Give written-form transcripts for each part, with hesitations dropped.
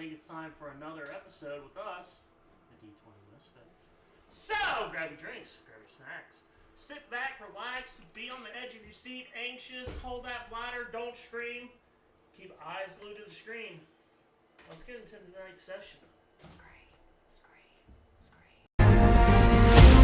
think it's time for another episode with us, the D20 Misfits. So, grab your drinks, grab your snacks. Sit back, relax, be on the edge of your seat, anxious, hold that bladder, don't scream. Keep eyes glued to the screen. Let's get into tonight's session. It's great. It's great. It's great.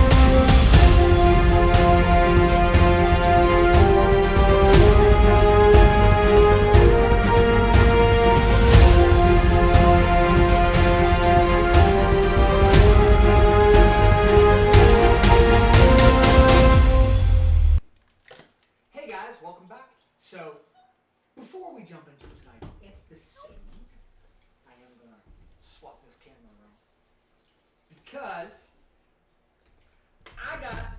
Hey guys, welcome back. So, before we jump into tonight's episode, I am gonna swap this camera around because I got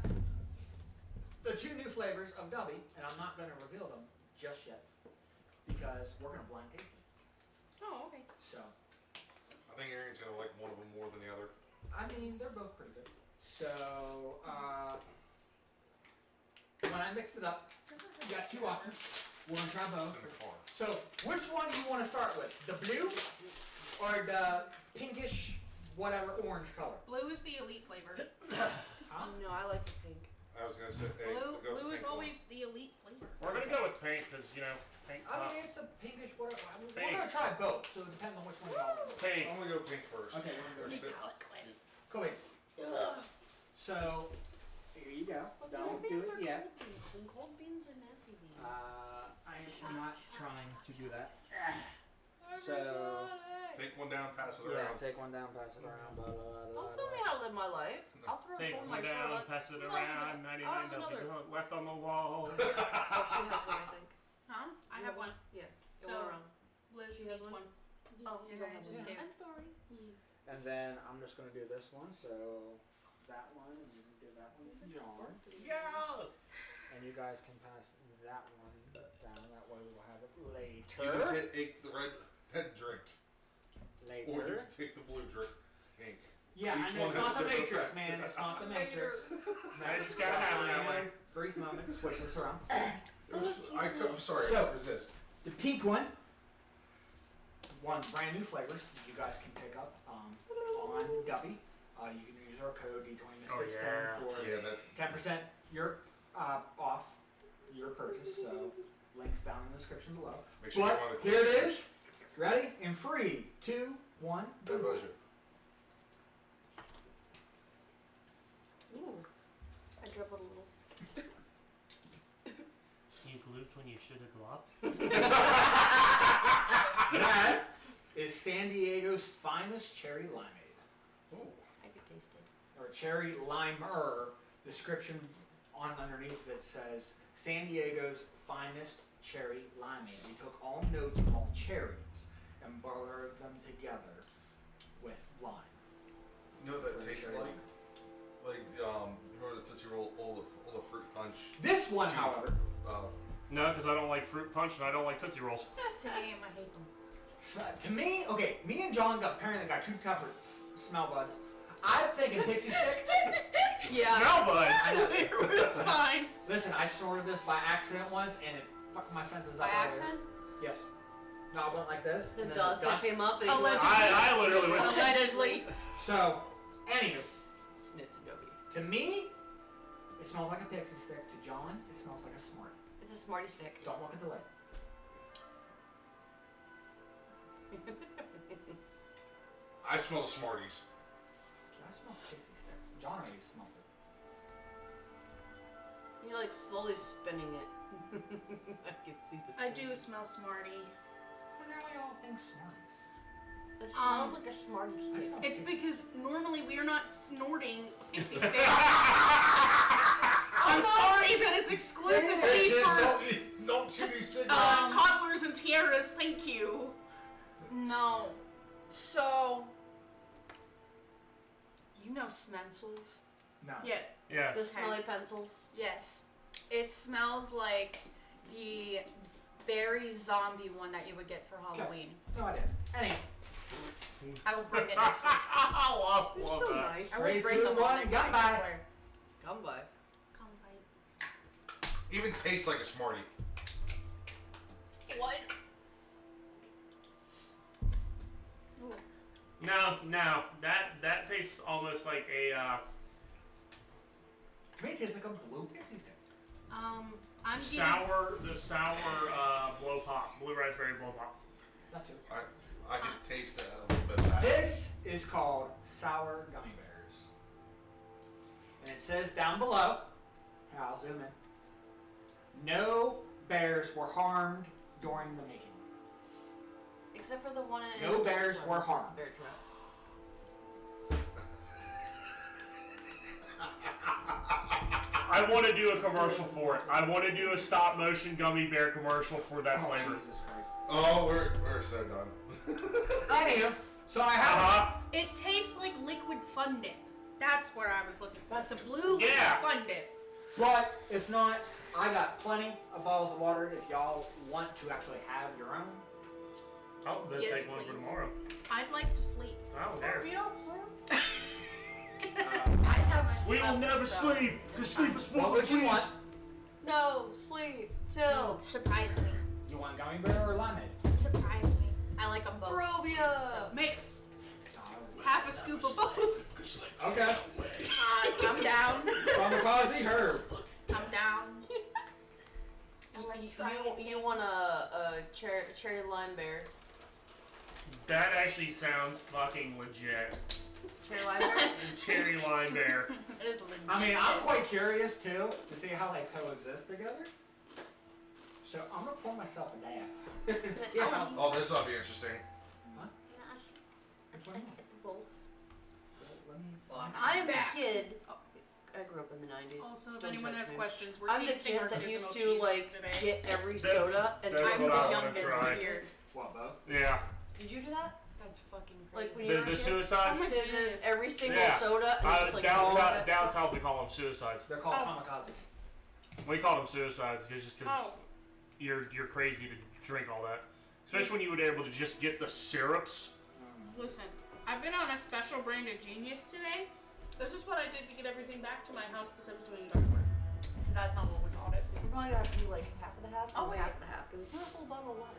the 2 new flavors of Gumby, and I'm not gonna reveal them just yet because we're gonna blind taste them. Oh, okay. So, I think Arian's gonna like one of them more than the other. I mean, they're both pretty good. So, when I mixed it up, you got 2 options. We're gonna try both. It's in the car. So, which one do you want to start with? The blue or the pinkish, whatever, orange color? Blue is the elite flavor. Huh? No, I like the pink. I was gonna say, hey, Blue, we'll go with blue the is pink always the elite flavor. We're gonna go with pink because, you know, pink I top. mean, it's a pinkish, whatever. We're Pink. gonna try both, so it depends on which one you want. one. Pink. I'm gonna go pink first. Okay, we're gonna go First pink. sip. Palate cleanse. Go ahead. So, here you go. Don't do it yet. And cold beans are nasty beans. I am not trying to do that. So, Take one down, pass it yeah, around. take one down, pass it around, blah, blah, blah, blah. Don't tell me how to live my life. I'll throw Take it on one my shirt. down, Like, pass it who else around, is 99 another. dummies left on the wall. Oh, she has one, I think. Huh? I have one. Yeah. So- Go around. Liz She needs has one. one? Oh, Yeah, you don't I have just one. gave- I'm sorry. And then I'm just gonna do this one, so that one, and you can give that one to John. Yeah! And you guys can pass that one down, that way we will have it You can later. take the red drink, or you Later. can take the blue drink. Pink. Yeah, Each I know, one it's has not a the different Matrix, effect. man, it's not the Matrix. I just gotta have it that way. Brief moment, switch this around. I'm sorry, I So- couldn't resist. The pink one brand new flavors that you guys can pick up on Gubby. You can use our code D20 Misfits Oh, yeah. 10 for Yeah, that's 10% off your purchase. So links down in the description below. make sure you But want to here it is. Ready? In 3, 2, 1, That go. was it. Ooh. I dribbled a little. You glooped when you should have glopped. That is San Diego's finest cherry limeade. Ooh. I could taste it. Or cherry limer. Description on underneath it says San Diego's finest cherry limeade. We took all notes of all cherries and boiled them together with lime. You know what for that the tastes cherry like? limeade. Like, remember the Tootsie Roll, all the fruit punch? This one, however, No, because I don't like fruit punch and I don't like Tootsie Rolls. Same. I hate them. to me, okay, me and John apparently got 2 separate smell buds. I'm thinking pixie stick. Yeah. Smell buds! I know. It's fine. Listen, I snorted this by accident once and it fucked my senses By up. earlier. accident? Yes. No, I went like this. The and then dust that came up and he went. Allegedly. I literally went. Allegedly. So, anywho, Sniff the Gubby. to me, it smells like a pixie stick. To John, it smells like a Smartie. It's a Smartie stick. Don't look at the lid. I smell the Smarties. I smell pixie sticks. John already smelled it. You're like slowly spinning it. I can see the. I do smell Smartie. Why do we all think Smarties? It smells like a Smartie I stick. smell It's pixie because normally we are not snorting pixie sticks. I'm sorry that is exclusively Hey, kids, for don't chew these cigarettes. toddlers and tiaras. Thank you. No. So, you know Smensels? No. Yes. The Yes. smelly pencils. Yes. It smells like the berry zombie one that you would get for Halloween. No idea. Anyway, I will bring it next week. I It's love so that. nice. I will 3, bring 2, them all 1, next gun week. by. I swear. Come by. Come by. Even tastes like a Smartie. What? Ooh. No, that tastes almost like a To me, it tastes like a blue pixie stick. I'm getting sour blow pop, blue raspberry blow pop. Not too. I can taste a little bit of that. This is called sour gummy bears. And it says down below, here, I'll zoom in, no bears were harmed during the making. Except for the one in No bears were harmed. Bear trap. I want to do a commercial for it. I want to do a stop motion gummy bear commercial for that Oh, flavor. Jesus Christ. Oh, we're so done. Anywho, so I have It tastes like liquid Fun Dip. That's where I was looking for. The blue Yeah. Fun Dip. but if not, I got plenty of bottles of water if y'all want to actually have your own. I'll go Yes, take one for please. tomorrow. I'd like to sleep. I don't care. I haven't We will slept never so- sleep, because sleep is for What the would you weak. want? No, sleep till Surprise me. You want gummy bear or limeade? Surprise me. I like them both. Barovia. Mix half a scoop of both. Okay. I'm down. Kamikaze herb. I'm down. You want a cherry lime bear? That actually sounds fucking legit. Cherry lime bear? Cherry lime bear. It is legit. I mean, I'm quite curious too to see how they coexist together. So I'm gonna pour myself a dab. Yeah. Oh, this will be interesting. Which one you want? Let me. I am back. a kid. I grew up in the 90s. Also, if Don't anyone judge has me. questions, we're I'm the tasting kid our that medicinal used to cheeses like today. get every That's- soda and that's drink what the I young wanna bits try. here. What, both? Yeah. Did you do that? That's fucking crazy. Like when you were a The kid? suicides? Did every single Yeah. soda and just like down, all south, that down stuff? south we call them suicides. They're called Oh. kamikazes. We call them suicides just because Oh. you're crazy to drink all that. Especially when you were able to just get the syrups. Listen, I've been on a special brand of Genius today. This is what I did to get everything back to my house because I was doing dark work. So that's not what we called it. We're probably gonna have to do like half of the half. Oh, or wait. half of the half because it's not a full bottle of water.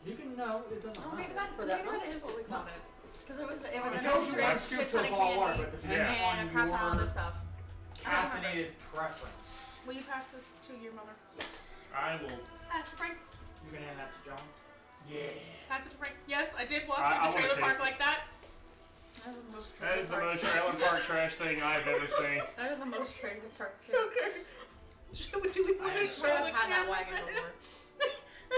You can know it doesn't No, matter. maybe that, For that maybe that much? is what we called it. Because it was I an told you extra one scoop shit to ton a of ball of water, candy but depending and a on crap ton of other your stuff. caffeinated preference. Will you pass this to your mother? I will. Pass it to Frank. You can hand that to John. Yeah. Pass it to Frank. Yes, I did walk I through the wanna trailer park taste it. like that. That is the most That is the trailer most park trailer park trash thing I've ever seen. shit. That is the most trailer park shit. Okay. Should we do it? I I swear I've had that wagon before.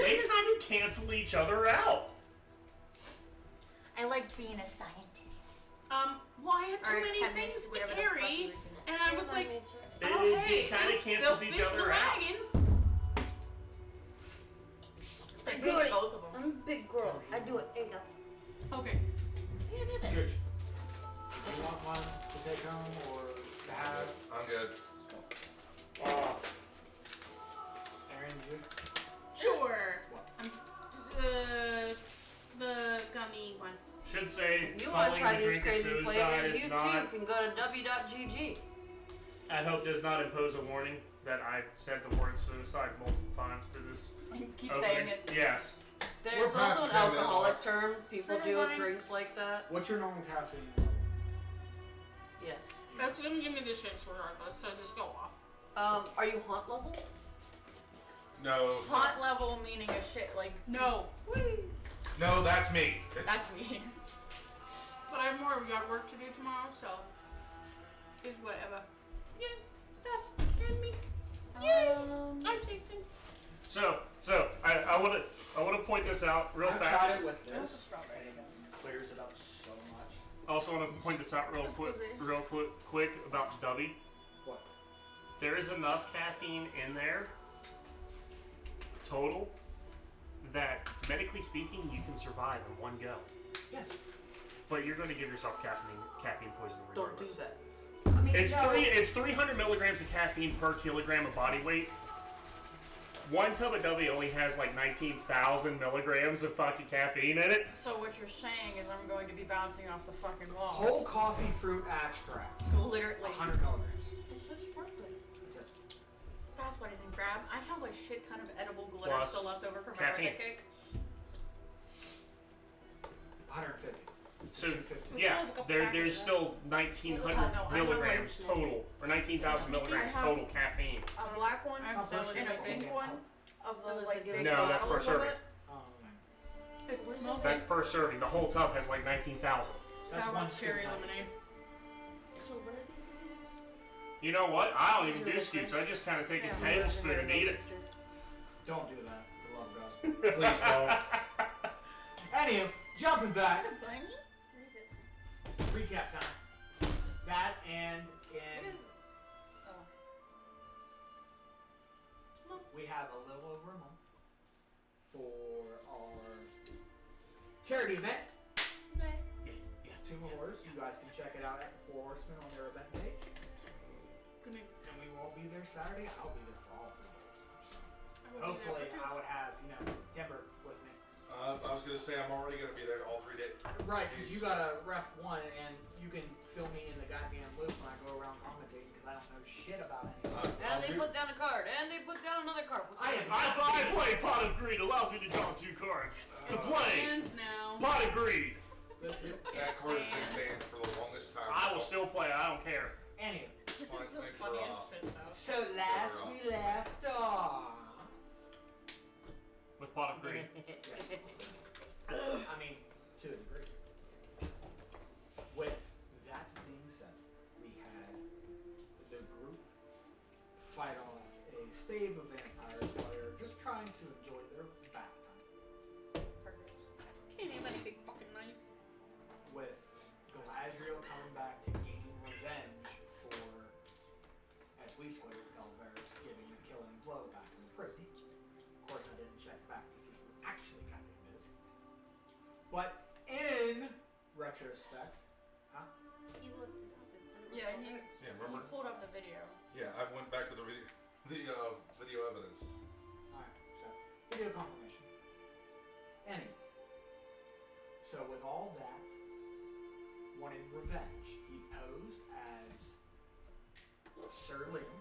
They kind of cancel each other out. I like being a scientist. Well, I had too Or a many chemist, things to whatever the fuck carry, we can- and I was like, It, oh, it, hey, kind of they'll cancels each fit in other the out. wagon. I Do tasted it. both of them. I'm a big girl. I do it. Hey, Okay. You did it. Good. Do you want one to take home or to have? I'm good. Oh, Aaron, you? Sure. What? The gummy one. should say, if you want to try calling the these drink a crazy suicide flavors, is you not, too can go to w.gg. I hope does not impose a warning that I said the word suicide multiple times to this. Keep opening. saying it. Yes. There's We're also an past 10 now. alcoholic term. People Trigger do warning. drinks like that. What's your normal caffeine level? Yes. That's gonna give me the shakes regardless, so just go off. Are you haunt level? No. Haunt level meaning a shit like No. No, that's me. that's me. But I have more yard work to do tomorrow, so it's whatever. Yeah, that's me. I take them. So I want to point this out real I've fast. tried it with That's a this, strawberry. and it clears it up so much. Also want to point this out real quick about Dubby. What? There is enough caffeine in there, total, that medically speaking you can survive in one go. Yes. But you're going to give yourself caffeine poisoning Don't do regardless. that. I mean, It's 300 milligrams of caffeine per kilogram of body weight. One tub of W only has like 19,000 milligrams of fucking caffeine in it. So what you're saying is I'm going to be bouncing off the fucking wall. Whole coffee fruit extract, Literally. 100 milligrams. It's so sparkly. That's it. That's what I didn't grab. I have a shit ton of edible glitter Plus still left over from my caffeine. birthday cake. 150. So, 250. yeah, Let's have a there's package, still 1,900 No, I milligrams don't total, or 19,000 milligrams have- total caffeine. A black one I'm Not so personally, and a but pink yeah. one of Does those it like give big us- No, that's bottles per of serving. it. man. It smells That's like per serving. The whole tub has like 19,000. That's sour one scoop, cherry man. lemonade. So what are these again? You know what? I don't even These are do the scoops. French- I just kind of take Yeah. a tablespoon and eat it. Don't do that, for the love of God. Please don't. Anyww, jumping back, Is that a bunny? What is this? recap time. That and What in is? Oh. we have a little over a month for our charity event. Okay. Yeah. Two Horrors. You guys can check it out at the Four Horsemen on their event page. Gonna, And we will be there Saturday. I'll be there for all 3 days. So I will be hopefully there for I would have, Timber with me. I was gonna say I'm already gonna be there all 3 days. Right, because you got a ref one and you can fill me in the goddamn loop when I go around commentating because I don't know shit about anything. And they put down a card, and they put down another card. What's I that? am- I play Pot of Greed. Allows me to draw 2 cards. To play And now. Pot of Greed. Listen, That card has been banned for the longest time. I will still play it. I don't care. anyway. It's fine It's the thing for, funniest shit though. So last we left off. With Pot of Greed. I mean, to a degree. With that being said, we had the group fight off a stave of vampires while they were just trying to enjoy their bath time. Perfect. Can't have anything fucking nice. With Galadriel coming back to gain revenge for, as we put it, Belverics giving the killing blow back in the prison. Of course, I didn't check back to see who actually got it. But in retrospect, He looked it up and said it was Yeah, all he- right. Yeah, You remember? pulled up the video. Yeah, I went back to the video evidence. alright, so video confirmation. Anyway, so with all that, wanted revenge, he posed as Sir Liam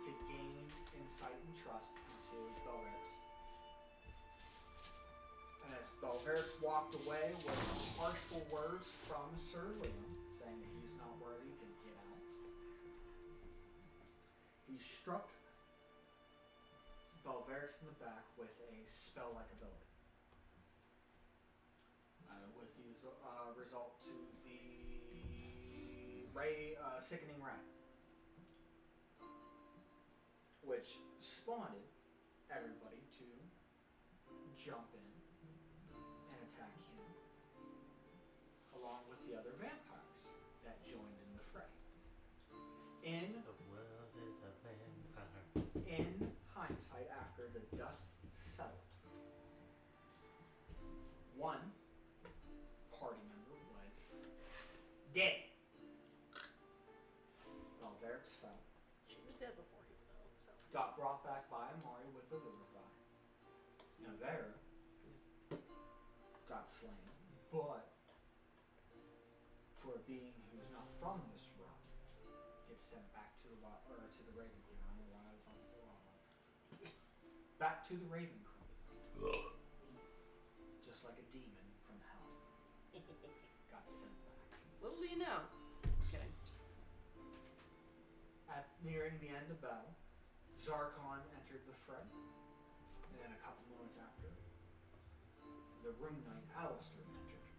to gain insight and trust into Belverics. And as Belverics walked away with harshful words from Sir Liam, saying that he's not worthy to get out, he struck Belverics in the back with a spell-like ability. With the result to the sickening ray, which spawned everybody to jump in and attack him, along with the other vampires that joined in the fray. In The world is a vampire. In hindsight, after the dust settled, one party member was dead. Belverics fell, She was dead before he fell, so. got brought back by Amari with the Vivify. Navera got slain, but for a being who's not from this realm, gets sent back to the Raven Queen. I don't know why I was about to say Wildlife. Back to the Raven Queen. Just like a demon from hell. Got sent back. Little do you know. Kidding. At nearing the end of battle, Zarkon entered the fray. And then a couple moments after, the Rune Knight Alistair entered.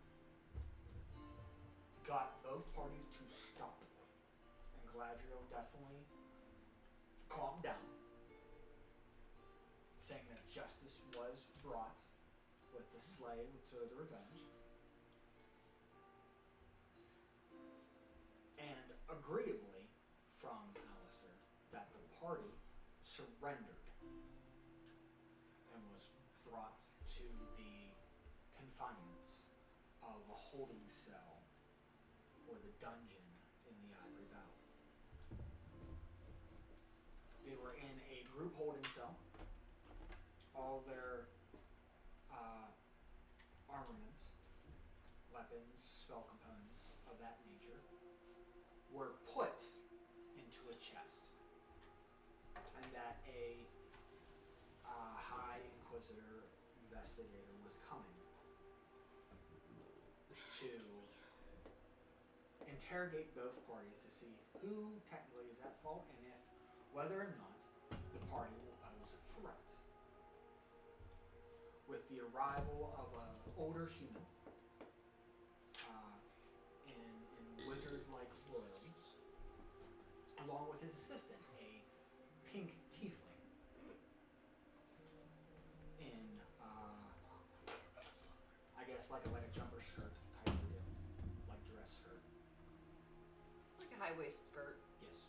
Got both parties to stop. And Galadriel definitely calmed down, saying that justice was brought with the slay to the revenge. And agreeably from Alistair that the party surrendered and was brought to the confinements of a holding cell or the dungeon in the Ivory Valley. They were in a group holding cell. All their armaments, weapons, spell components of that nature were put into a chest. And that a High Inquisitor investigator was coming to interrogate both parties to see who technically is at fault and if whether or not the party will pose a threat. With the arrival of an older human in wizard-like robes, along with his assistant, a pink tiefling in, I guess like a jumper skirt type of deal, like dress skirt. Like a high waist skirt. Yes.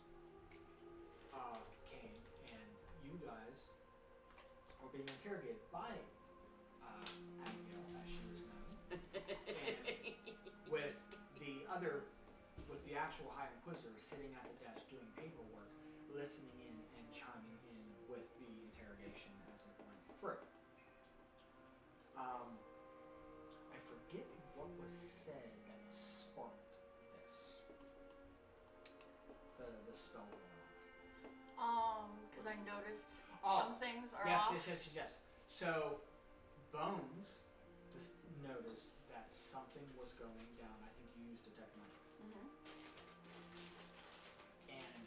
Came and you guys were being interrogated by Abigail, as she was known, and with the actual High Inquisitor sitting at the desk doing paperwork, listening in and chiming in with the interrogation as it went through. I forget what was said that sparked this. The spell going on. Because I noticed Oh, some things are Yes, off. yes. So, Bones just noticed that something was going down. I think you used detect magic. And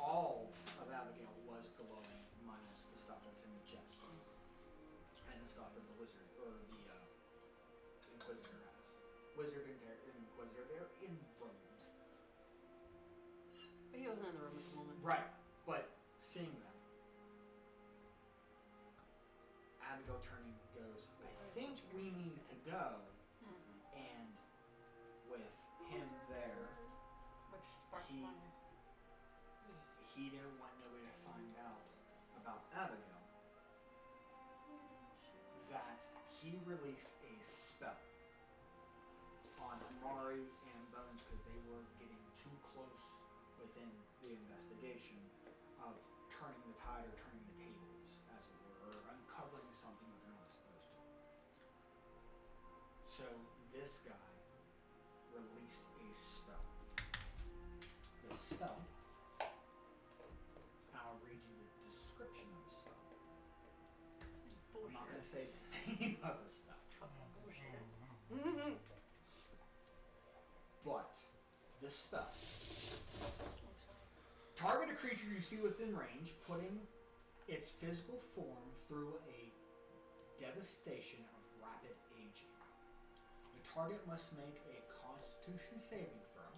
all of Abigail was glowing, minus the stuff that's in the chest. And the stuff that the wizard, or the Inquisitor has. Wizard and Inquisitor, they're in robes. But he wasn't in the room at the moment. Right, but seeing that, Abigail turning goes, I think we need to go. And with him there, Which sparked He- one. he didn't want nobody to find out about Abigail. That he released a spell on Amari and Bones because they were getting too close within the investigation of turning the tide or turning the tables, as it were, or uncovering something that they're not supposed to. So this guy released a spell. The spell, I'll read you the description of the spell. I'm not going to say the name of the spell. But the spell. Target a creature you see within range, putting its physical form through a devastation of rapid aging. The target must make a Constitution saving throw,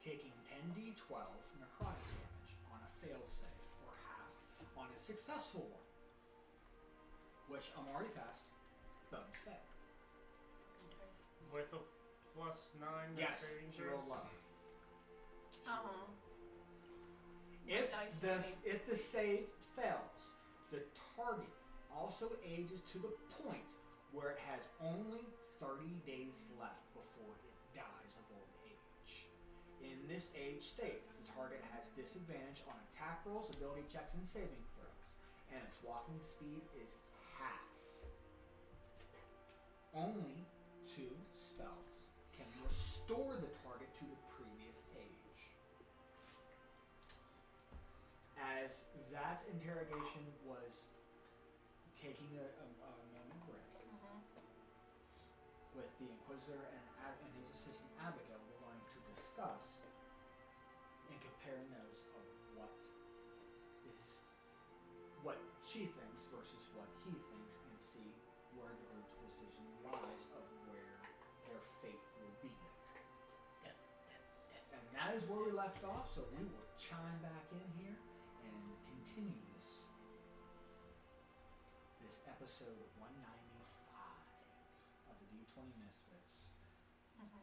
taking 10d12 necrotic damage on a failed save, or half on a successful one, which Amari passed, Bones failed. With a +9 Yes, saving she rolled throws? low. If the save fails, the target also ages to the point where it has only 30 days left before it dies of old age. In this age state, the target has disadvantage on attack rolls, ability checks, and saving throws, and its walking speed is half. Only 2 spells can restore the target to the previous age. As that interrogation was taking a moment break, with the Inquisitor and his assistant Abigail, we're going to discuss and compare notes of what she thinks versus what he thinks, and see where the group's decision lies of where their fate will be. And that is where we left off, so we will chime back in here and continue this episode 195 of the D20 Misfits.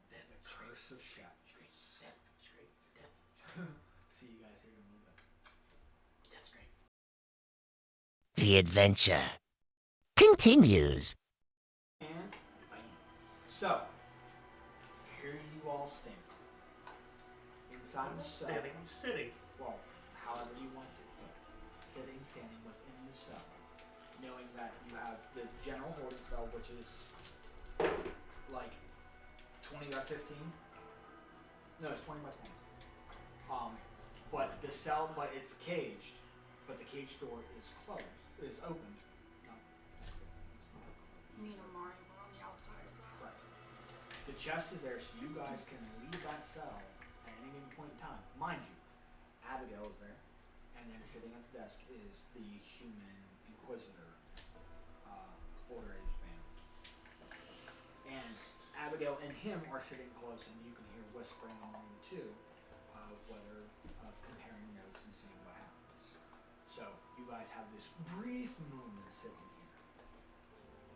The Curse of Shadows. See you guys here in a little bit. That's great. The adventure continues. And bam. So, here you all stand. Inside the cell. Sitting. Well, however you want to, but sitting, standing within the cell, knowing that you have the general hoarding cell, which is like 20 by 15. No, it's 20 by 20. But the cell, but it's caged, but the cage door is closed, is open. No, it's not closed. Me and Amari were on the outside of that. Correct. The The chest is there, so you guys can leave that cell at any given point in time. Mind you, Abigail is there, and then sitting at the desk is the human inquisitor, Order Age Band. And Abigail and him are sitting close, and you can hear whispering among the two of comparing notes and seeing what happens. So you guys have this brief moment sitting here.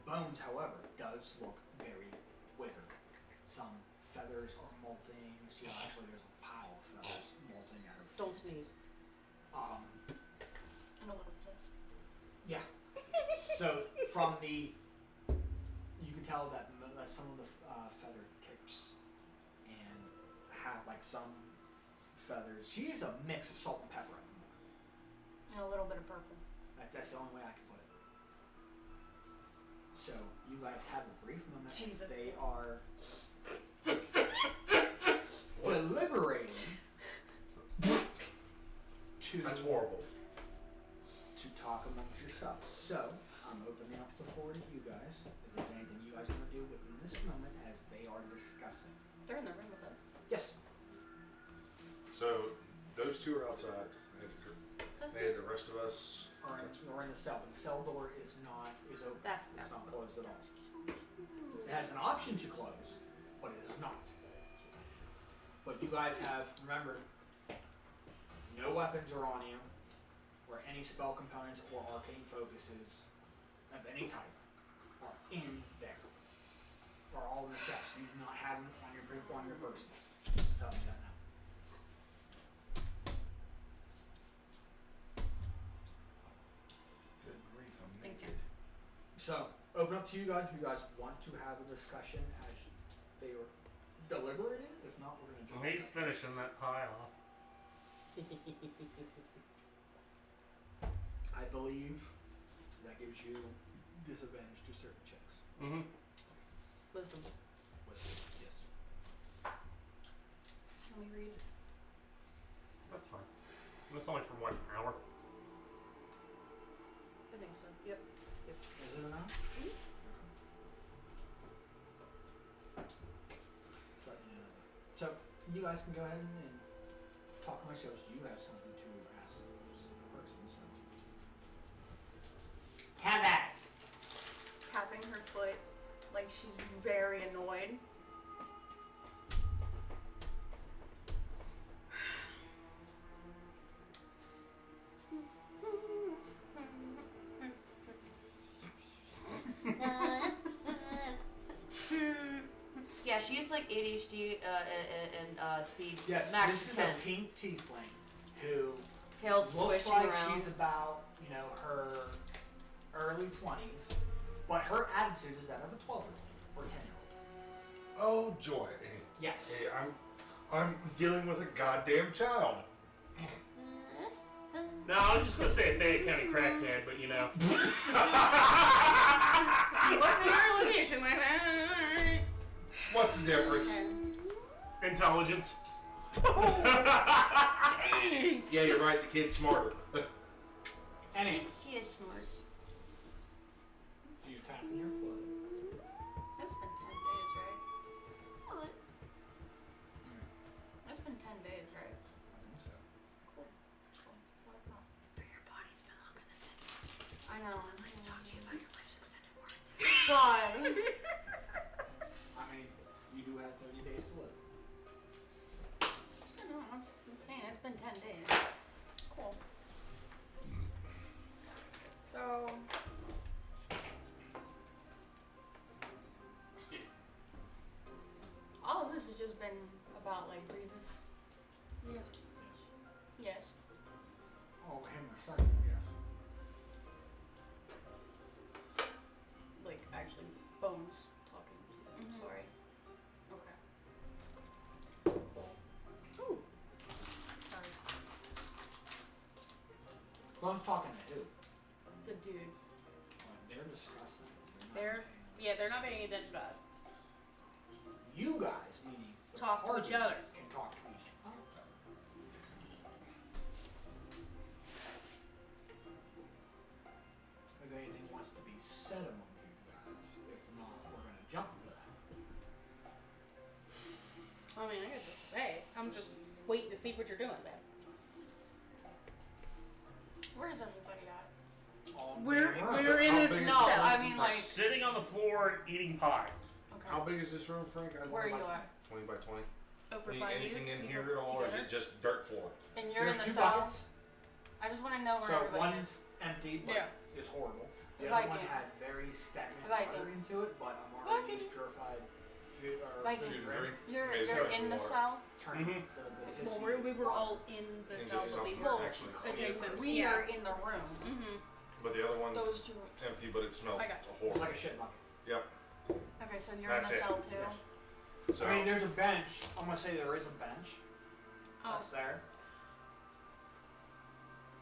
Bones, however, does look very withered. Some feathers are molting. See, actually, there's a pile of feathers molting out of. Don't sneeze. I don't want to piss. Yeah. So from the, you can tell that some of the feather tips and have like some feathers. She is a mix of salt and pepper at the moment. And a little bit of purple. That's the only way I can put it. So you guys have a brief moment. Jesus. They are deliberating to. That's horrible. To talk amongst yourselves. So, I'm opening up the floor to you guys. If there's anything you guys want to do within this moment as they are discussing. They're in the room with us. Yes. So those two are outside, and the rest of us. Are in the cell, but the cell door is open. That's it's not closed at all. It has an option to close, but it is not. But you guys have, remember, no weapons are on you, or any spell components or arcane focuses of any type are in there. Are all in the chest. You do not have them on your persons. Just tell me that now. Good grief, I'm Thank naked. So, open up to you guys if you guys want to have a discussion as they are deliberating. If not, we're going to jump. He's finishing that pie off. I believe that gives you disadvantage to certain checks. Mm-hmm. Wisdom. Yes. Let me read. That's fine. That's only for 1 hour. I think so. Yep. Is it enough? Okay. So, so you guys can go ahead and talk amongst yourselves. You have something to ask the person. So have at it. Tapping her foot like she's very annoyed. Yeah, she's like ADHD and speed Yes, max this is 10. a pink tiefling who Tails looks switching like around. she's about, her early 20s, but her attitude is that of a 12-year-old or 10-year-old. Oh joy! Yes. Hey, I'm dealing with a goddamn child. No, I was just gonna say a Fayette County crackhead, but you know. What's the location? What's the difference? Intelligence. Yeah, you're right. The kid's smarter. Anyway, She is smart. so you're tapping your foot. It's been 10 days, right? What? It's been 10 days, right? I think so. Cool. That's what I thought. Your body's been longer than 10 days. I know. I'd like to talk to you about your life's extended warranty. God. I mean, you do have 30 days to live. I know. I've just been saying it's been 10 days. Cool. So. All of this has just been about like Grievous. Yes. Yes. Oh, him a second, yes. Like actually Bones talking. Mhm. Sorry. Okay. Cool. Ooh. Sorry. Bones talking to who? The dude. They're discussing. They're they're not paying attention to us. You guys, meaning the Talk to party, each other. can talk to each other. If anything wants to be said among you guys, if not, we're gonna jump to that. I mean, I got what to say. I'm just waiting to see what you're doing, man. Where's everybody at? We're So in how a big is No, this room? I mean like. Sitting on the floor eating pie. Okay. How big is this room, Frank? Where you are? 20 by 20. over by you. Anything in so we here go at all, or is together. it just dirt floor? And you're There's in the two cell. buckets. I just want to know where So everybody one's is. empty, but Yeah. is horrible. The Viking. other one had very stagnant Viking. water into it, but I'm already Viking. used purified food or Viking. food Food and and drink. drink? You're Okay, so you're in the water. cell. Turn Mhm. the Well, hissy we were water. all in the Is cell, this but we something were actually clean? adjacent. We yeah. are in the room. Mm-hmm. But the other one's Those two. empty, but it smells I got you. It's horrible. like a shit bucket. Yep. Okay, so you're That's in the it. cell too. Yes. So I mean, there's a bench. I'm gonna say there is a bench. Oh. That's there.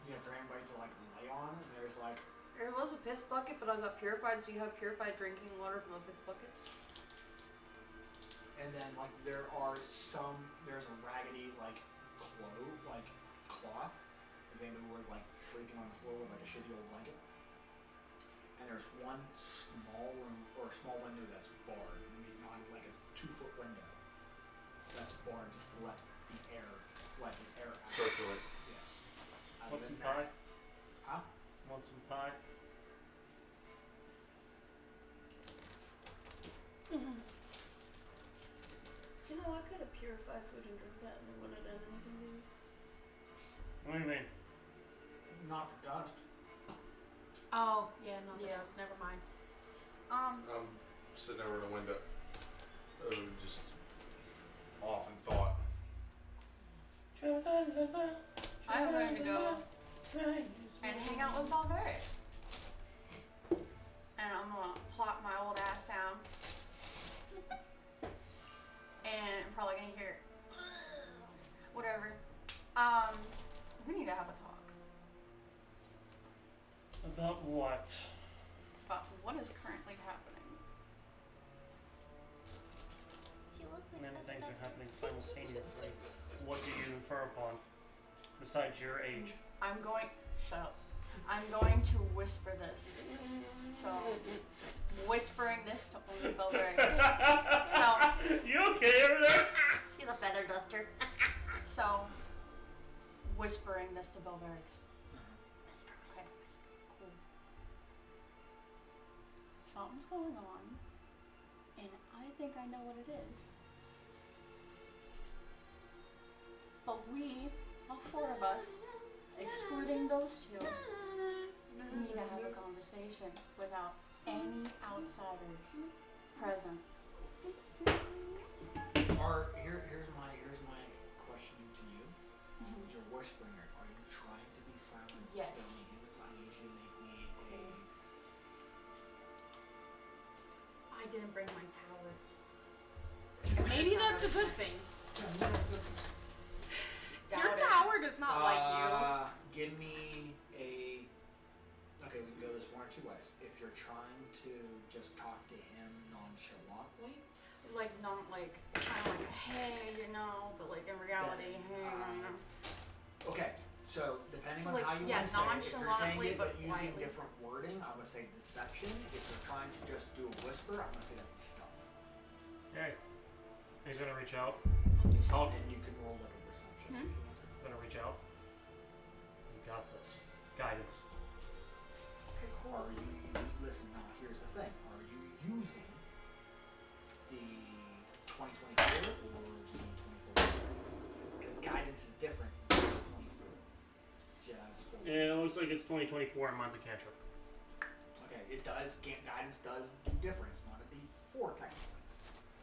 You know, for anybody to like lay on. And there's like There was a piss bucket, but I got purified, so you have purified drinking water from a piss bucket. And then like there's a raggedy like cloth. If anybody was like sleeping on the floor with like a shitty old blanket. And there's one small room or small window that's barred, not like a 2-foot window. That's barred just to let the air out. circulate. Yes. Want some pie? Huh? Want some pie? You know, I could have purified food and drink that, and it wouldn't have done anything to me. What do you mean? Not the dust. Oh, yeah, no, Yeah. never mind. I'm sitting over the window, just off in thought. I'm going to go and hang out with Barbarics. And I'm gonna plop my old ass down. And I'm probably gonna hear whatever. We need to have a talk About what? about what is currently happening. Many things are happening simultaneously. What do you infer upon? Besides your age. Shut up. I'm going to whisper this. So, whispering this to only Barbarics. You okay over there? She's a feather duster. So, whispering this to Barbarics. Whisper, Okay. Cool. Something's going on, and I think I know what it is. But we, all 4 of us, excluding those 2, need to have a conversation without any outsiders present. Here's my questioning to you. You're whispering it. Are you trying to be silent? Yes. Tell me him as I need you to make me I didn't bring my tower. Maybe that's a good thing. Your Doubt it. tower does not like you. Give me a. Okay, we can go this one or 2 ways. If you're trying to just talk to him nonchalantly, Like, not like, kind of like, hey, you know, but like in reality, hey, you know. okay. So depending So, on like, how you yeah, want to say it, if you're saying nonchalantly, it but but using quietly. different wording, I would say deception. If you're trying to just do a whisper, I'm gonna say that's stealth. Hey. He's gonna reach out. I'll do And you can roll like a perception. Hmm? if you want to. Gonna reach out. You got this. Guidance. Okay, cool. Are you listen now? Here's the thing: are you using the 2024 or the 24? Because guidance is different. Than 2024. Just for Yeah, it looks like it's 2024 and mine's a cantrip. okay, it does. Guidance does do different. It's not a D4 technically.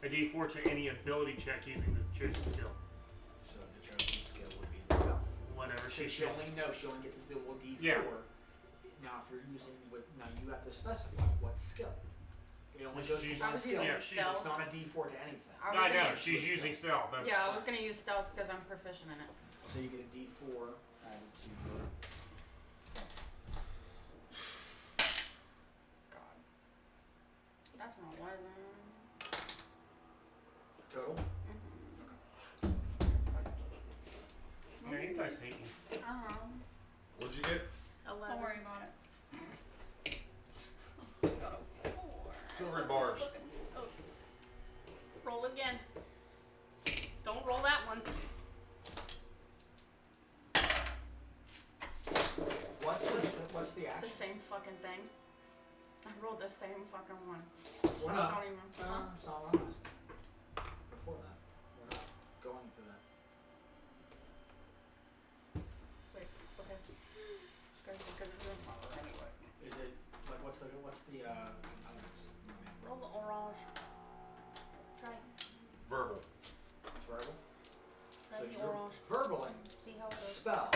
A D4 to any ability check using the chosen skill. So the chosen skill would be the stealth. Whenever So she she only knows she only gets a double D4. Yeah. Now if you're using now you have to specify what skill. It only goes to She's- one I was skill. using Yeah, It's stealth. not a D4 to anything. I was I gonna know, use- she's using stealth. That's Yeah, I was gonna use stealth because I'm proficient in it. So you get a D4 added to your. God. That's not one. Total? Man, you guys hate me. What'd you get? 11. Don't worry about it. Got a 4. Silvery barbs. Oh. Roll again. Don't roll that one. What's the The action? same fucking thing. I rolled the same fucking one. So We're not. don't even. Huh? That's not what I'm asking. Before that, we're not going to that. Wait, okay. This guy's gonna do it anyway. Is it like what's the components? Roll the orange. Try. Verbal. It's verbal. Try So the you're orange. verbaling See how a it goes. spell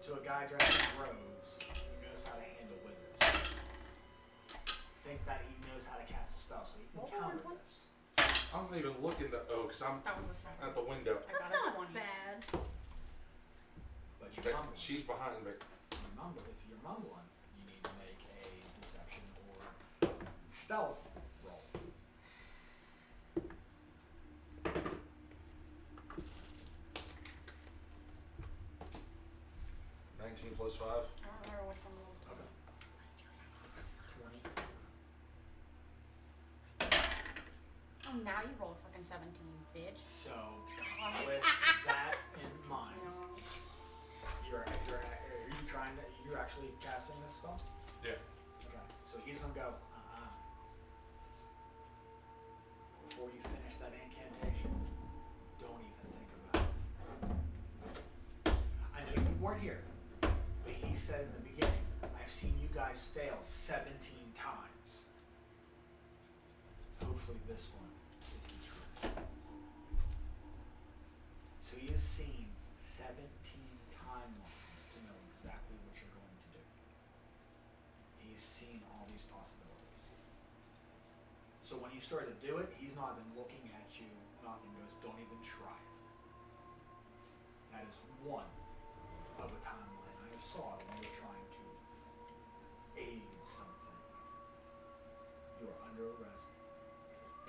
to a guy dressed in robes who knows how to handle wizards. Think that he knows how to cast a spell, so he can Roll the counter orange one. this. I'm not even looking at because I'm That was the second. at the window. I That's got a not 20. bad. But you're mumbling. She's behind me. If you're mumbling, you need to make a deception or stealth roll. +5. I don't remember which one rolled. Okay. 20. Oh, now you roll a fucking 17, bitch. So, with that in mind, are you trying to, you're actually casting this spell? Yeah. Okay. So he's gonna go, before you finish that incantation, don't even think about it. I know you weren't here, but he said in the beginning, I've seen you guys fail 17 times. Hopefully this one is the truth. So he has seen 17 timelines to know exactly what you're going to do. He's seen all these possibilities. So when you start to do it, he's not even looking at you, nothing goes, don't even try it. That is one of a timeline I have saw when you're trying to aid something. You are under arrest.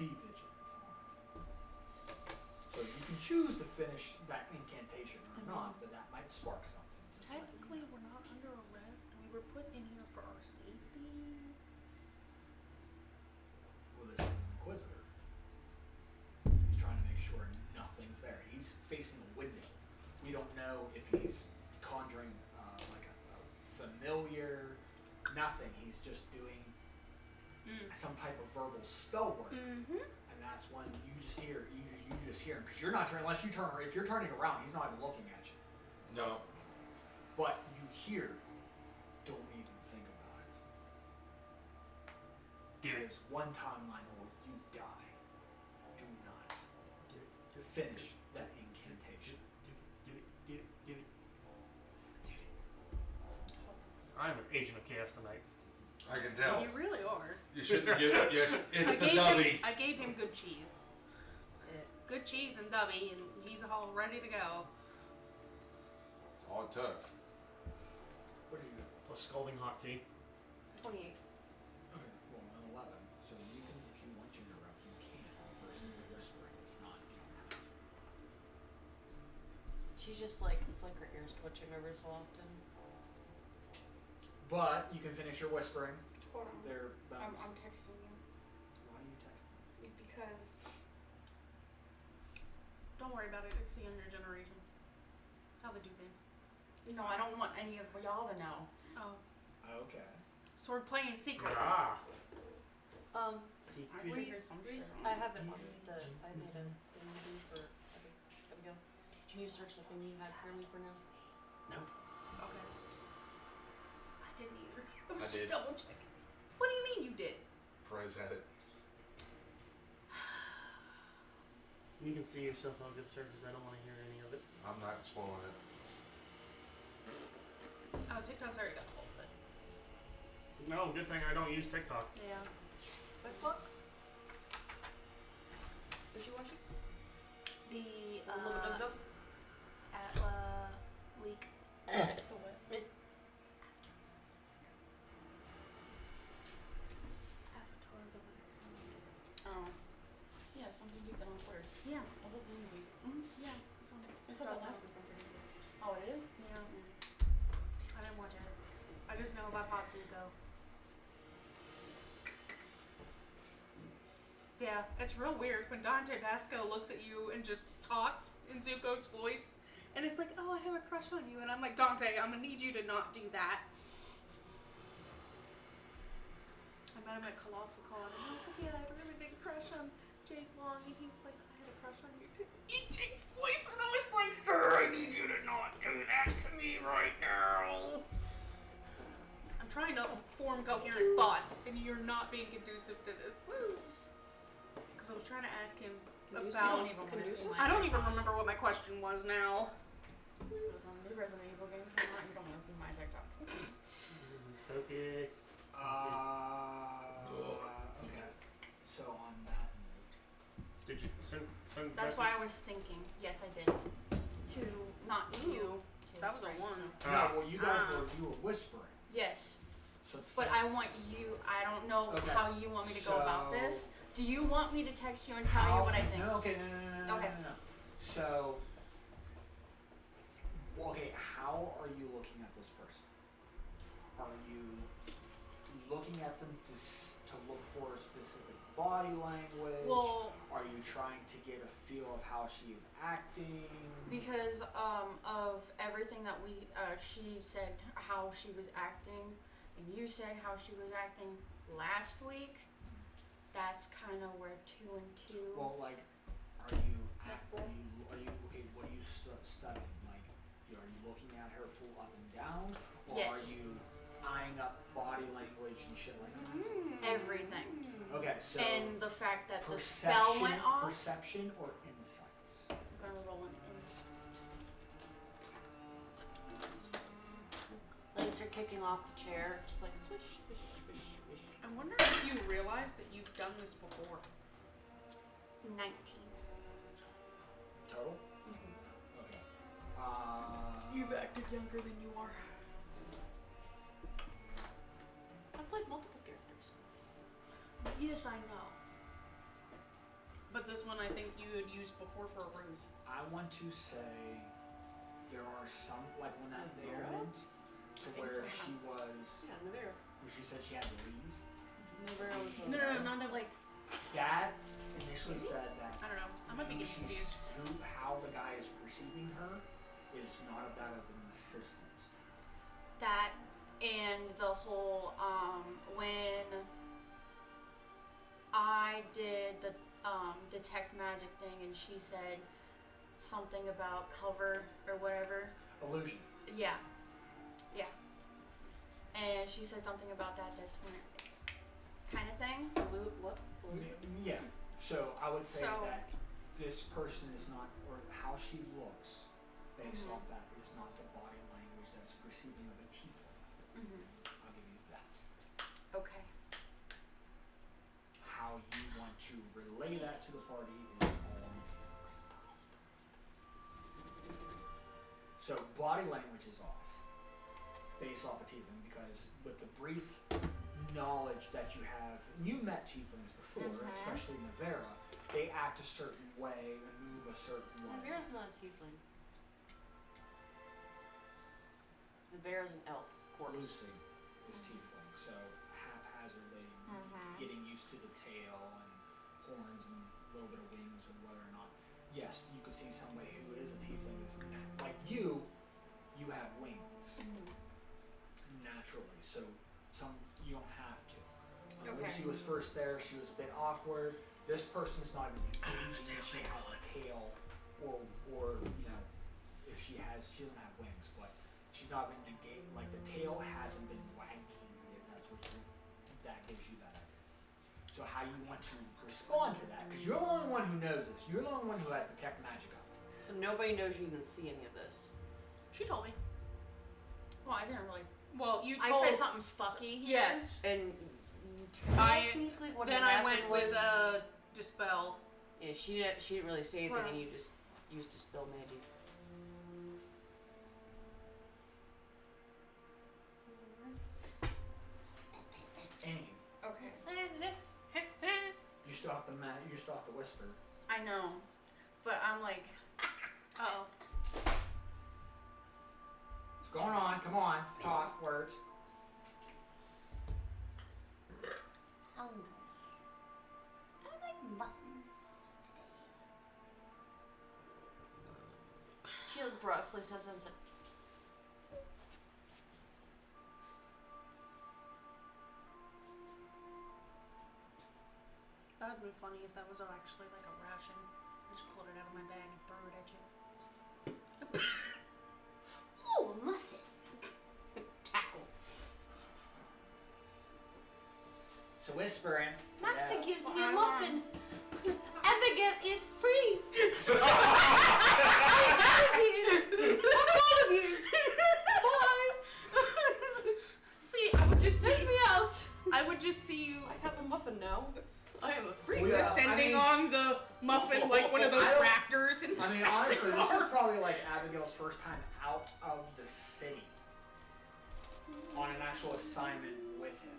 Be vigilant on it. So you can choose to finish that incantation or not, but that might spark something. Just letting you Technically, know. we're not under arrest. We were put in here for our safety. Well, this is an inquisitor. He's trying to make sure nothing's there. He's facing a window. We don't know if he's conjuring like a familiar, nothing. He's just doing some type of verbal spell work, Mm-hmm. and that's when you just hear him because you're not turning unless you turn. If you're turning around, he's not even looking at you. No. But you hear, don't even think about it. There's one timeline where you die. Do not finish that incantation. I'm an agent of chaos tonight. I can tell. You really are. You shouldn't give it. Yes, it's the I dummy. gave him good cheese. Good cheese and Dubby, and he's all ready to go. That's all it took. What do you do? Plus scalding hot tea. 28. Okay, well, an 11. So you can, if you want to interrupt, you can versus the whispering. If not, you don't have to. She's just like, it's like her ears twitching every so often. But you can finish your whispering. Hold on. They're I'm bounds. texting you. Why are you texting? Because Don't worry about it. It's the younger generation. It's how they do things. no, I don't want any of y'all to know. Oh. Okay. So we're playing secrets. Ah. I Secret. figured some shit out. I have it on I made a thingy for, there we go. Can you search the thing you had currently for now? Nope. Okay. I didn't either. I was did. just double checking. What do you mean you did? Prize had it. You can see yourself on good service. I don't want to hear any of it. I'm not spoiling it. Oh, TikTok's already got a hold of it. No, good thing I don't use TikTok. Yeah. Quick book? Is she watching? The Dum-dum-dum-dum? Atla leak. The what? Avatar the Oh. Yeah, something you did on Twitter. Yeah. The whole movie. Yeah. It's on It's not the last week. Oh, it is? Yeah. I didn't watch it. I just know about Hot Zuko. Yeah, it's real weird when Dante Basco looks at you and just talks in Zuko's voice, and it's like, oh, I have a crush on you, and I'm like, Dante, I'm gonna need you to not do that. I met him at Colossal Con, and I was like, yeah, I have a really big crush on Jake Long, and he's like, I had a crush on you too. In Jake's voice, and I was like, sir, I need you to not do that to me right now. I'm trying to form coherent thoughts, and you're not being conducive to this. Because I was trying to ask him about. I don't even remember what my question was now. It was on the Resident Evil game came out. You don't want to see my TikToks. Focus. Okay. So on that Did you send That's why I was thinking. Yes, I did. To not you. That was a one. no, well you guys you were whispering. Yes. So it's But I want you. I don't know Okay. how you want me to go about So- this. Do you want me to text you and tell you what I think? No, okay, no. Okay. No. So, okay, how are you looking at this person? Are you looking at them to look for a specific body language? Well, Are you trying to get a feel of how she is acting? because of everything that she said how she was acting, and you said how she was acting last week. That's kind of where 2 and 2. Well, like, are you okay? What are you studying? Like, are you looking at her full up and down, or Yes. are you eyeing up body language and shit like that? Everything. Okay, so And the fact that the spell went off. perception or insights? I'm gonna roll an insight. Legs are kicking off the chair, just like swish, swish, swish, swish. I wonder if you realize that you've done this before. 19. Total. Mm-hmm. Okay. You've acted younger than you are. I've played multiple characters. Yes, I know. But this one I think you had used before for a ruse. I want to say there are some like when that Navera? moment to think where so, yeah. she was, Yeah, Navera. where she said she had to leave. Navera was No, not like, That initially said that I don't know. I might be getting confused. how the guy is perceiving her is not that of an assistant. That and the whole when I did the detect magic thing and she said something about cover or whatever. Illusion. Yeah. And she said something about that's when it kind of thing. What? Yeah. So I would say So- that this person is not, or how she looks, based Mhm. off that, is not the body language that is perceiving of a tiefling. Mm-hmm. I'll give you that. Okay. How you want to relay that to the party is all on you. So body language is off, based off of tiefling, because with the brief knowledge that you have, and you met tieflings before, Mhm. especially Navera, they act a certain way and move a certain way. Navera's not a tiefling. Navera's an elf. Corpse. Lucy is tiefling, so haphazardly Mhm. getting used to the tail and horns and a little bit of wings, or whether or not, yes, you could see somebody who is a tiefling is like you have wings naturally, so you don't have to. Okay. Lucy was first there, she was a bit awkward. This person's not even engaging if she has a tail, or if she doesn't have wings, but she's not been engaged, like the tail hasn't been wagging, if that gives you that idea. So how you want to respond to that, because you're the only one who knows this, you're the only one who has detect magic up. So nobody knows you even see any of this. She told me. Well, I didn't really. Well, you I told. said something's fucky here. Yes. And I- technically what Then had I happened went with was- dispel. Yeah, she didn't really say anything, Huh. and you just used dispel magic. Anywho, Okay. you still have to whisper. I know, but I'm like, Oh. What's going on? Come on, talk words. I like muffins today? She roughly says and said, That would be funny if that was actually like a ration. I just pulled it out of my bag and threw it at you. Oh, a muffin. tackle. So whispering. Master yeah. gives me a muffin. Abigail is free. I'm proud of you. Bye. See, I would just Take see. me out. I would just see you I have a muffin now. I am a freak. Well, yeah, descending I mean- on the muffin like one of those I don't- raptors and I mean, honestly, this is probably like Abigail's first time out of the city on an actual assignment with him.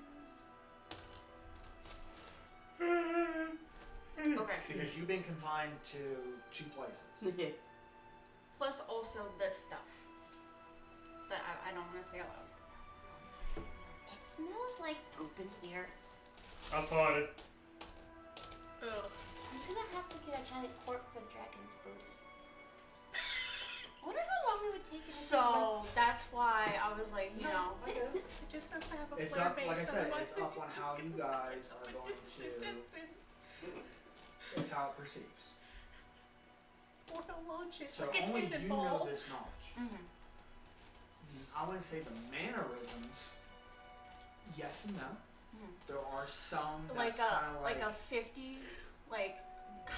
Okay. Because you've been confined to 2 places. Plus also this stuff that I don't want to say out loud. It smells like poop in here. I farted. Ugh. I'm gonna have to get a giant cork for the dragon's booty. I wonder how long it would take it to So that's why I was like, you know, It just has to have a It's flare up- base. like I said, otherwise it's up it on just how gets you stuck guys in are my going to- intestines. It's how it perceives. Or he'll launch it So like a only you know cannonball. this knowledge. mhm. I wouldn't say the mannerisms, yes and no. Mhm. There are some that's like kind a of like a 50, like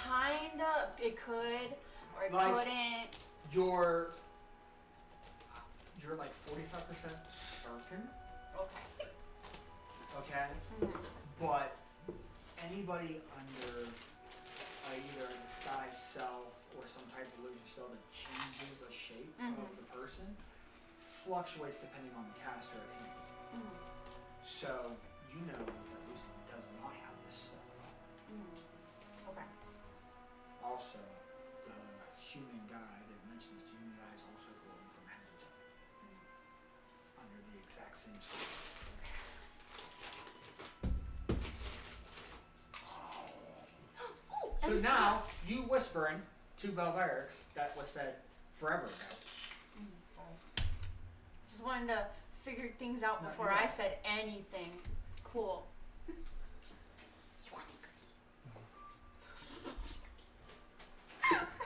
kinda it could or it Like- couldn't. you're like 45% certain, Okay. okay? Mhm. But anybody under either a disguised self or some type of illusion spell that changes the shape Mhm. of the person fluctuates depending on the caster at hand. Mhm. So you know that Lucy does not have this spell. Mhm. Okay. Also, the human guy that mentioned this human guy is also growing from head under the exact same spell. So now, you whispering to Belverics that was said forever ago. Sorry. Just wanted to figure things out No, before you're I right. said anything. Cool. You want a cookie?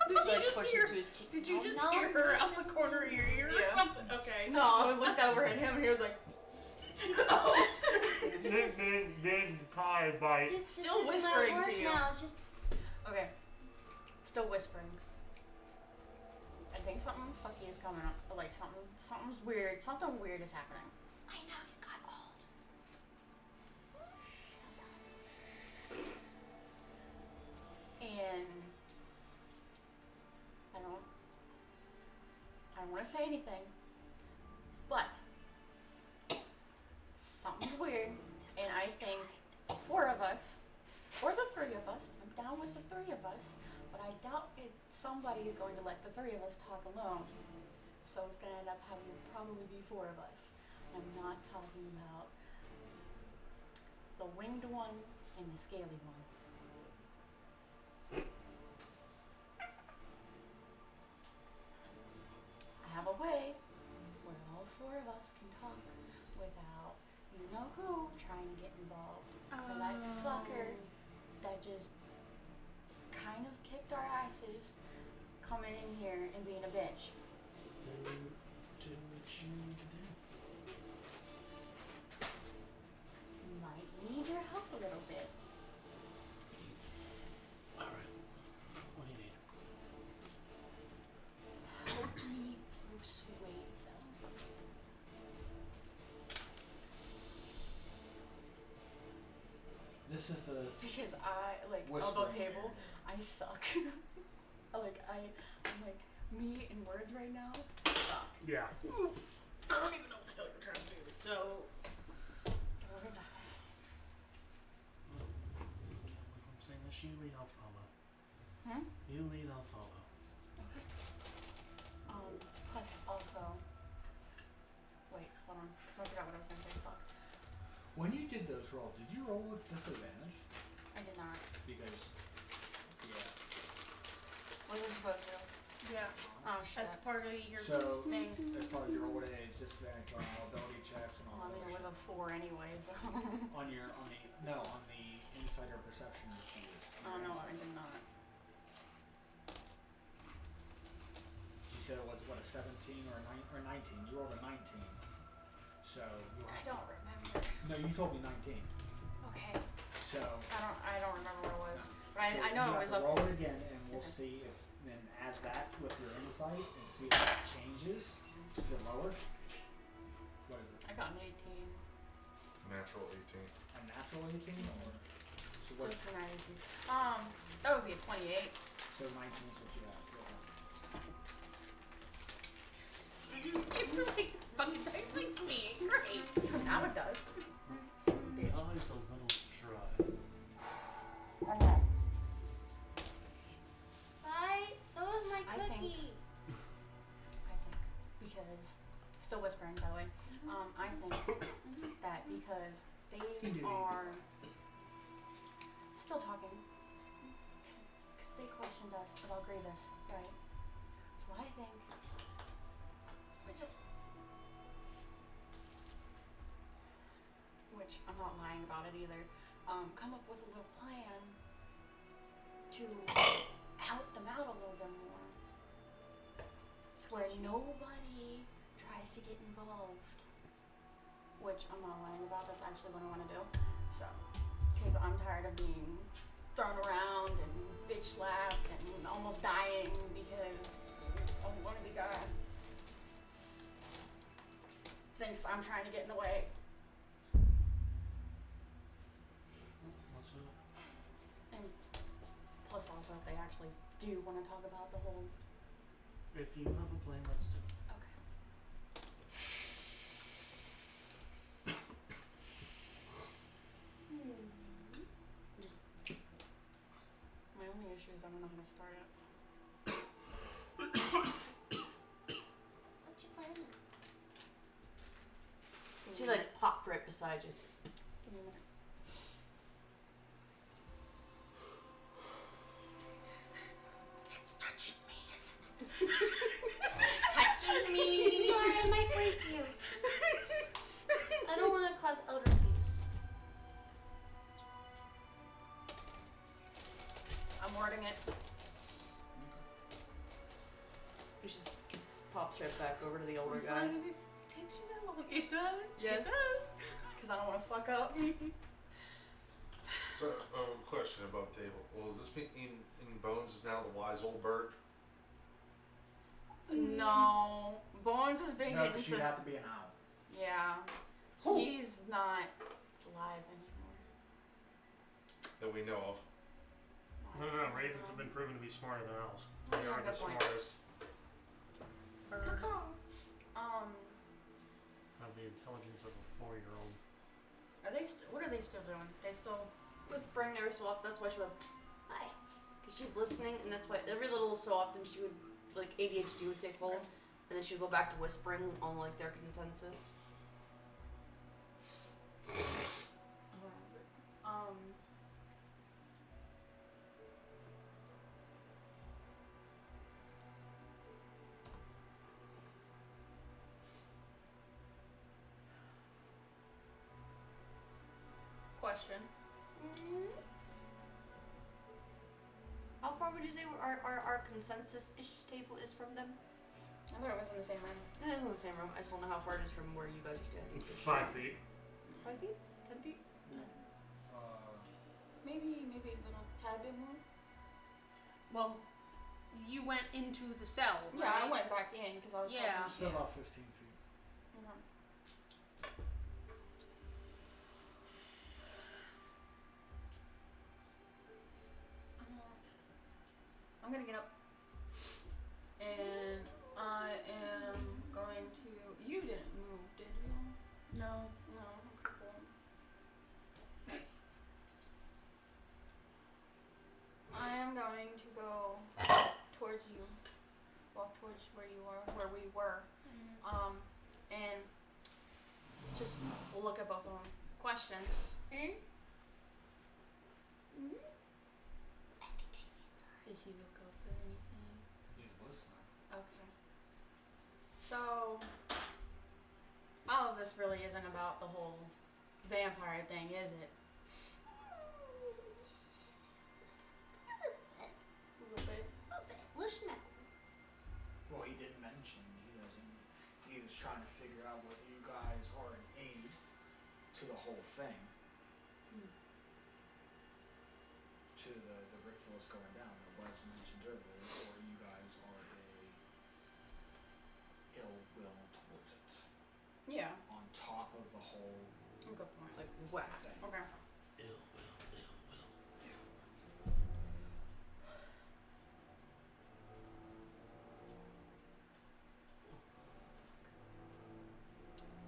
Did you Like just push hear? it to his cheek. Did you just no, hear her out the corner of your ear Yeah. or something? Okay. No, I looked over at him and he was like, Then probably bite. This Still is whispering my to work you. now. Just okay. Still whispering. I think something fucky is coming up. Like something's weird. Something weird is happening. I know you got old. And I don't want to say anything, but something's weird, and I think 4 of us, or the 3 of us, I'm down with the 3 of us, but I doubt somebody is going to let the 3 of us talk alone. So it's going to end up having to probably be 4 of us. I'm not talking about the winged one and the scaly one. I have a way where all 4 of us can talk without you know who trying to get involved. Or that fucker that just kind of kicked our asses coming in here and being a bitch. Do what you need to do. Might need your help a little bit. Alright. What do you need? Help me persuade them. This is the Because I, like, Whispering elbow table, there. I suck. I'm like, me in words right now, suck. Yeah. I don't even know what the hell you're trying to do. So Don't worry about it. Can't believe I'm saying this. You lead, I'll follow. Hmm? You lead, I'll follow. Plus also, wait, hold on, because I forgot what I was going to say, fuck. when you did those rolls, did you roll with disadvantage? I did not. Because Was it supposed to? Yeah. Oh shit. As part of your So, thing. as part of your old age, disadvantage on all ability checks and all Well, I mean, it that. was a 4 anyway, so. On the insider perception sheet. Oh no, I did not. You said it was what, a 17 or a 19? You rolled a 19. So you I don't remember. No, you told me 19. Okay. So I don't remember what it was. No. But so I know you it was have to up. roll it again, and we'll Okay. see if then add that with your insight and see if it changes. Is it lower? What is it? I got an 18. Natural 18. A natural 18 or so what? Just an 18. That would be a 28. So 19 is what you got. It really fucking tastes like me. Great. Now it does. The eyes a little dry. Okay. Bye. So is my I think- cookie. Because still whispering by the way. I think that because they are still talking, because they questioned us about Grievous, right? So I think we just, which I'm not lying about it either, come up with a little plan to help them out a little bit more. Where nobody tries to get involved. Which I'm not lying about, that's actually what I want to do. So, because I'm tired of being thrown around and bitch slapped and almost dying because one of the guy thinks I'm trying to get in the way. What's up? And plus also if they actually do want to talk about the whole. If you have a plan, let's do it. Just my only issue is I don't know how to start it. What's your plan? She like popped right beside you. Give me a minute. It's touching me, isn't it? Touching me! Sorry, I might break you. I don't want to cause odor abuse. I'm wording it. She just pops right back over to the older You guy. find it takes you that long. It does. Yes. It does. Because I don't want to fuck up. So, question above table. Well, does this mean Bones is now the wise old bird? No. Bones has been No, getting because you'd have to be an owl. Yeah. Who? He's not alive anymore. That we know of. No, ravens have been proven to be smarter than owls. They Yeah, are the good point. smartest. Have the intelligence of a 4-year-old. Are they? What are they still doing? They still. Whispering every so often. That's why she went, hi. Because she's listening, and that's why every little so often she would, like, ADHD would take hold, and then she would go back to whispering on, like, their consensus. Question. How far would you say our consensus-ish table is from them? I thought it was in the same room. It is in the same room. I just don't know how far it is from where you guys stand. 5 feet. 5 feet? 10 feet? Maybe a little tad bit more. Well, you went into the cell. Yeah, I right? went back in because I was. Yeah. hoping- Still about 15 feet. Okay. I'm gonna get up, and I am going to. You didn't move, did you? No. No. Okay, cool. I am going to go towards you. Walk towards where you are, where we were, and just look at both of them. Question. I think she needs us. Is Does he look up or anything? He's listening. Okay. So, all of this really isn't about the whole vampire thing, is it? A little bit. Listen up. Well, he did mention he was trying to figure out whether you guys are an aid to the whole thing. To the rituals going down that was mentioned earlier, or you guys are a ill will towards it. Yeah. On top of the whole Good point. Like, what? thing. Okay. Ill will.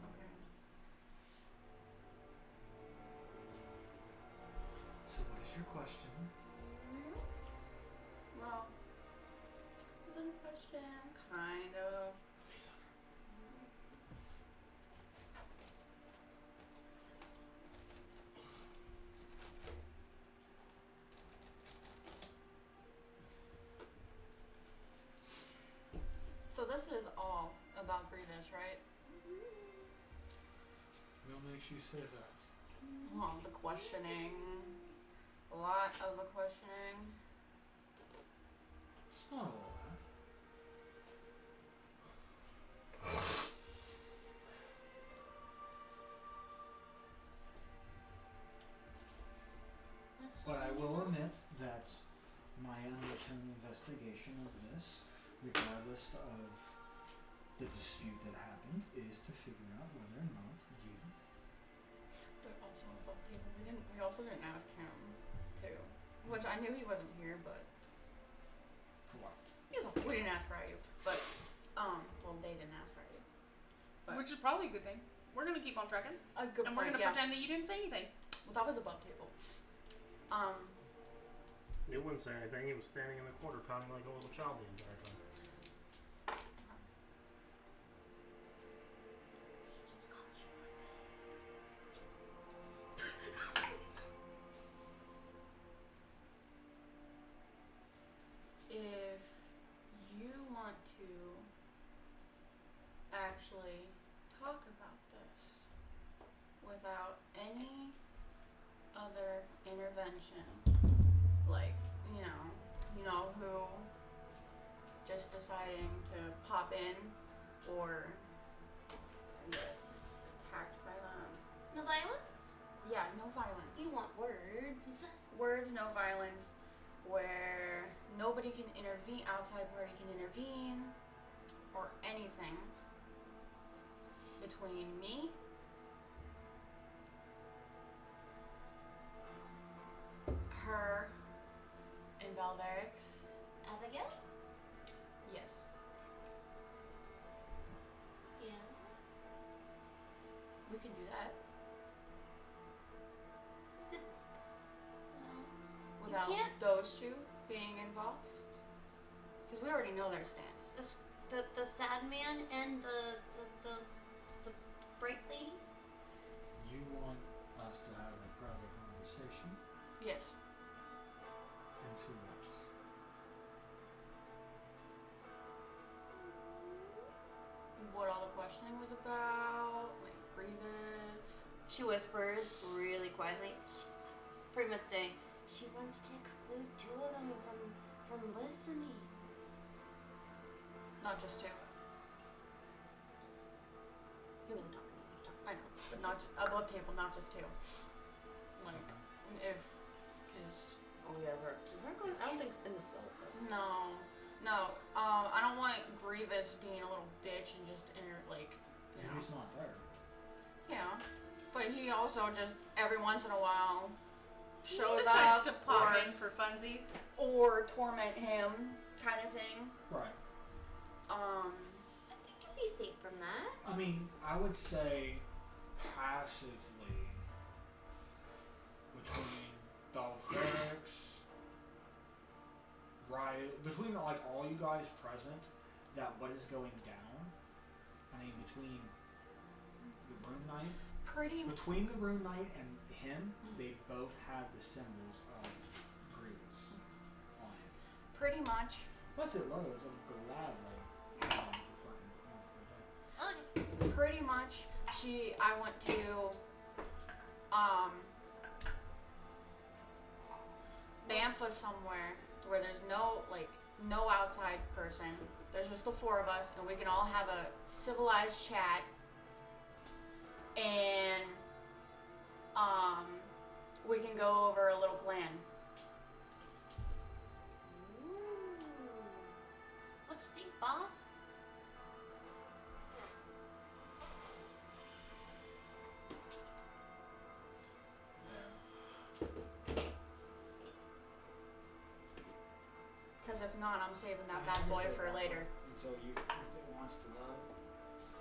Okay. So what is your question? Well, is it a question? Kind of. So this is all about Grievous, right? What makes you say that? Well, the questioning. A lot of the questioning. It's not all that. But I will admit that my unreturned investigation of this, regardless of the dispute that happened, is to figure out whether or not you. But also above table, we also didn't ask him too. Which I knew he wasn't here, but For what? we didn't ask Ryu. But well, they didn't ask Ryu. But Which is probably a good thing. We're gonna keep on tracking, a good and we're point, gonna yeah. pretend that you didn't say anything. Well, that was above table. He wouldn't say anything. He was standing in the corner pouting like a little child the entire time. Just called you. If you want to actually talk about this without any other intervention, like, you know who just deciding to pop in or get attacked by them. No violence? Yeah, no violence. You want words? Words, no violence, where nobody can intervene, outside party can intervene, or anything between me, her, and Valverix. Abigail? Yes. Yeah. We can do that Well, without can't- those two being involved. Because we already know their stance. the sad man and the bright lady? You want us to have a private conversation? Yes. Into what? What all the questioning was about, like Grievous. She whispers really quietly. She's pretty much saying she wants to exclude two of them from listening. Not just two. He wasn't talking to me, he's talking. I know, but not above table, not just two. Like, if, because Oh yeah, is there I don't think it's in the cell. no. I don't want Grievous being a little bitch and just He's not there. Yeah, but he also just every once in a while He shows decides up to pop or, in for funsies. or torment him, kind of thing. Right. I think you'd be safe from that. I mean, I would say passively between Valverix, Riot, between like all you guys present, that what is going down. I mean, between the Rune Knight, between the Rune Knight and him, they both have the symbols of Grievous on him. pretty much. Once it loads, I'm gladly the fucking Okay. Pretty much, I went to, Banff somewhere where there's no outside person. There's just the four of us, and we can all have a civilized chat. And, we can go over a little plan. Ooh. What you think, boss? Because if not, I'm saving that bad boy for later. Until it wants to load.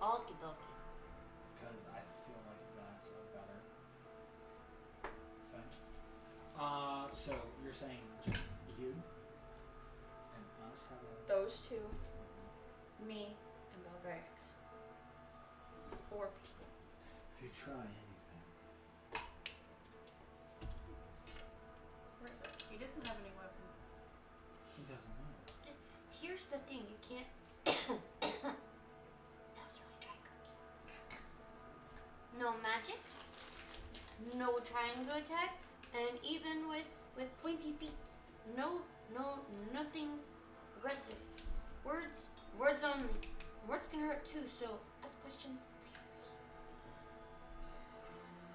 Okie dokie. Because I feel like that's a better thing. So you're saying just you and us have a. Those two, me, and Belgarix. 4 people. If you try anything. Where is it? He doesn't have any weapon. It doesn't matter. Here's the thing, you can't. That was really dry cookie. No magic, no triangle attack, and even with pointy feet, nothing aggressive. Words only. Words can hurt too, so ask questions.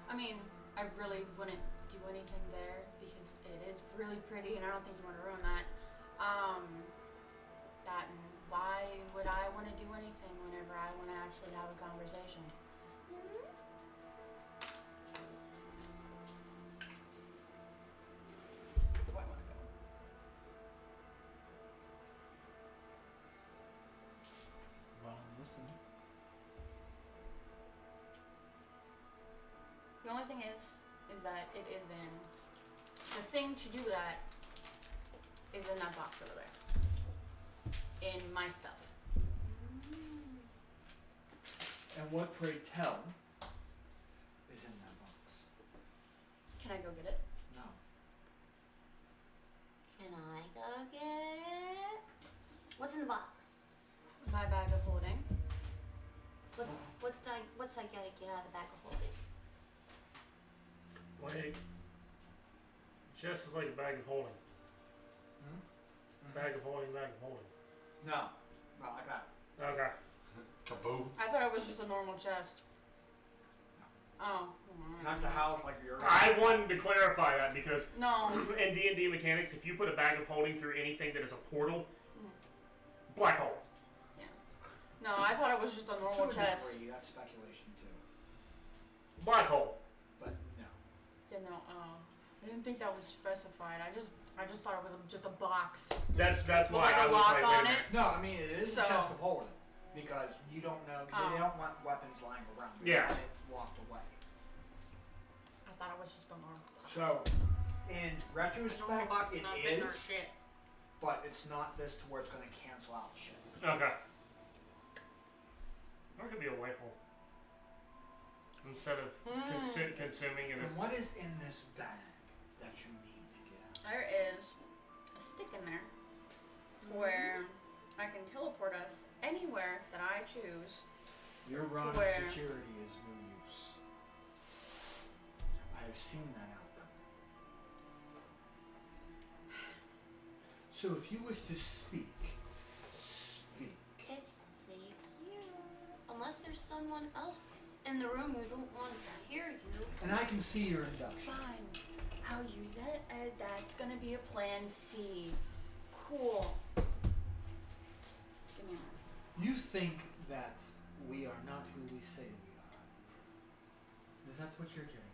I mean, I really wouldn't do anything there because it is really pretty and I don't think you want to ruin that. That and why would I want to do anything whenever I want to actually have a conversation? Do I want to go? Well, I'm listening. The only thing is that it is in, the thing to do that is in that box over there. In my stuff. And what, pray tell, is in that box? Can I go get it? No. Can I go get it? What's in the box? My bag of holding. What's I gotta get out of the bag of holding? Wait. Chest is like a bag of holding. Bag of holding, bag of holding. No. No, I got it. Okay. Kaboom. I thought it was just a normal chest. Oh. Not the house like your. I wanted to clarify that because No. in D&D mechanics, if you put a bag of holding through anything that is a portal, black hole. Yeah. No, I thought it was just a normal To a chest. degree, that's speculation too. Black hole. But no. Yeah, no, I didn't think that was specified. I just thought it was just a box. That's With why like I a was lock like, on wait a it. minute. No, I mean it is So- a chest of holding because you don't know. Oh. They don't want weapons lying around. They Yeah. want it locked away. I thought it was just a normal box. So, in normal retrospect, box it not bigger is, shit. but it's not this to where it's going to cancel out shit. Okay. Or it could be a white hole. Instead of consuming it. And what is in this bag that you need to get out? There is a stick in there where I can teleport us anywhere that I choose. Your rod of Where? security is no use. I have seen that outcome. So if you wish to speak, speak. It's safe here. Unless there's someone else in the room who don't want to hear you. And I can see your induction. Fine. I'll use that. That's gonna be a plan C. Cool. Give me that. You think that we are not who we say we are. Is that what you're getting at?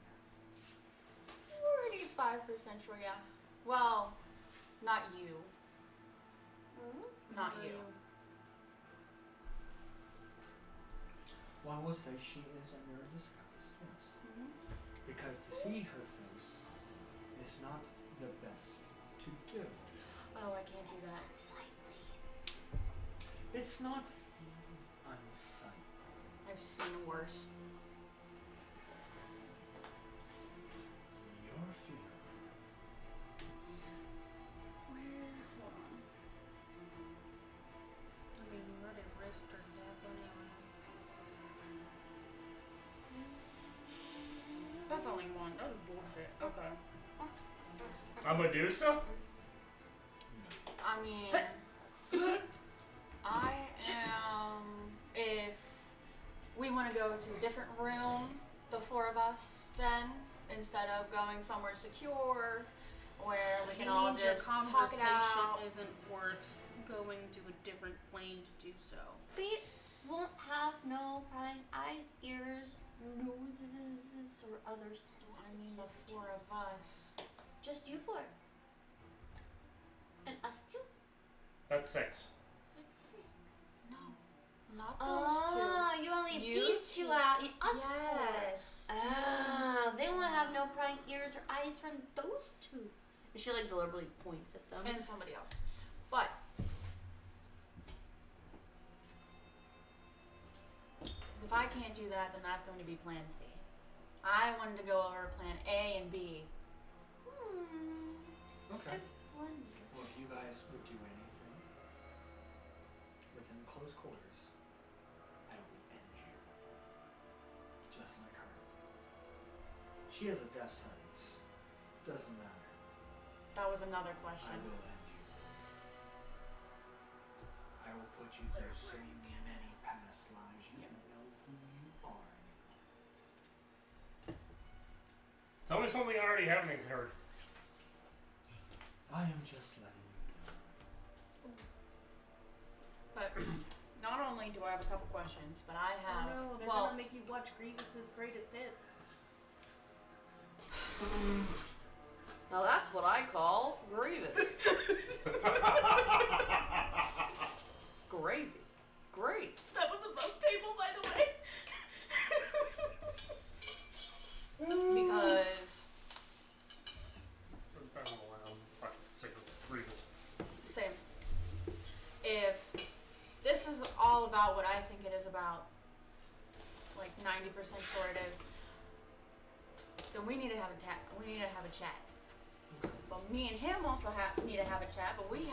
45% sure, yeah. Well, not you. Not you. Well, I will say she is a mirror disguise, yes. Because to see her face is not the best to do. Oh, I can't do that. It's not unsightly. I've seen worse. Your fear. Where? Hold on. it. Okay. A Medusa? I mean, I am. If we want to go to a different room, the four of us, then instead of going somewhere secure, where we can all your just talk it conversation out. isn't worth going to a different plane to do so. We won't have no prying eyes, ears, noses, or other things. I mean, the four of us. Just you four. And us two. That's 6. That's 6. No, not those Oh, you want to leave these two out and us four. Yes. Ah, they won't have no prying ears or eyes from those two. And she like deliberately points at them. And somebody else. But because if I can't do that, then that's going to be plan C. I wanted to go over plan A and B. Okay. I wonder. Well, if you guys would do anything within close quarters, I will end you. Just like her. She has a death sentence. Doesn't matter. That was another I question. will end you. I will put you through so many past lives you don't know who you are. Tell me something I already haven't heard. I am just letting you know. But not only do I have a couple questions, but I have. Oh no, they're well, gonna make you watch Grievous's greatest hits. Now that's what I call Grievous. Gravy. Great. That was above table, by the way. because I'm fucking sick of Revis. same. If this is all about what I think it is about, like 90% sure it is, then we need to have a chat. Well, me and him also need to have a chat, but we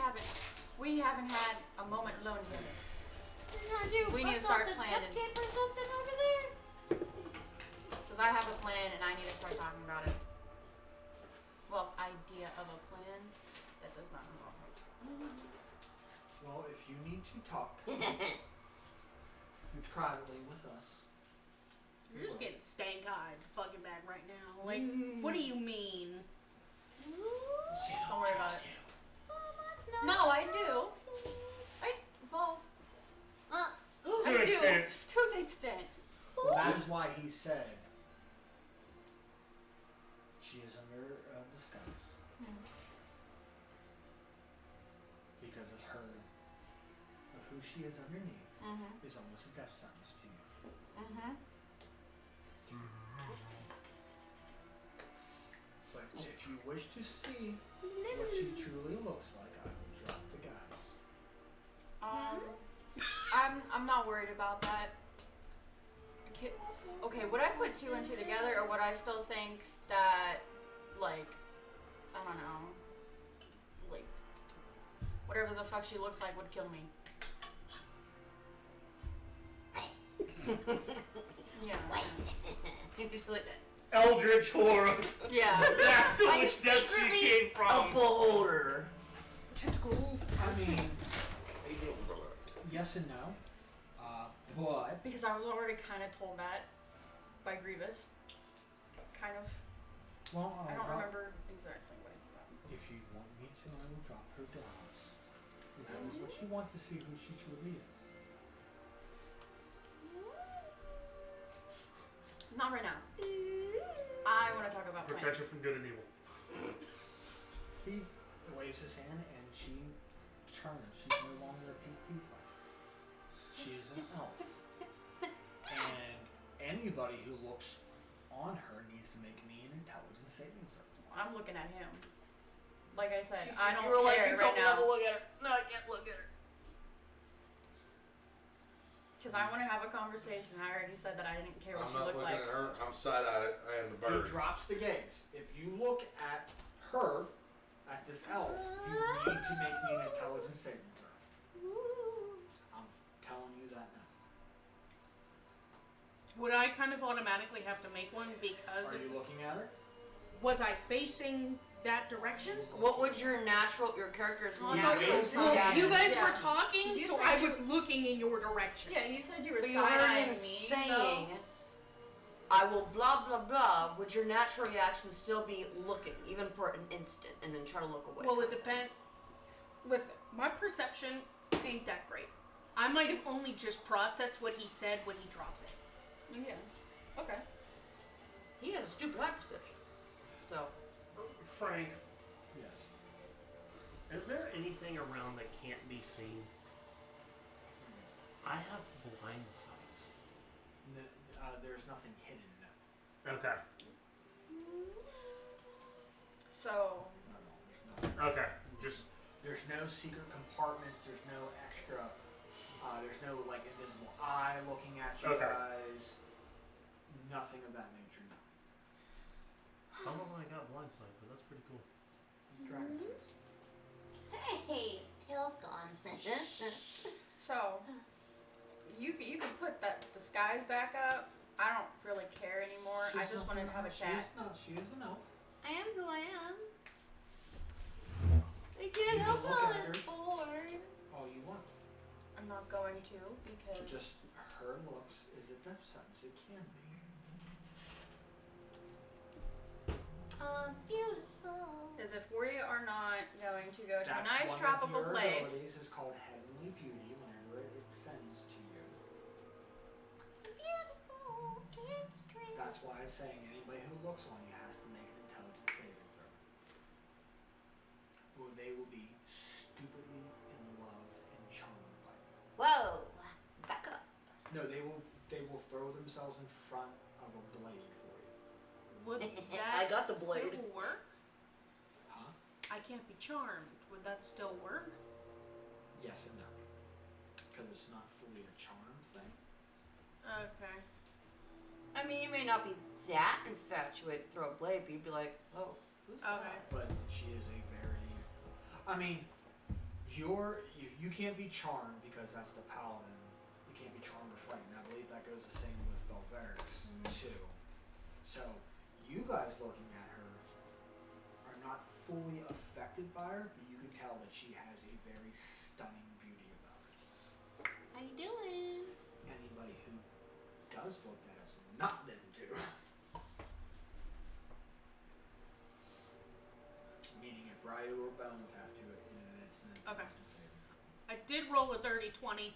haven't had a moment alone together. We need to start planning. Duct tape or something over there? Because I have a plan and I need to start talking about it. Well, idea of a plan that does not involve me. Well, if you need to talk privately with us, You're just getting stank-eyed fucking back right now. Like, what do you mean? Don't worry about it. No, I do. Well, To I an do. extent. To an extent. well, that is why he said she is under disguise. Because of who she is underneath is almost a death sentence to you. But if you wish to see what she truly looks like, I will drop the guys. I'm not worried about that. Okay, would I put two and two together, or would I still think that, like, I don't know, like, whatever the fuck she looks like would kill me? Yeah. Just like Eldritch horror. Yeah. Back to Like which depths you secretly came from. beholder. Tentacles. I mean, How you doing, brother? yes and no. But Because I was already kind of told that by Grievous. Kind of. well, I don't remember exactly what he said. If you want me to, I will drop her guys. Is that is what you want to see who she truly is? Not right now. I want to talk about Protect plans. her from good and evil. He waves his hand and she turns. She's no longer a pink tiefling. She is an elf. And anybody who looks on her needs to make me an intelligence saving throw. I'm looking at him. Like I said, She's- I don't you were like, care you right told me not now. to look at her. No, I can't look at her. Because I want to have a conversation. I already said that I didn't care what I'm she not looked looking like. at her. I'm side-eyed and the He bird. drops the gaze. If you look at her, at this elf, you need to make me an intelligence saving throw. I'm telling you that now. Would I kind of automatically have to make one because Are of you looking at her? Was I facing that direction? What would your character's Oh, natural no, reaction? You guys Yeah. were talking, You so said I you- was looking in your direction. Yeah, you said you were But you heard side-eyeing him me, saying, I will blah blah blah. Would your natural reaction still be looking, even for an instant, and then try to look away? Well, it depends. Listen, my perception ain't that great. I might have only just processed what he said when he drops it. though. Yeah. Okay. He has a stupid eye perception. So, Frank, Yes. is there anything around that can't be seen? I have blind sight. There's nothing hidden now. Okay. So, No, there's nothing. Okay. Just There's no secret compartments. There's no extra. There's no like invisible eye looking at you Okay. guys. Nothing of that nature. No. I don't know why I got blind sight, but that's pretty cool. Dragon sense. Hey, tail's gone. so you can put the skies back up. I don't really care anymore. I just wanted to have a chat. She is an elf. I am who I am. I can't You help can look how at it's bored. All you want. I'm not going to because Just her looks is a death sentence. It can be. Beautiful. as if we are not going to go to a That's nice one tropical of your place. abilities is called Heavenly Beauty whenever it sends to you. Beautiful. Can't string. That's why I'm saying anybody who looks on you has to make an intelligence saving throw. Or they will be stupidly in love and charmed by you. Whoa. Back up. No, they will throw themselves in front of a blade for you. Would that I got the blade. still work? Huh? I can't be charmed. Would that still work? Yes and no. Because it's not fully a charm thing. Okay. I mean, you may not be that infatuated to throw a blade, but you'd be like, oh, who's Okay. that? But she is a very. I mean, you can't be charmed because that's the paladin. You can't be charmed or frightened. I believe that goes the same with Belverics too. So you guys looking at her are not fully affected by her, but you can tell that she has a very stunning beauty about her. How you doing? Anybody who does look at us not them too. Meaning if Ryu or Bones have to it in an instant. Okay. it's saving throw. I did roll a dirty 20,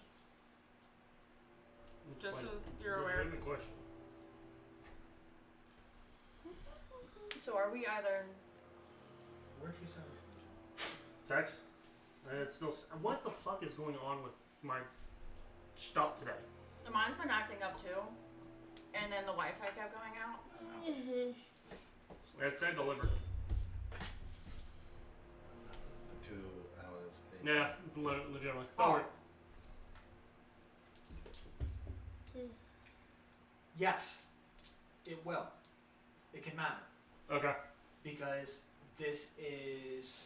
just so you're aware. Legitimate question. So are we either? Where's she sending it to? Text. It's still. What the fuck is going on with my stuff today? Mine's been acting up too, and then the Wi-Fi kept going out. It said delivered. To Alice. Yeah, legitimately. Don't worry. Yes, it will. It can matter Okay. because this is.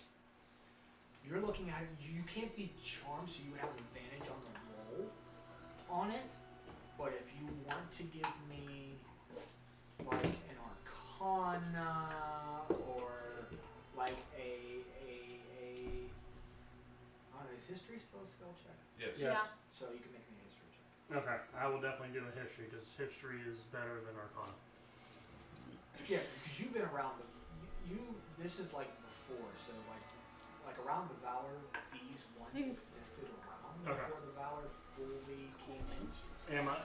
You're looking at. You can't be charmed, so you would have an advantage on the roll on it. But if you want to give me like an Arcana or like a I don't know, is history still a skill check? Yes. Yes. So you can make me a history check. Okay. I will definitely do a history because history is better than Arcana. Yeah, because you've been around the you. This is like before, so like around the Valor, these ones existed around Okay. before the Valor fully came in. Am I?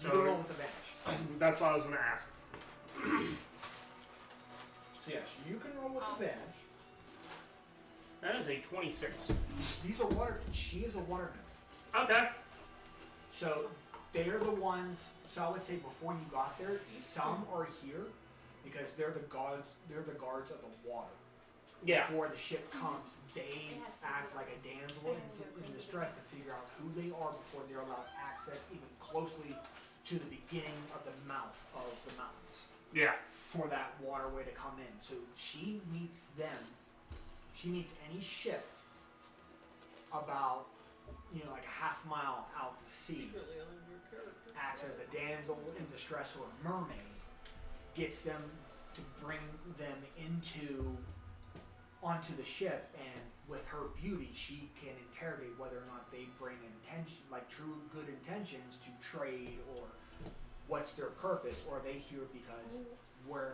You can roll So with advantage. that's what I was going to ask. So yes, you can roll with advantage. That is a 26. These are water. She is a water nymph. Okay. So they are the ones. So I would say before you got there, some are here because they're the guards. They're the guards of the water. Yeah. Before the ship comes, they act like a damsel in distress to figure out who they are before they're allowed access even closely to the beginning of the mouth of the mountains Yeah. for that waterway to come in. So she meets them. She meets any ship about, like a half mile out to sea. Acts as a damsel in distress or a mermaid. Gets them to bring them onto the ship, and with her beauty, she can interrogate whether or not they bring true good intentions to trade, or what's their purpose, or are they here because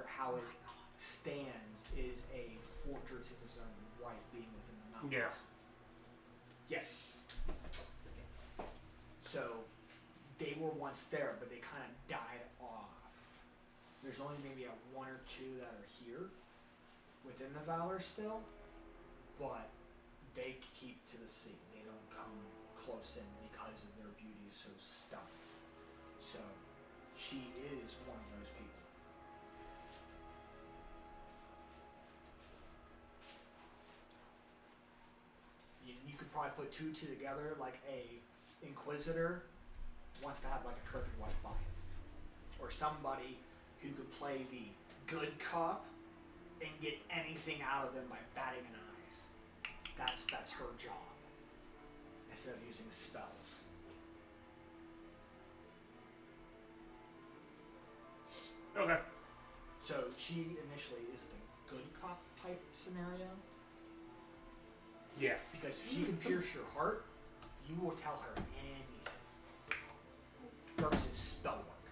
how it stands is a fortress of its own right, being within the mountains. Yeah. Yes. So they were once there, but they kind of died off. There's only maybe one or two that are here within the Valor still, but they keep to the sea. They don't come close in because of their beauty is so stunning. So she is one of those people. You could probably put two together, like a Inquisitor wants to have like a trophy wife by him, or somebody who could play the good cop and get anything out of them by batting an eyes. That's her job, instead of using spells. Okay. So she initially is the good cop type scenario. Yeah. Because if she can pierce your heart, you will tell her anything. Versus spell work.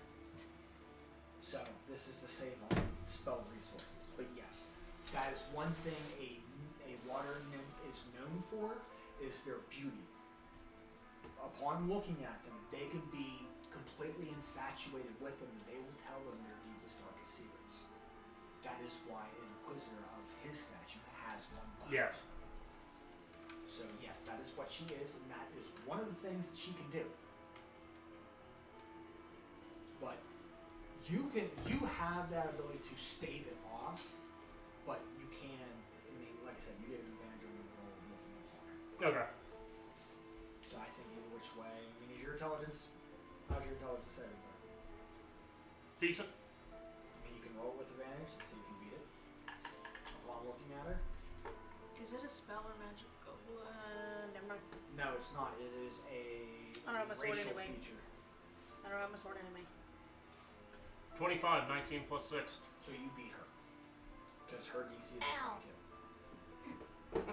So this is to save on spell resources. But yes, that is one thing a water nymph is known for, is their beauty. Upon looking at them, they can be completely infatuated with them, and they will tell them their deepest, darkest secrets. That is why an Inquisitor of his statue has one body. Yes. So yes, that is what she is, and that is one of the things that she can do. But you have that ability to stave it off, but you can, like I said, you get an advantage on the roll looking upon her. Okay. So I think either which way, is your intelligence, how's your intelligence saving throw? Decent. You can roll it with advantage and see if you beat it. Upon looking at her. Is it a spell or magic? Never mind. No, it's not. It is a I don't have my sword racial anyway. feature. I don't have my sword anyway. 25, 19 plus 6. So you beat her. Because her DC is Ow. 22.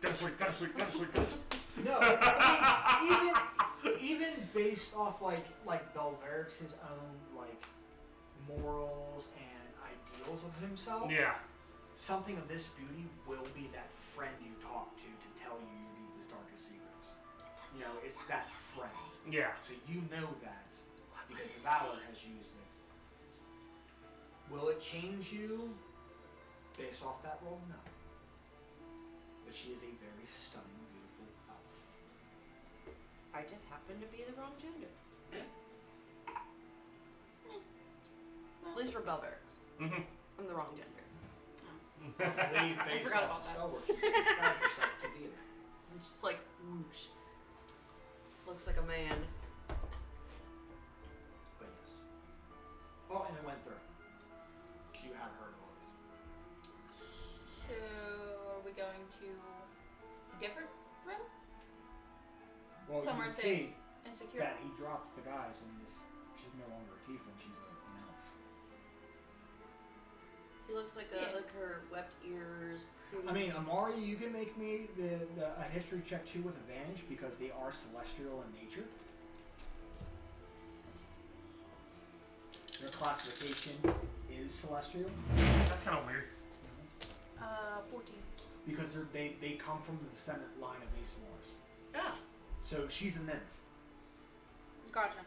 Go to sleep, go to sleep, go to sleep, go to sleep. No, I mean, even based off like Belverix's own like morals and ideals of himself, Yeah. something of this beauty will be that friend you talk to tell you your deepest, darkest secrets. It's that friend. Yeah. So you know that because the Valor has used it. Will it change you based off that role? No. But she is a very stunning, beautiful elf. I just happen to be the wrong gender. At least for Belverix. Mm-hmm. I'm the wrong gender. I forgot about that. Spell work, you can disguise yourself to be it. I'm just like whoosh. Looks like a man. But yes. Oh, and it went through. You have heard a voice. So, are we going to a different room? Well, Somewhere you can safe see and secure? that he dropped the guys, and she's no longer a tiefling, she's an elf. She looks like like her webbed ears. I mean, Amari, you can make me a history check too with advantage because they are celestial in nature. Their classification is celestial. That's kind of weird. 14. Because they come from the descendant line of Aesonars. Yeah. So she's a nymph. Gotcha.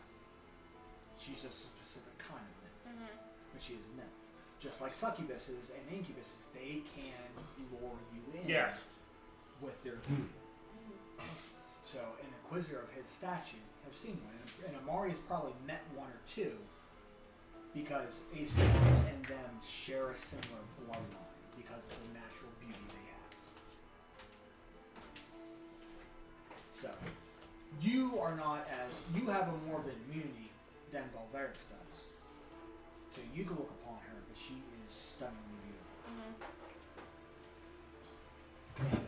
She's a specific kind of nymph. Mm-hmm. But she is a nymph. Just like succubuses and incubuses, they can lure you in Yes. with their beauty. So an Inquisitor of his statue have seen one, and Amari has probably met one or two because Aesonars and them share a similar bloodline because of the natural beauty they have. So you are not you have a more of an immunity than Belverix does. So you can look upon her, but she is stunningly beautiful.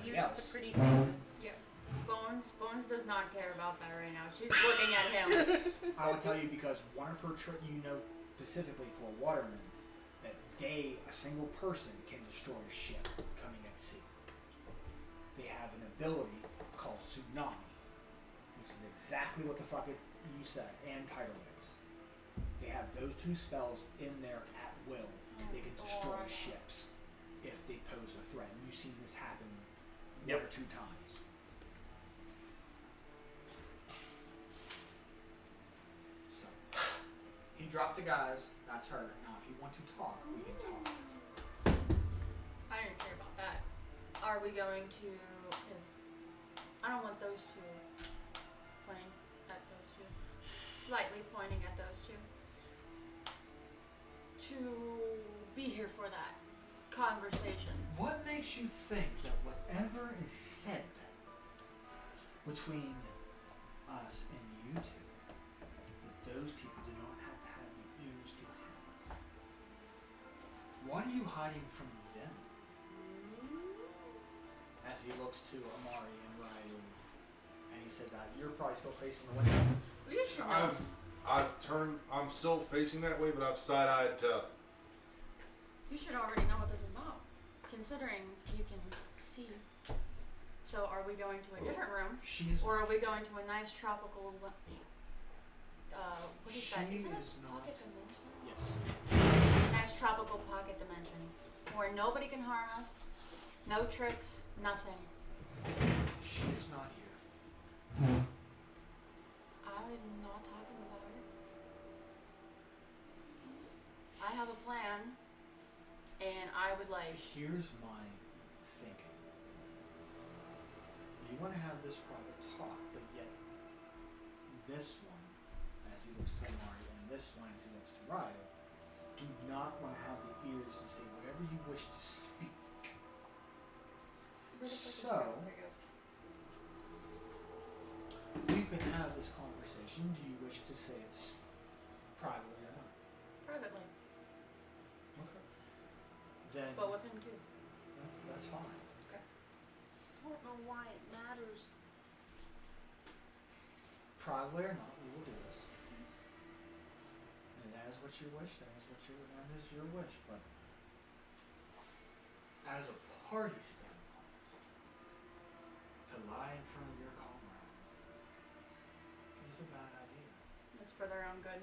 Use Yes. the pretty faces. Yeah. Bones does not care about that right now. She's looking at him. I will tell you because one of her specifically for a water nymph, a single person can destroy a ship coming at sea. They have an ability called Tsunami, which is exactly what the fuck you said, and Tidal Waves. They have those two spells in there at will, because they can destroy ships if they pose a threat. And you've seen this happen one or two times. So, he dropped the guys. That's her. Now, if you want to talk, we can talk. I didn't care about that. Are we going to? I don't want those two pointing at those two. Slightly pointing at those two. To be here for that conversation. What makes you think that whatever is said between us and you two, that those people do not have to have the ears to have? What are you hiding from them? As he looks to Amari and Ryu, and he says, "You're probably still facing the window." You should know. I've turned. I'm still facing that way, but I've side-eyed to. You should already know what this is about, considering you can see. So, are we going to a different room, or are we going to a nice tropical? What is that? Isn't it pocket dimension? Yes. Nice tropical pocket dimension, where nobody can harm us, no tricks, nothing. She is not here. I'm not talking about her. I have a plan, and I would like. Here's my thinking. You want to have this private talk, but yet this one, as he looks to Amari, and this one, as he looks to Ryu, do not want to have the ears to say whatever you wish to speak. So, you can have this conversation. Do you wish to say it's privately or not? Privately. Okay. Then, But with him too. that's fine. Okay. I don't know why it matters. Privately or not, we will do this. And that is what you wish. That is your wish. But as a party standpoint, to lie in front of your comrades is a bad idea. It's for their own good.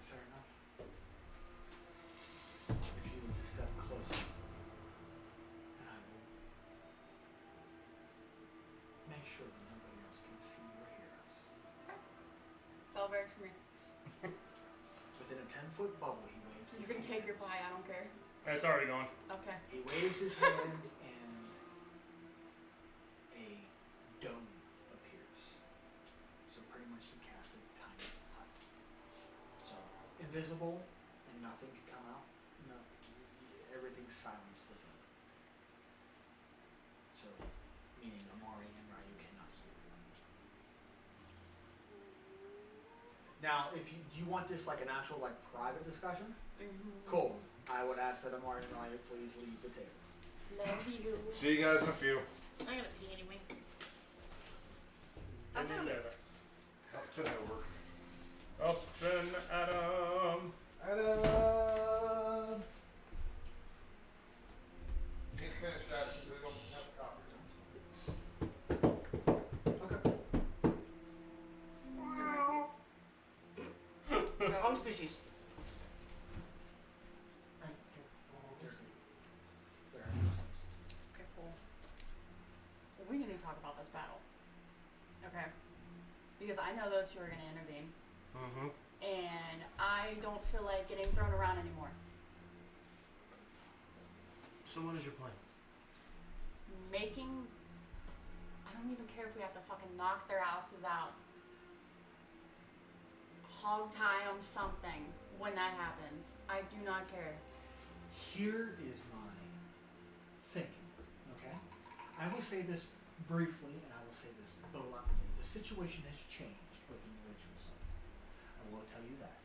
Fair enough. If you need to step closer, and I will make sure that nobody else can see or hear us. All works for me. Within a 10-foot bubble, he waves You his can take your hands. pie, I don't care. It's already gone. Okay. He waves his hands and a dome appears. So pretty much he cast a tiny hut. So invisible and nothing can come out. No, everything's silenced within. So meaning Amari and Ryu cannot hear. Now, do you want this like an actual like private discussion? Mm-hmm. Cool. I would ask that Amari and Ryu please leave the table. Love you. See you guys in a few. I'm gonna pee anyway. Get in there. Up and over. Up and Adam. Adam. Can't finish that because we don't have copies. Okay. Wrong species. Okay, cool. Well, we need to talk about this battle. Okay. Because I know those two are going to intervene. Mm-hmm. And I don't feel like getting thrown around anymore. So what is your plan? I don't even care if we have to fucking knock their asses out. Hog tie them something when that happens. I do not care. Here is my thinking, okay? I will say this briefly, and I will say this bluntly. The situation has changed within the ritual site. I will tell you that.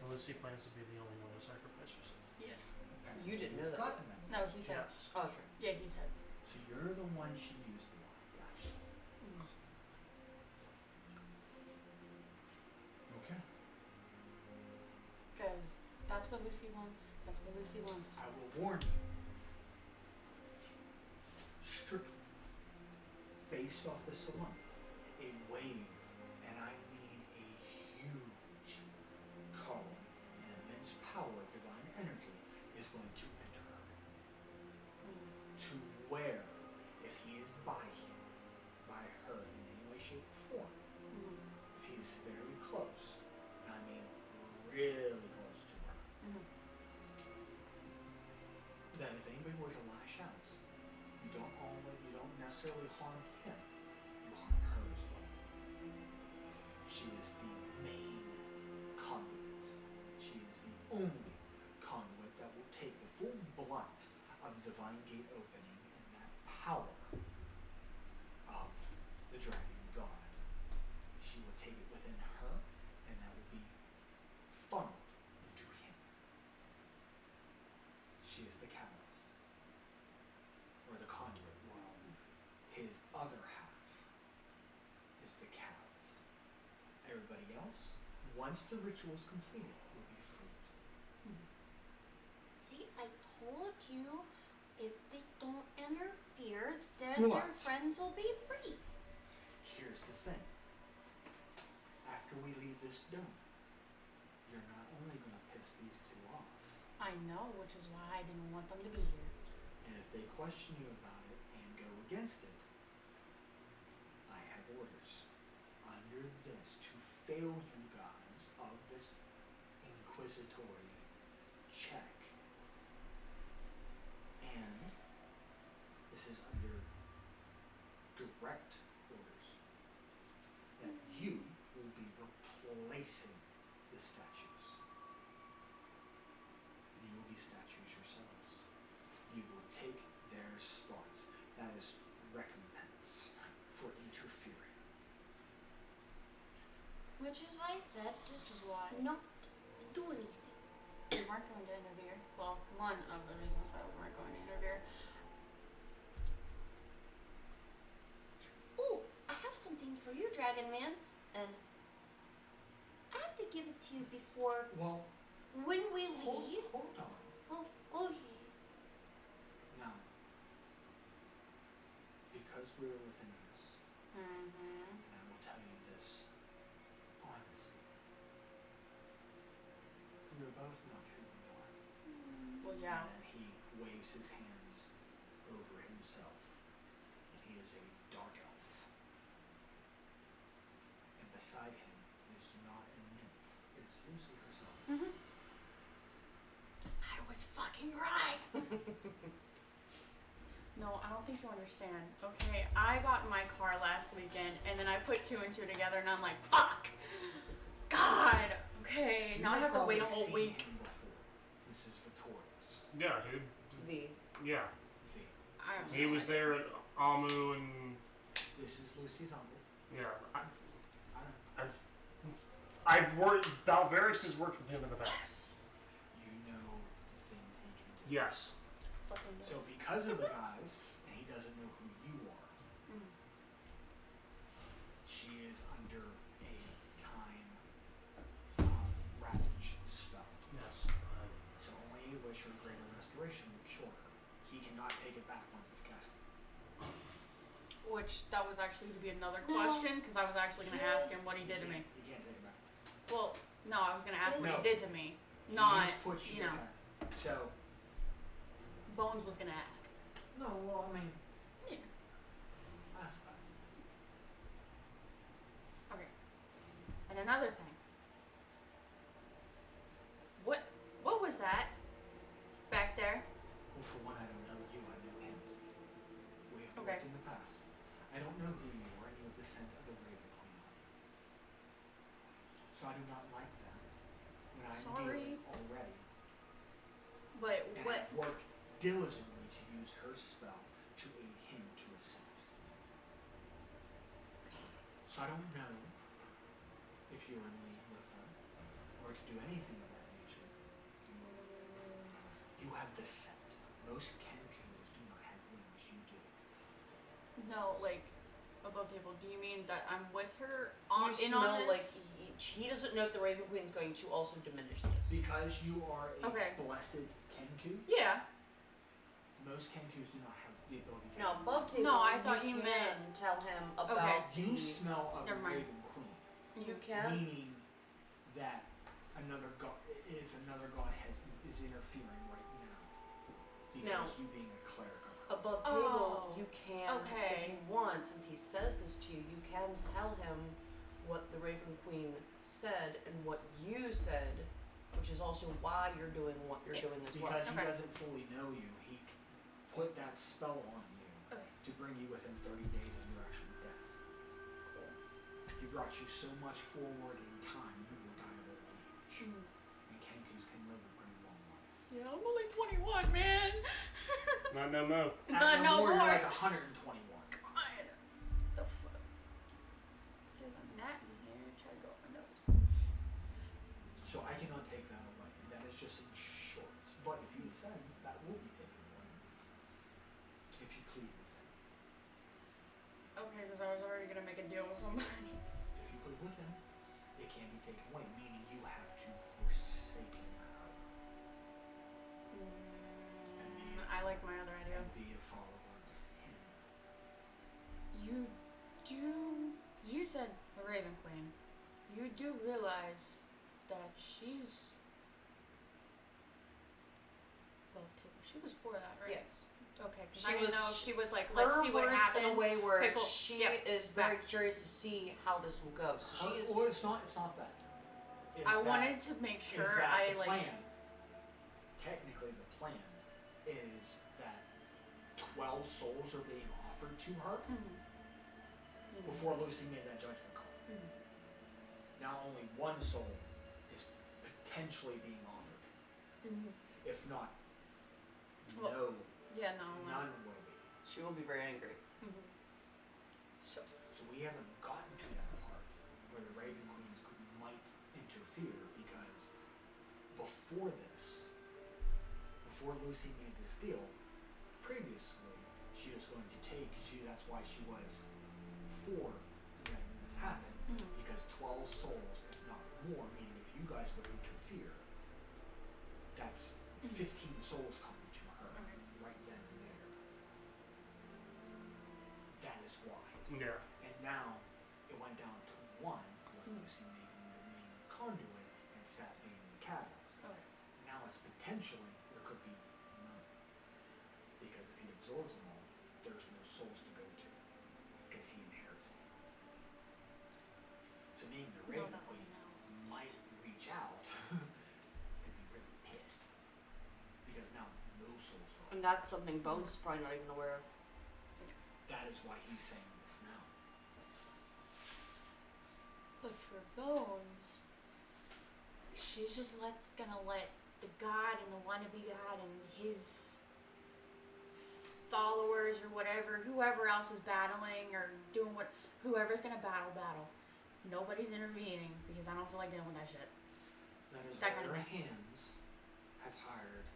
Lucy plans to be the only one to sacrifice herself. Yes. Apparently You didn't know you've that. gotten them. No, he said. Yes. Oh, that's right. Yeah, he said. So you're the one she used the line. Gotcha. Okay. Lucy once. That's what Lucy wants. I will warn you. Strictly based off this alone, a wave, and I mean a huge column, an immense power of divine energy is going to enter her. To where, if he is by her in any way, shape, or form, if he is fairly close, and I mean really close to her, that if anybody were to lash out, you don't necessarily harm him, you harm her as well. She is the main conduit. She is the only conduit that will take the full blunt of the divine gate opening and that power of the dragon god. She will take it within her, and that will be funneled into him. She is the catalyst, or the conduit, while his other half is the catalyst. Everybody else, once the ritual is completed, will be freed. See, I told you, if they don't interfere, then What? their friends will be free. Here's the thing. After we leave this dome, you're not only going to piss these two off, I know, which is why I didn't want them to be here. and if they question you about it and go against it, I have orders under this to fail you guys of this inquisitory check. And this is under direct orders that you will be replacing the statues. And you will be statues yourselves. You will take their spots. That is recompense for interfering. Which is why I said This is just why not do anything. we weren't going to interfere. Well, one of the reasons why we weren't going to interfere. Oh, I have something for you, Dragon Man, and I have to give it to you before Well, when we leave. hold on. Oh, okay. Now, because we're within this, Mm-hmm. and I will tell you this honestly, we're both not who we are. Well, yeah. And then he waves his hands over himself, and he is a dark elf. And beside him is not a nymph, it is Lucy herself. I was fucking right. No, I don't think you understand. Okay, I got in my car last weekend, and then I put two and two together, and I'm like, fuck! God! Okay, now I have to wait a whole week. Him before. This is Vittorius. Yeah, V. yeah. V. He was there at Amu, and This is Lucy's uncle. yeah, I know. I've worked. Valveris has worked with him in the past. You know the things he can do. Yes. Fucking So because of the guys, and he doesn't know who you are, she is under a time ravage spell. Yes. So only a wish or greater restoration will cure her. He cannot take it back once it's casted. Which, that was actually to be another question, because I was actually going to ask him what he did to me. He can't take it back. Well, no, I was going to ask what No. he did to me. He Not, just puts you know, okay. So, Bones was going to ask. no, well, I mean, Yeah. ask that. Okay. And another thing. What was that back there? Well, for one, I don't know you, I know him. We have Okay. worked in the past. I don't know who you are, and you have the scent of the Raven Queen on you. So I do not like that when I'm Sorry. dealing already. But And what? I've worked diligently to use her spell to aid him to ascend. So I don't know if you're in league with her, or to do anything of that nature. You have the scent. Most Kenkus do not have wings, you do. No, like above table. Do you mean that I'm with her You in smell on this? like he doesn't know if the Raven Queen's going to also diminish this. Because you are a Okay. blessed Kenku, Yeah. most Kenkus do not have the ability to. No, above table. No, I thought you can meant- tell him about Okay. You the. smell of Never a mind. Raven Queen, You can. meaning that another god, if another god is interfering right now, because you being a cleric of her. Above table, Oh. you can, Okay. if you want, since he says this to you, you can tell him what the Raven Queen said and what you said, which is also why you're doing what you're doing as well. Because he Okay. doesn't fully know you, he put that spell on you Okay. to bring you within 30 days of your actual death. He brought you so much forward in time, you will die of old age. And Kenkus can live a pretty long life. Yeah, I'm only 21, man. Not no mo. At no more, more. you're like 121. God. The fuck? There's a gnat in here. Try to go up my nose. So I cannot take that away. That is just in shorts. But if he ascends, that will be taken away. If you plead with him. Okay, because I was already gonna make a deal with somebody. If you plead with him, it can be taken away, meaning you have to forsake her I like my other idea. and be a follower of him. You do. You said the Raven Queen. You do realize that she's above table. She was for that, right? Yes. Okay. 'Cause She I didn't was- know she was like, Her let's see what words happens. in a way where Okay, cool. she Yeah. is very curious to see how this will go. So she is. Well, it's not that. It's I that- wanted to make is sure that I the like. plan, technically the plan is that 12 souls are being offered to her before Lucy made that judgment call. Now only one soul is potentially being offered. If not, Well, no, Yeah, no. none will be. She will be very angry. So, So we haven't gotten to that part where the Raven Queens might interfere because before this, before Lucy made this deal, previously she was going to take, that's why she was for letting this happen, because 12 souls, if not more, meaning if you guys would interfere, that's 15 souls coming to her right then and there. That is why. Yeah. And now it went down to one with Lucy making the main conduit and Sat being the catalyst. Okay. Now it's potentially there could be none. Because if he absorbs them all, there's no souls to go to. Because he inherits them. So meaning the Raven that Queen wasn't out. might reach out and be really pissed. Because now no souls are And that's something Bones is probably not even aware of. That is why he's saying this now. but for Bones, she's just gonna let the god and the wannabe god and his followers or whatever, whoever else is battling or doing what, whoever's gonna battle. Nobody's intervening because I don't feel like dealing with that shit. That is That why kind of our hands have hired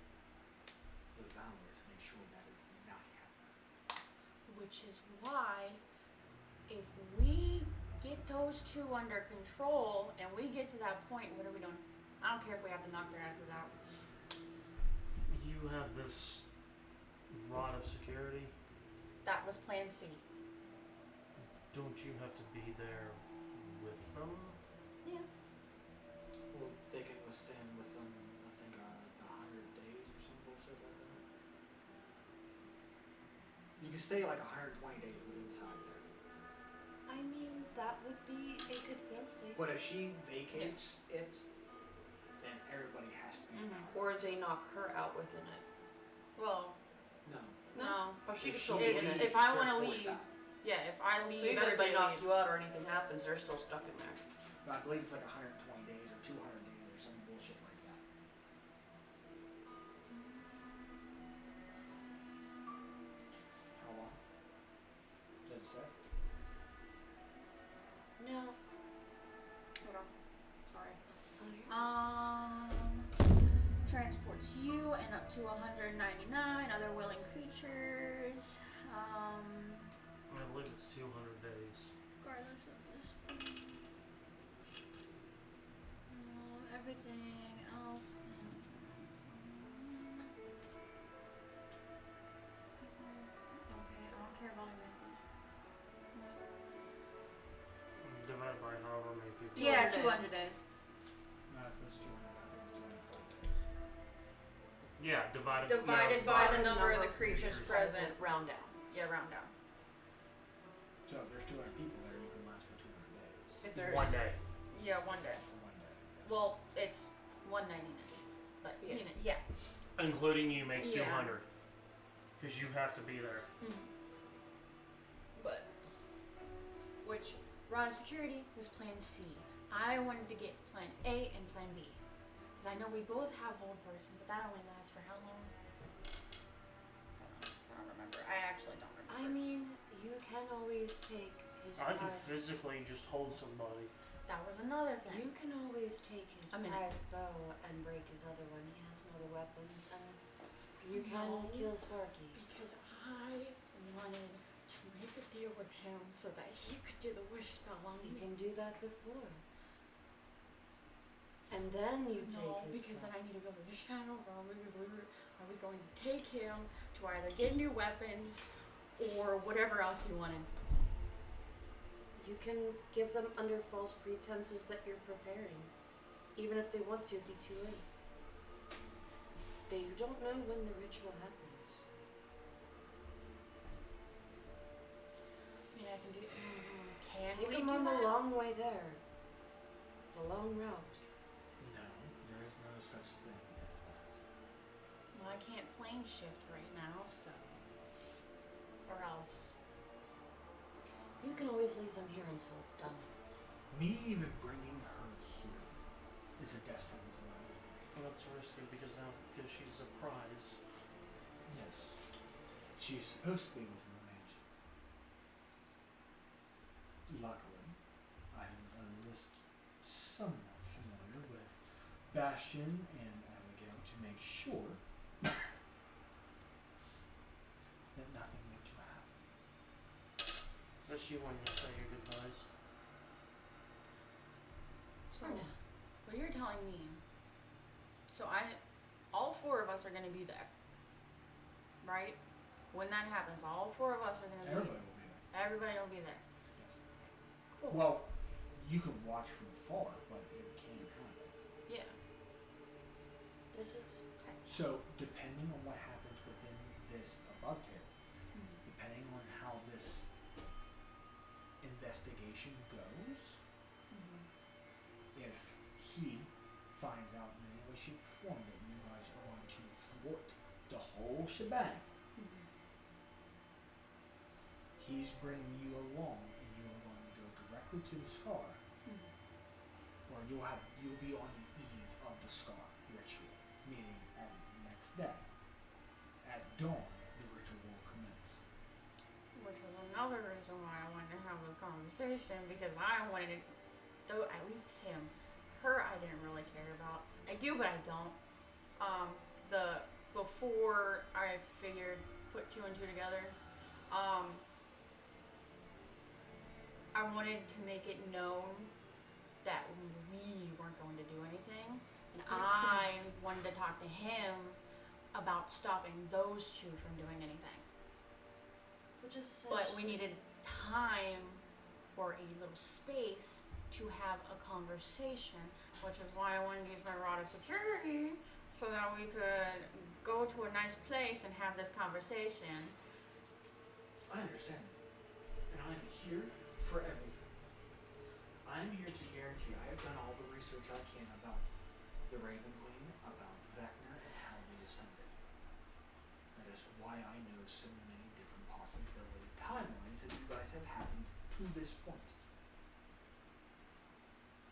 the Valor to make sure that is not happening. Which is why, if we get those two under control and we get to that point, what are we doing? I don't care if we have to knock their asses out. You have this rod of security. That was plan C. Don't you have to be there with them? Yeah. Well, they can withstand with them, I think, 100 days or some bullshit like that. You can stay like 120 days with inside there. I mean, that would be a good failsafe. But if she vacates it, then everybody has to be out. Or they knock her out within it. Well, No. no. Oh, she If could still she be in If it. I they're wanna forced leave, out. Yeah, if I leave, So even if they everybody knock leaves. you out or anything happens, they're still stuck in there. No, I believe it's like 120 days or 200 days or some bullshit like that. How long? Does it say? No. Hold on. Sorry. Oh, Transports you and up to 199 other willing creatures. I believe it's 200 days. Regardless of this. everything else. Okay, I don't care about anything. Divided by however many people. Yeah, 200 200 days. No, if that's 200, I think it's 240 days. Yeah, divided Divided by the number of the creatures present. Round down. Yeah, round down. So if there's 200 people there, you can last for 200 days. If there's 1 day. Yeah, 1 day. For 1 day. Well, it's 199. But Yeah. you know, yeah. Including you makes Yeah. 200. Because you have to be there. But which Ron Security was Plan C. I wanted to get Plan A and Plan B. Because I know we both have hold person, but that only lasts for how long? I don't remember. I actually don't remember. I mean, you can always take his I can prized. physically just hold somebody. That was another thing. You can always take his A minute. prized bow and break his other one. He has no other weapons, and you can No. kill Sparky. Because I wanted to make a deal with him so that he could do the wish spell on You me. can do that before. And then you No, take his because then stuff. I need to go to the Shadow Realm because I was going to take him to either get new weapons or whatever else he wanted. You can give them under false pretenses that you're preparing. Even if they want to, be too late. They don't know when the ritual happens. I mean, I can do. Can Take we them do on that? the long way there. The long route. No, there is no such thing as that. Well, I can't plane shift right now, so. Or else. You can always leave them here until it's done. Me even bringing her here is a death sentence in my life. And that's risky because she's a prize. Yes. She is supposed to be within the mansion. Luckily, I am at least somewhat familiar with Bastion and Abigail to make sure that nothing major happen. Especially when you say your goodbyes. So, For now. what you're telling me. So all 4 of us are gonna be there. Right? When that happens, all 4 of us are gonna Everybody be will be there. Everybody will be there. Yes. Cool. Well, you can watch from afar, but it can happen. Yeah. This is So, depending on what happens within this above tier, depending on how this investigation goes, if he finds out in any way, shape, or form that you guys are going to thwart the whole shebang, he's bringing you along and you are going to go directly to the scar, or you'll be on the eve of the scar ritual, meaning at the next day. At dawn, the ritual will commence. Which was another reason why I wanted to have this conversation because I wanted it, though at least him. Her I didn't really care about. I do, but I don't. Before I figured, put 2 and 2 together, I wanted to make it known that we weren't going to do anything, and I wanted to talk to him about stopping those 2 from doing anything. which is essentially. But we needed time or a little space to have a conversation, which is why I wanted to use my rod of security so that we could go to a nice place and have this conversation. I understand that. And I'm here for everything. I'm here to guarantee I have done all the research I can about the Raven Queen, about Vecna, and how they ascended. That is why I know so many different possibility timelines that you guys have happened to this point.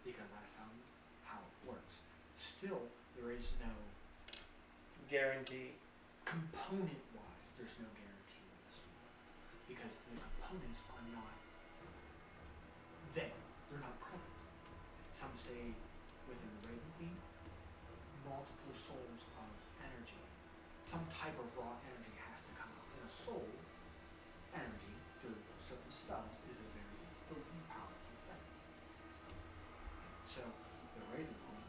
Because I found how it works. Still, there is no Guarantee. component-wise, there's no guarantee with this one. Because the components are not there. They're not present. Some say within the Raven Queen, multiple souls of energy. Some type of raw energy has to come out. And a soul energy, through certain spells, is a very potent, powerful thing. So, the Raven Queen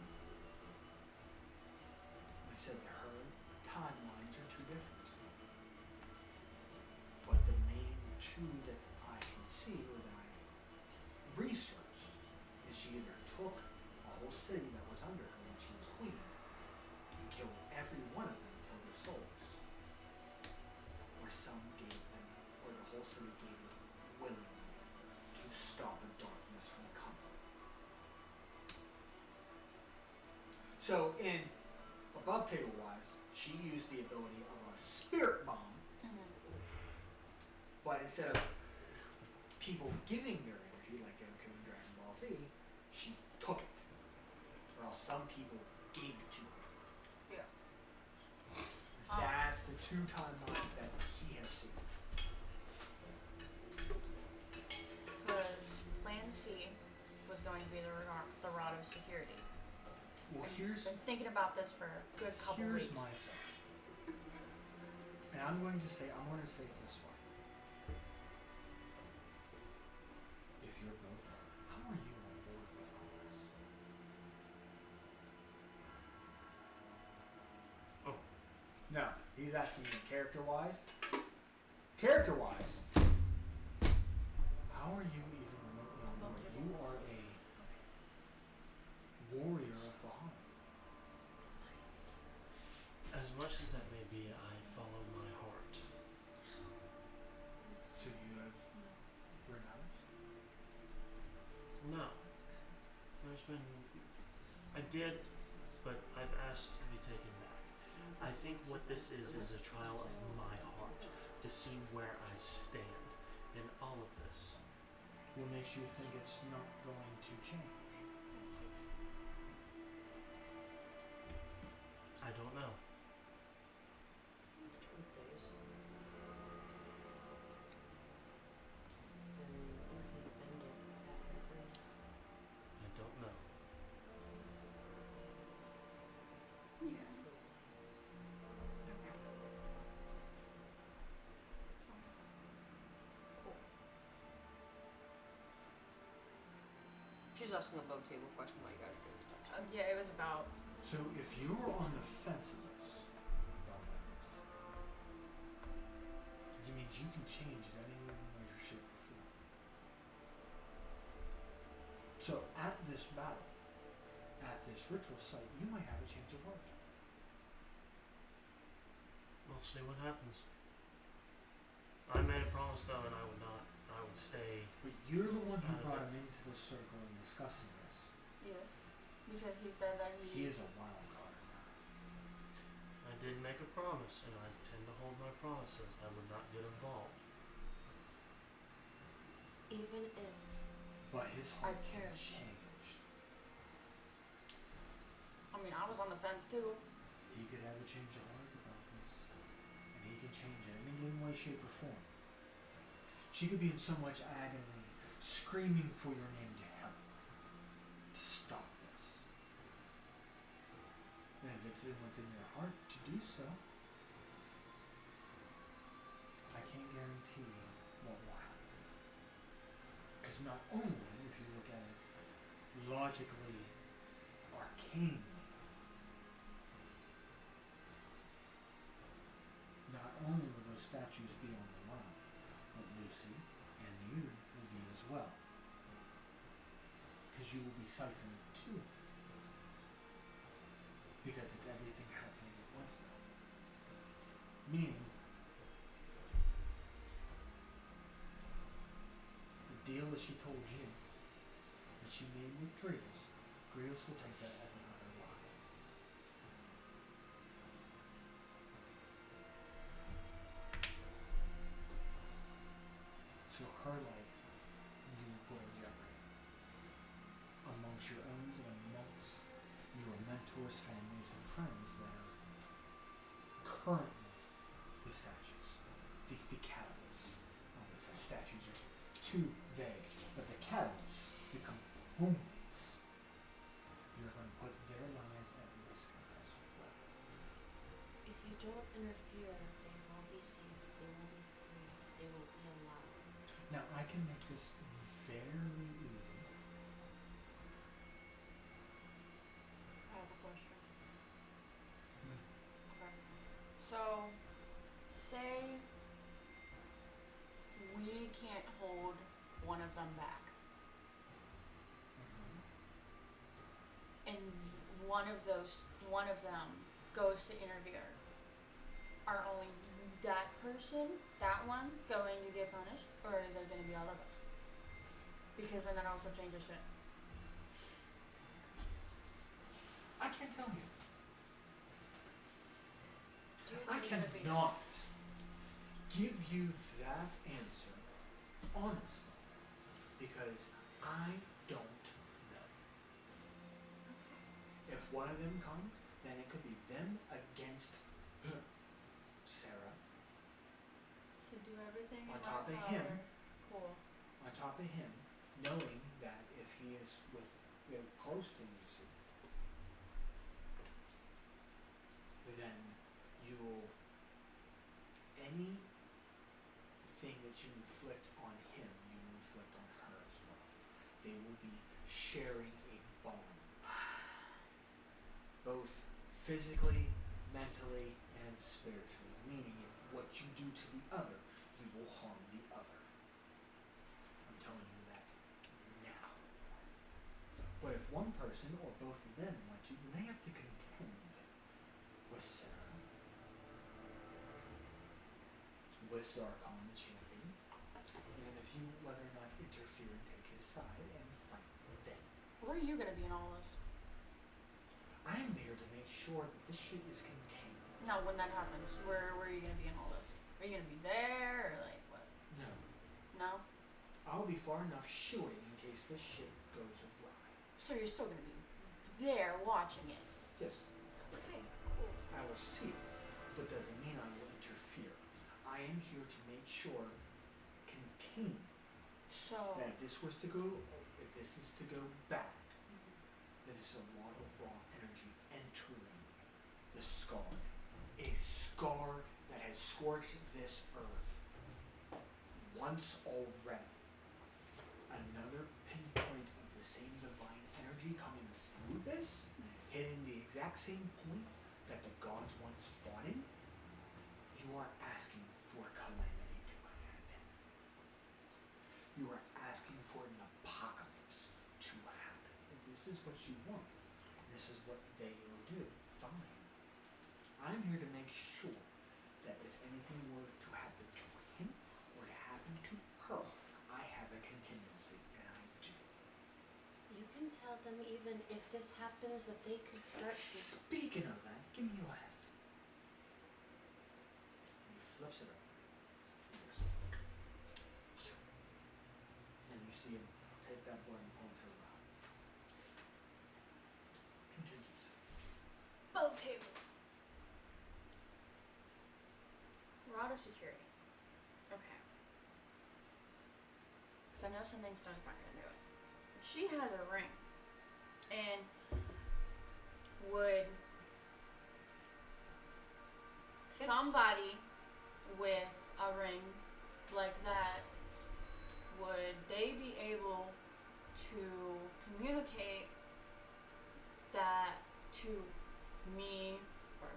said to her, timelines are too different. But the main two that I can see, or that I've researched, is she either took a whole city that was under her when she was queen and killed every one of them for their souls, or some gave them, or the whole city gave it willingly to stop the darkness from coming. So in above table wise, she used the ability of a spirit bomb, but instead of people giving their energy like Goku in Dragon Ball Z, she took it. Or else some people gave it to her. Yeah. That's the two timelines that he has seen. Because Plan C was going to be the rod of security. Well, I've here's been thinking about this for a good couple here's weeks. my thing. And I'm going to say it this way. If you're both on it, how are you on board with all this? Oh. No, he's asking me character-wise. Character-wise, how are you even remotely on board? You are a warrior of Bahamut. As much as that may be, I follow my heart. So you have renounced? No. There's been... I did, but I've asked to be taken back. I think what this is a trial of my heart to see where I stand in all of this. What makes you think it's not going to change? I don't know. I don't know. Yeah. Cool. She's asking a above table question while you guys are doing stuff. Yeah, it was about. So if you're on the fence of this, about that it means you can change it any way, shape, or form. So at this battle, at this ritual site, you might have a change of heart. We'll see what happens. I made a promise though, and I would not. I would stay. But you're the one who brought him into this circle and discussing this. Yes. Because he said that He is a wild card now. I did make a promise, and I tend to hold my promises. I would not get involved. Even if But his heart I can perish. changed. I mean, I was on the fence too. He could have a change of heart about this. And he can change it in any way, shape, or form. She could be in so much agony, screaming for your name to help. To stop this. And if it's within your heart to do so, I can't guarantee you what will happen. Because not only, if you look at it logically, arcanely, not only will those statues be on the line, but Lucy and you will be as well. Because you will be siphoned too. Because it's everything happening at once now. Meaning, the deal that she told you, that she made with Grievous will take that as an utter lie. So her life, you will put in jeopardy. Amongst your own and amongst your mentors, families, and friends that are currently the statues. The catalysts. I would say statues are too vague, but the catalysts become homeworts. You're going to put their lives at risk as well. if you don't interfere, they will be safe, they will be free, they will be alive. Now, I can make this very easy. I have a question. So, say we can't hold one of them back, and one of them goes to interfere. Are only that person, that one, going to get punished, or is it going to be all of us? Because then that also changes shit. I can't tell you. Do you I think it'll be- cannot give you that answer honestly because I don't know. If one of them comes, then it could be them against Sarah. So do everything On in top our of power. him. Cool. On top of him, knowing that if he is close to Lucy, then you will anything that you inflict on him, you will inflict on her as well. They will be sharing a bond, both physically, mentally, and spiritually. Meaning, if what you do to the other, you will harm the other. I'm telling you that now. But if one person or both of them want to, then they have to contend with Sarah, with Zarkon the champion, and if you whether or not interfere and take his side and fight them. Where are you gonna be in all this? I am here to make sure that this shit is contained. No, when that happens, where are you gonna be in all this? Are you gonna be there, or like what? No. No? I'll be far enough shooting in case this shit goes awry. So you're still gonna be there watching it? Yes, Okay, cool. I will see it, but doesn't mean I will interfere. I am here to make sure, contain, So, that if this is to go bad, there's a lot of raw energy entering the scar. A scar that has scorched this earth once already. Another pinpoint of the same divine energy coming through this, hitting the exact same point that the gods once fought in. You are asking for calamity to happen. You are asking for an apocalypse to happen. If this is what you want, this is what they will do. Fine. I'm here to make sure that if anything were to happen to him or to happen to her, I have a contingency, and I do. You can tell them even if this happens that they could start to... Speaking of that, give me your heft. And he flips it up. Yes. And you see him take that blood and pull him to the rock. Contingency. bow table. Rod of security. Okay. Because I know sending stone's not gonna do it. She has a ring. And would somebody with a ring like that, would they be able to communicate that to me, or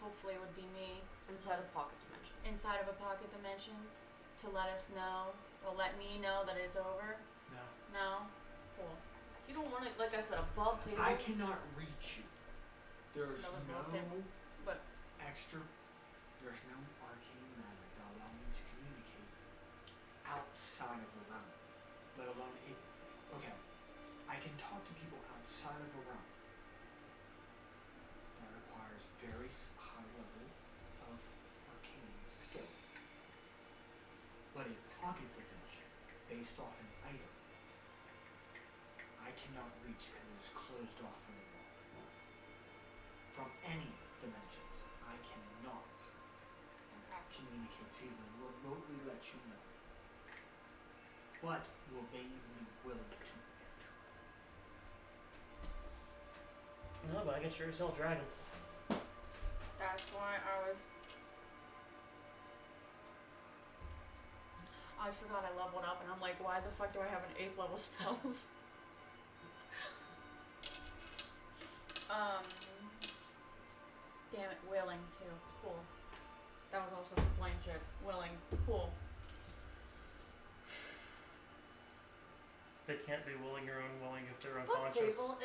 hopefully it would be me, Inside a pocket dimension. inside of a pocket dimension, to let us know, or let me know that it's over? No. No? Cool. You don't want it, like I said, above table. I cannot reach you. There's That was no above table. But extra, there's no arcane magic that allow me to communicate outside of a realm. Let alone it. Okay, I can talk to people outside of a realm. That requires very high level of arcane skill. But a pocket dimension, based off an item, I cannot reach because it is closed off from the world. From any dimensions, I cannot communicate to even remotely let you know. But will they even be willing to enter? No, but I can sure as hell drag him. that's why I forgot I leveled up, and I'm like, why the fuck do I have an 8th level spells? Damn it, willing too. Cool. That was also blind check. Willing. Cool. They can't be willing or unwilling if they're Book unconscious. table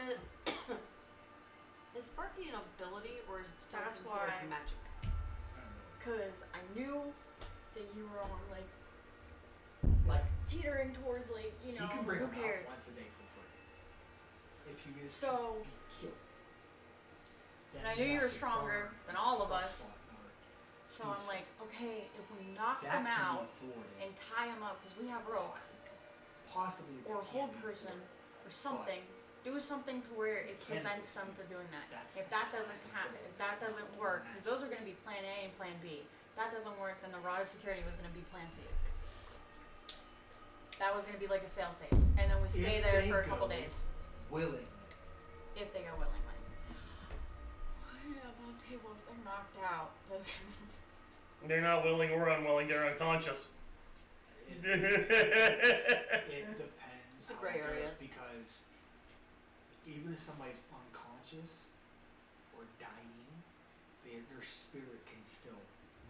is Sparky an ability or is it still That's considered why- magic? Cause I knew that you were on like Like, teetering towards like, you know, he can bring who them cares? out once a day for free. If you get So- be killed. Then And I he knew you has were to stronger burn than his all of spell us. slot in order So to I'm do like, okay, if we knock that them can out be thwarted. and tie them up, because we have rope, Possibly or a that hold can be person, thwarted. or something, do something to where it Can prevents be. them from doing that. That's If a that doesn't classic happen, ability. if that That's doesn't not work, magic. because those are going to be plan A and plan B. If that doesn't work, then the rod of security was going to be plan C. That was going to be like a failsafe. And then we stay If there they for a couple go days. willingly. If they go willingly. Yeah, on table, if they're knocked out, They're not willing or unwilling, they're unconscious. It depends It's a how gray it area. goes because even if somebody's unconscious or dying, their spirit can still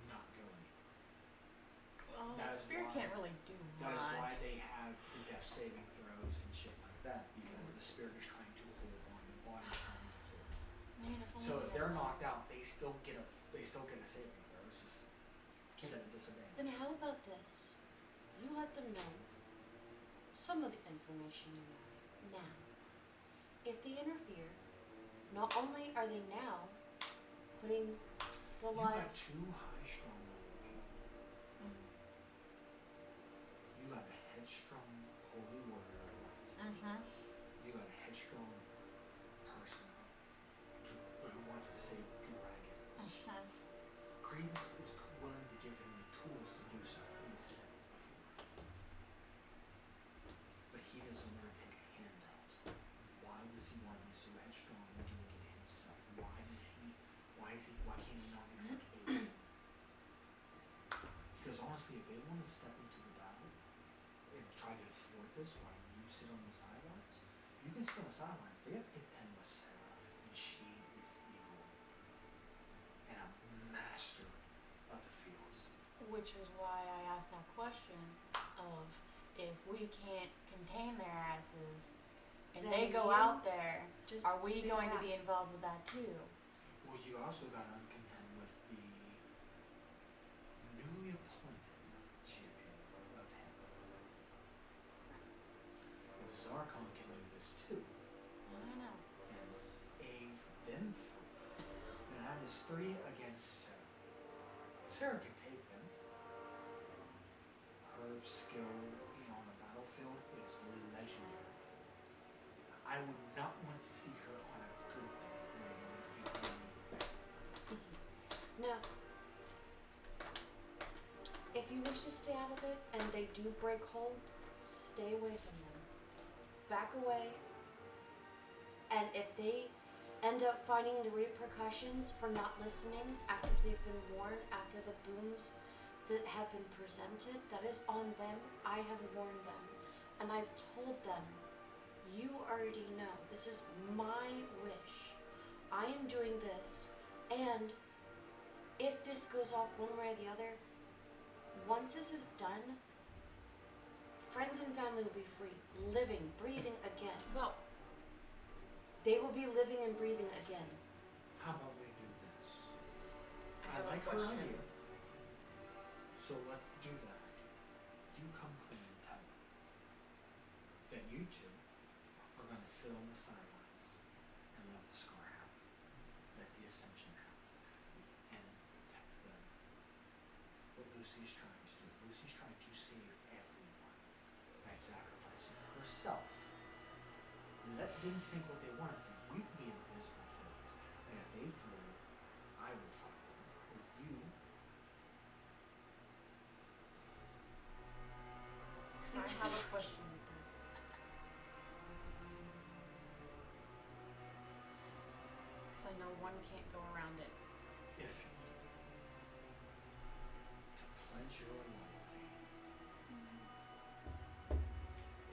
not go anywhere. well, That is spirit why- can't really do That is much. why they have the death saving throws and shit like that because the spirit is trying to hold on, the body's trying to hold. Man, if only So if they they're had knocked out, they still get a saving throw. It's just set at disadvantage. Then how about this? You let them know some of the information you know. Now, if they interfere, not only are they now putting the You got lives. two high strong level people. You got a headstrong holy warrior of light. Mm-hmm. You got a headstrong person who wants to save dragons. Mm-hmm. Graves is willing to give him the tools to do so. He has said it before. But he doesn't want to take a handout. Why does he want to be so headstrong in doing it himself? Why can't he not accept aid? Because honestly, if they want to step into the battle and try to thwart this while you sit on the sidelines, you can sit on the sidelines. They have to contend with Sarah, and she is evil and a master of the fields. Which is why I asked that question of if we can't contain their asses and Then they go you out there, Just are we stay going to back. be involved with that too? Well, you also got to contend with the newly appointed champion of him. If Zarkon can do this too, I know. and aids them three, then that is 3 against Sarah. Sarah can take them. Her skill, on the battlefield is legendary. I would not want to see her on a good day, let alone a really bad. Now, if you wish to stay out of it and they do break hold, stay away from them. Back away. And if they end up finding the repercussions for not listening after they've been warned, after the boons that have been presented, that is on them. I have warned them. And I've told them, you already know, this is my wish. I am doing this, and if this goes off one way or the other, once this is done, friends and family will be free, living, breathing again. Well, They will be living and breathing again. How about we do this? I have like a her question. idea. So let's do that idea. You come clean and tell me that you two are going to sit on the sidelines and let the scar happen. Let the ascension happen. And tell them what Lucy's trying to do. Lucy's trying to save everyone by sacrificing herself. Let them think what they want to think. We can be invisible for this. And if they throw it, I will fight them. Or you. So I have a question. Because I know one can't go around it. If to pledge your loyalty.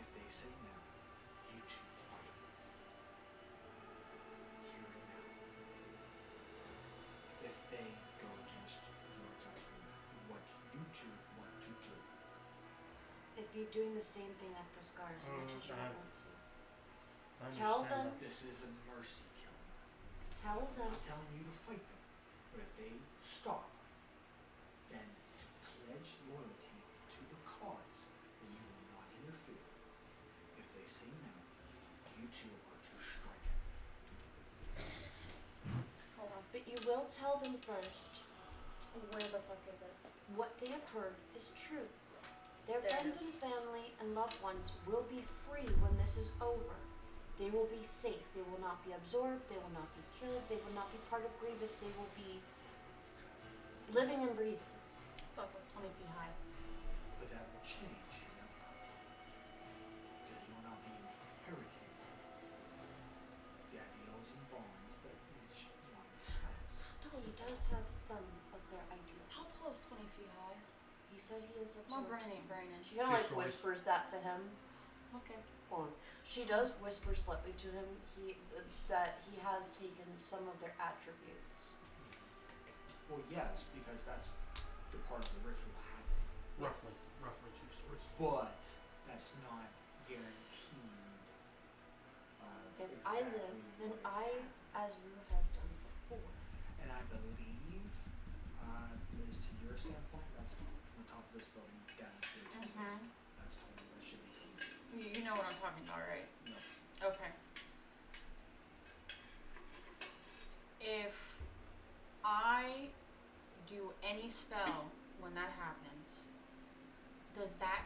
If they say no, you two fight. Here and now. be doing the same thing at the scar as much as you I- want to. I Tell understand them- that. This is a mercy killing. Tell I'm them not telling you to fight them, but if they stop, then to pledge loyalty to the cause, then you will not interfere. If they say no, you two are to strike at them. Hold on. but you will tell them first Where the fuck is it? what they have heard is true. Their There it friends is. and family and loved ones will be free when this is over. They will be safe. They will not be absorbed. They will not be killed. They will not be part of Grievous. They will be living and breathing. Fuck, it's 20 feet high. But that will change his outcome. Because he will not be inheriting the ideals and bonds that each one has. He does have some of their ideals. How tall is 20 feet high? He said he is My absorbed. brain ain't braining. She kind of like Two stories. whispers that to him. Okay. Hold on. She does whisper slightly to him that he has taken some of their attributes. Well, yes, because that's the part of the ritual happening. Roughly 2 stories. But that's not guaranteed of If exactly I live, then what is I, happening. as Rue has done before. And I believe, Liz, to your standpoint, that's from the top of this building down to the Mhm. That's totally, that should be totally. You know what I'm talking about, right? No. Okay. If I do any spell when that happens, does that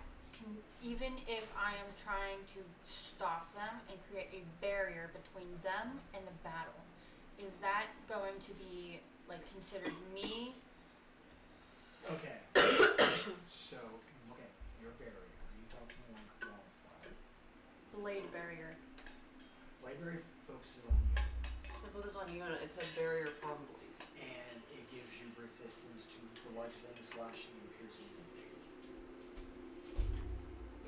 even if I am trying to stop them and create a barrier between them and the battle, is that going to be like considered me? Okay. So, okay, your barrier. Are you talking like wall of fire? Blade barrier. Blade barrier focuses on you, If it was on you, it's a barrier probably. and it gives you resistance to bludgeoning, slashing, and piercing.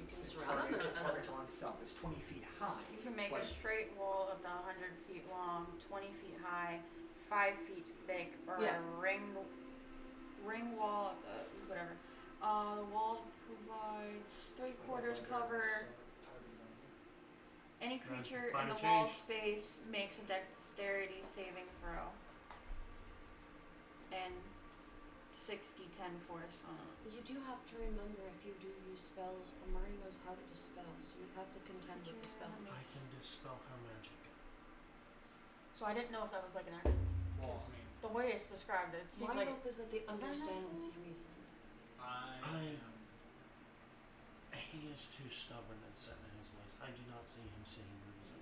You can The surround them. target's on self. It's 20 feet high. You can make a But- straight wall of the 100 feet long, 20 feet high, 5 feet thick, or Yeah. a ring wall, whatever. The wall provides 3/4 cover. Any creature in Minor the wall change. space makes a dexterity saving throw. And 60-10 force. You do have to remember if you do use spells, Amari knows how to dispel, so you have to contend with the spell. I can dispel her magic. So I didn't know if that was like an actual. Well, I mean, The way it's described, it seems My like. hope is that they that understand and natural? see reason. He is too stubborn and set in his ways. I do not see him seeing reason.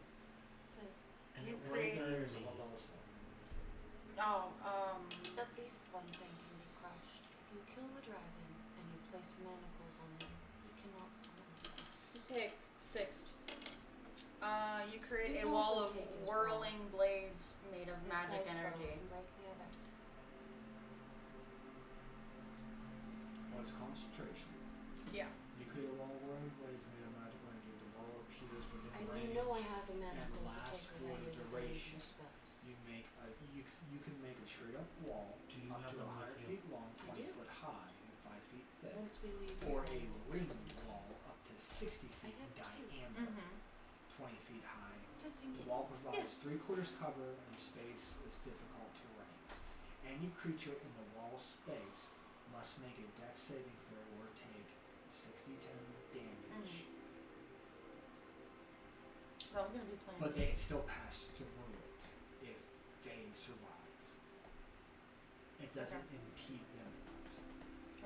And You it create- would is be- a level sword. At least one thing can be crushed. If you kill the dragon and you place manacles on him, he cannot swim. Sixth. You create You a can wall also of take his whirling blades made of His magic dice bow energy. and break the other. Well, it's concentration. Yeah. You create a wall of whirling blades made of magical energy. The wall appears within I range. know I have the manacles to lasts take for away the his duration. illusion spells. You can make a straight up wall Do you up have to them 100 with you? feet long, I 20 do. foot high, and 5 feet thick, Once we leave or here, a I will ring bring them to wall up to 60 feet in have two. diameter, Mm-hmm. 20 feet high. Just in The case. wall provides Yes. 3/4 cover, and space is difficult to range. Any creature in the wall space must make a dex saving throw or take 60-10 damage. So I was gonna be playing. But they can still pass through it if they survive. It doesn't impede them.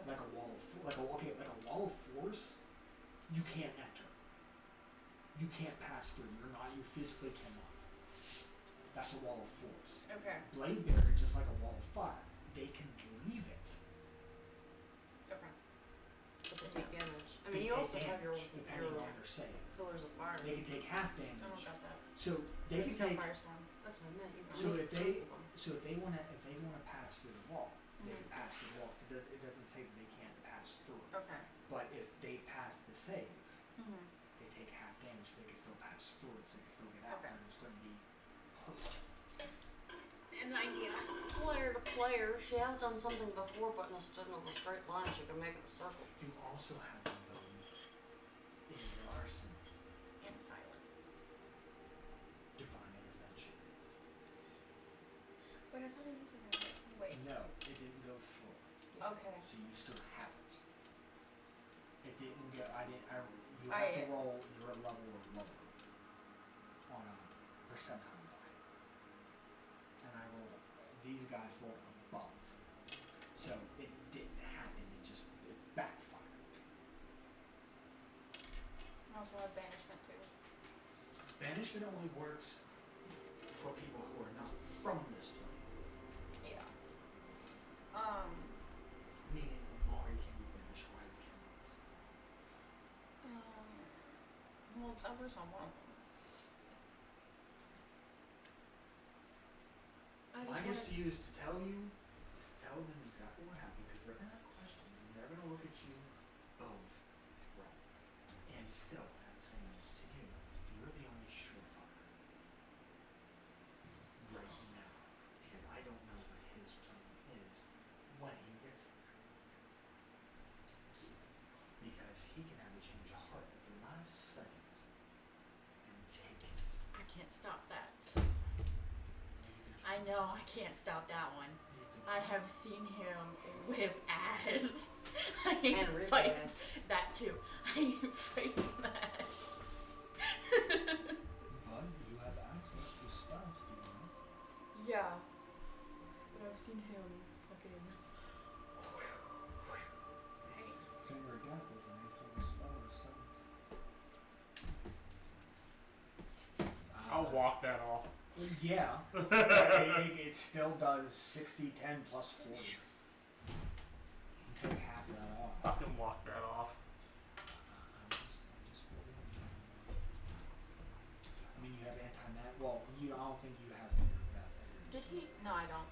Like a wall of like a wall of force, you can't enter. You can't pass through. You physically cannot. That's a wall of force. Okay. Blade barrier, just like a wall of fire, they can leave it. Okay. But they take damage. I They mean, you take also have your damage, depending on their save. pillars of fire. They can take half I don't damage. got that. So they can take. Firestorm. That's what I meant. You can So make if a they circle them. so if they wanna pass through the wall, they can pass through the wall. So it doesn't say that they can't pass through it. Okay. But if they pass the save, Mm-hmm. they take half damage, but they can still pass through it, so they can still get out. Okay. They're just gonna be hurt. An idea. Player to player, she has done something before, but instead of a straight line, she can make it a circle. You also have the ability is arson, And silence. divine intervention. But I thought I used it already. Wait. No, it didn't go through. Okay. So you still have it. It didn't go. You I- have to roll your level or lower on a percentile die. And I rolled. These guys rolled above. So it didn't happen. It backfired. I also have banishment too. Banishment only works for people who are not from this plane. Yeah. Meaning Mari can be banished, Riley cannot. Well, that was on one of them. My guess to you is to tell them exactly what happened, because they're gonna have questions and they're gonna look at you both wrong. And still, I'm saying this to you, you're the only surefire right now, because I don't know what his plan is when he gets there. Because he can have a change of heart at the last second and take it. I can't stop that. You can try. I know I can't stop that one. You can I try. have seen him whip ass. I And rip fight ass. that too. I fight that. But you have access to spells, do you not? Yeah. But I've seen him fucking. Hey. Finger of Death is an 8th level spell or 7th. I'll walk that off. Yeah. it still does 60, 10 plus 40. You take half of that off. Fucking walk that off. I'm just I mean, you have anti-mat. Well, I don't think you have Finger of Death. Did he? No, I don't.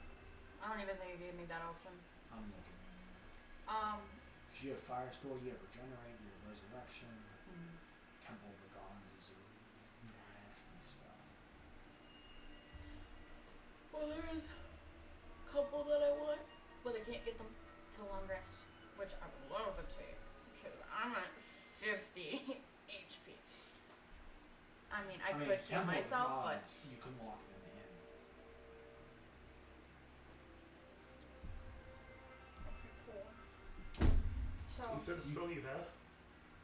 I don't even think he gave me that option. I'm looking anyway. Because you have Firestore, you have Regenerate, you have Resurrection. Temple of the Gods is a nasty spell. Well, there's a couple that I want, but I can't get them to long rest, which I would love to take because I'm at 50 HP. I mean, I could heal Temple myself, of the but Gods, you can lock them in. okay, cool. So Is that a spell you have?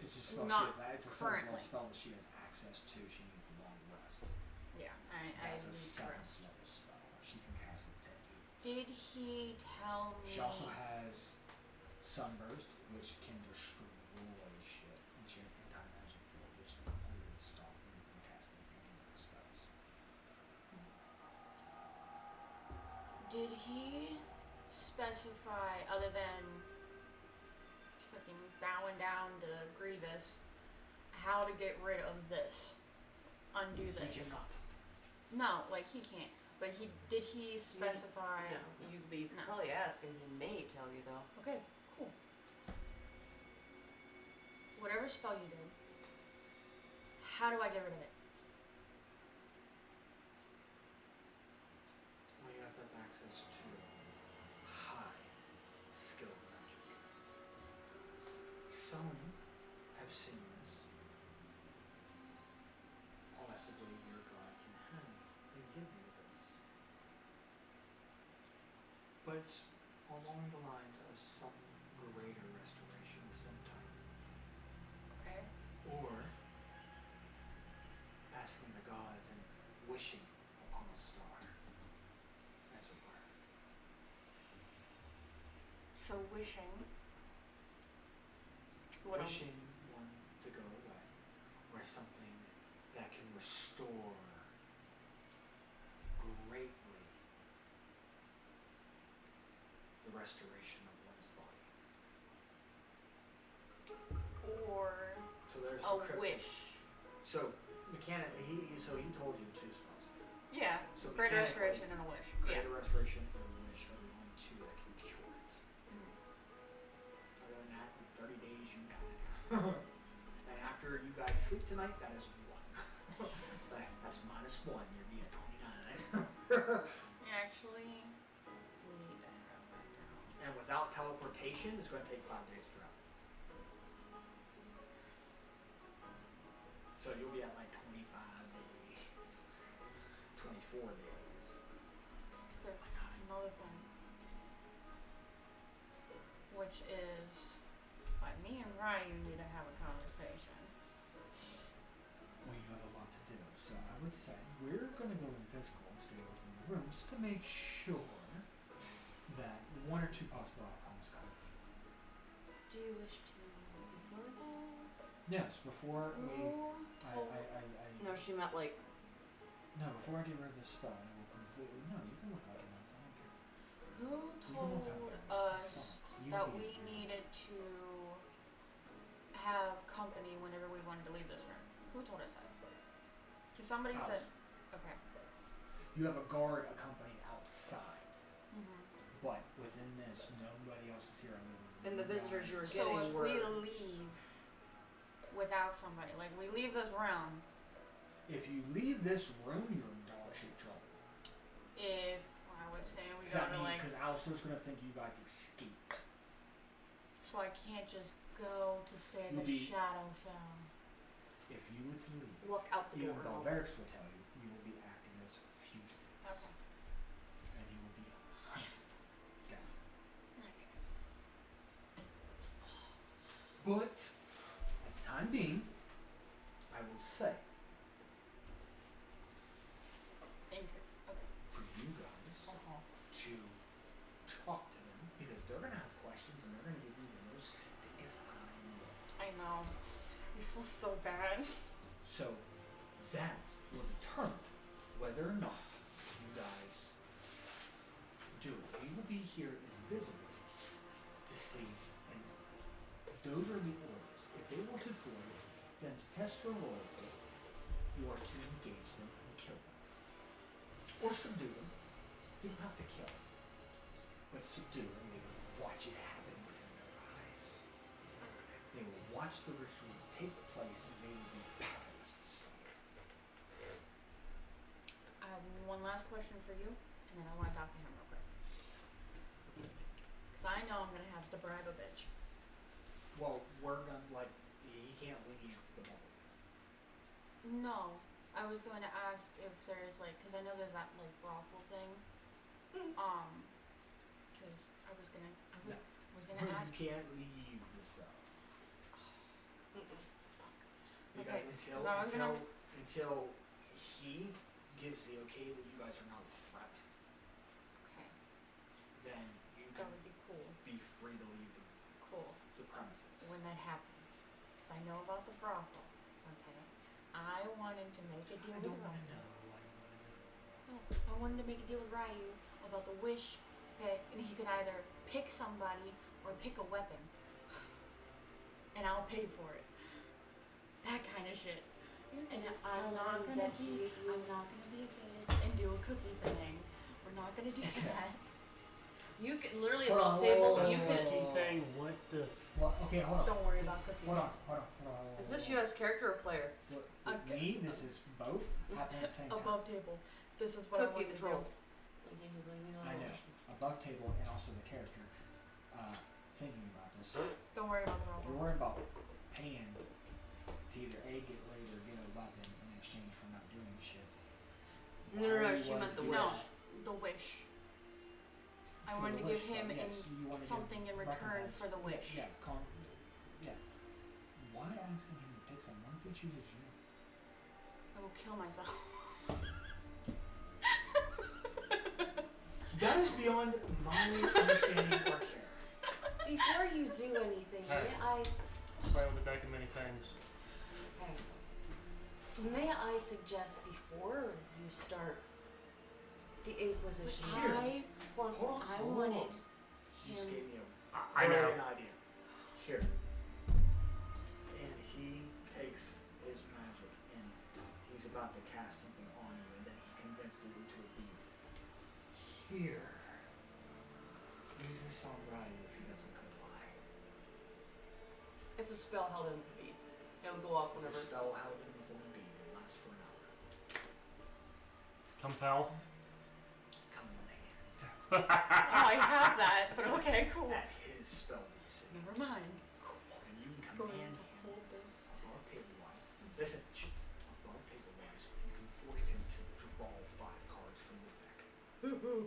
It's a spell Not she has. It's a 7th level currently. spell that she has access to. She needs the long rest. yeah, I That's a need 7th rest. level spell. She can cast it to 8. Did he tell me? She also has Sunburst, which can destroy shit, and she has anti-magic field, which can completely stop you from casting any of the spells. Did he specify, other than fucking bowing down to Grievous, how to get rid of this? Undo this? He cannot. No, like he can't. But did he specify? No, you could No. probably ask, and he may tell you though. Okay, cool. Whatever spell you did, how do I get rid of it? Well, you have to have access to high skill magic. Some have seen this. Possibly your god can have and give you this. But it's along the lines of some greater restoration of some type. Okay. Or asking the gods and wishing upon a star, as it were. So wishing. What Wishing one to go away, or something that can restore greatly the restoration of one's body. or So there's a the cryptic. wish. So mechanically, he told you 2 spells. Yeah. So Greater mechanically, restoration and a wish. Greater restoration and wish are the only 2 that can cure it. Other than that, in 30 days you die. And after you guys sleep tonight, that is 1. That's -1. You'll be at 29. Actually, we need to have that down. And without teleportation, it's going to take 5 days to drop. So you'll be at like 25 days, 24 days. Chris, I got another thing. Which is, like, me and Ryan need to have a conversation. Well, you have a lot to do. So I would say we're going to go invisible and stay within the room just to make sure that one or two possible outcomes come through. Do you wish to before that? Yes, before No, she meant like. before I get rid of this spell, I will completely. No, you can look like an elf. I don't care. Who You can look told like an elf. us It's fine. You that can be we invisible. needed to have company whenever we wanted to leave this room? Who told us that? Because somebody Us. said, okay. You have a guard accompanied outside, Mm-hmm. but within this, nobody else is here other than And the you visitors you were guys. So getting if were. we leave without somebody, like we leave this room, If you leave this room, you're in dog shit trouble. if I would say we Because go that to means like, because Alistair's gonna think you guys escaped. so I can't just go to say You'll the be- shadow fell. If you were to leave, Walk out the even door. Balverix will tell you, you will be acting as fugitives, Okay. and you will be hunted down. Okay. But at the time being, I will say Okay. for you guys Uh-huh. to talk to them because they're gonna have questions and they're gonna give you the most stinkest eye in the world. I know. I feel so bad. So that will determine whether or not you guys do it. We will be here invisibly to see, and those are the orders. If they want to thwart it, then to test your loyalty, you are to engage them and kill them. Or subdue them. You don't have to kill them. But subdue them, they will watch it happen within their eyes. They will watch the ritual take place and they will be powerless to stop it. I have one last question for you, and then I want to talk to him real quick. Because I know I'm going to have to bribe a bitch. Well, we're gonna, like, he can't leave the bubble. No. I was going to ask if there's, like, because I know there's that, like, brothel thing. Because I was going to, was going to You ask. can't leave the cell. Because Okay, until 'cause I was gonna- until he gives the okay that you guys are not a threat, Okay. then you That can would be cool. be free to leave Cool. the premises. When that happens. Because I know about the brothel. Okay. I wanted to make a deal I with don't want Ryu. to know. I don't want to know. No, I wanted to make a deal with Ryu about the wish. Okay, and he could either pick somebody or pick a weapon. And I'll pay for it. That kind of shit. And just I'm tell not him gonna that be you- I'm not gonna be a bitch and do a cookie thing. We're not gonna do that. You can literally Hold above on, table. hold on, You hold can. on. Key thing, what the Well, okay, hold on. Don't worry about cookies. Hold on. Is this you as character or player? With Okay. me, this is both happening at the same time. Above table. This is what I Cookie want the to troll. do. I know. Above table and also the character. Thinking about this. Don't worry about the You're brothel. worried about paying to either A, get laid or get a weapon in exchange for not doing shit. No, no, Why no, are you she willing meant to the do wish. No, that? the wish. I For wanted the to give wish, him though, yes, you wanna give something in return recompense. for the wish. Yeah, yeah. Why asking him to pick someone? What if he chooses you? I will kill myself. That is beyond my understanding or care. Before you do anything, play with the deck of many things? may I suggest before you start the Inquisition? I Hold on. wanted You just him. gave me I know. an idea. Here. And he takes his magic and he's about to cast something on you and then he condenses it into a bead. Here. Use this on Ryu if he doesn't comply. It's a spell held in the bead. It'll go off It's whenever. a spell held in within a bead. It lasts for an hour. Compel. Come in hand. Oh, I have that, but okay, cool. At his spell DC. Never mind. And you can Going command to him hold this. above table wise. Listen,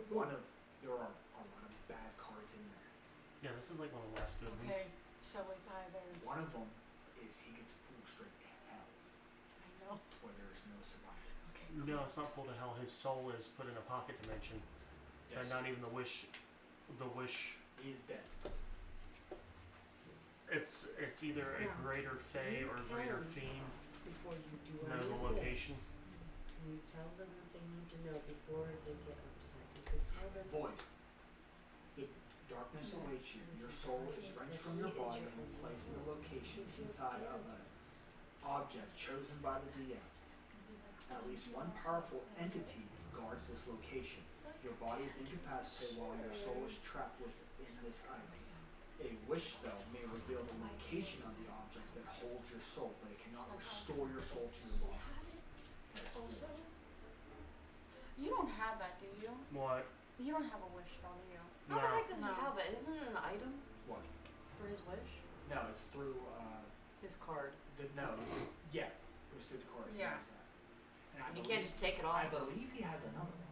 there are a lot of bad cards in there. Yeah, this is like one of the last good ones. Okay, so it's either. One of them is he gets pulled straight to hell, I know. where there's no survival. Okay. No, it's not pulled to hell. His soul is put in a pocket dimension. And not even the wish. He's dead. It's either a No. greater fae or a greater fiend. Before you do No, any the of location. this, you tell them what they need to know before they get upset. You could tell them. Void. The darkness awaits you. Your soul is wrenched from your body and placed in a location inside of an object chosen by the DM. At least one powerful entity guards this location. Your body is incapacitated while your soul is trapped within this item. A wish spell may reveal the location of the object that holds your soul, but it cannot restore your soul to your body. Also, you don't have that, do you? What? You don't have a wish spell, do you? How the heck does he No. have it? Isn't it an item What? for his wish? No, it's through His card. yeah, it was through the card. Yeah. He has that. And I You believe, can't just take it off. I believe he has another one.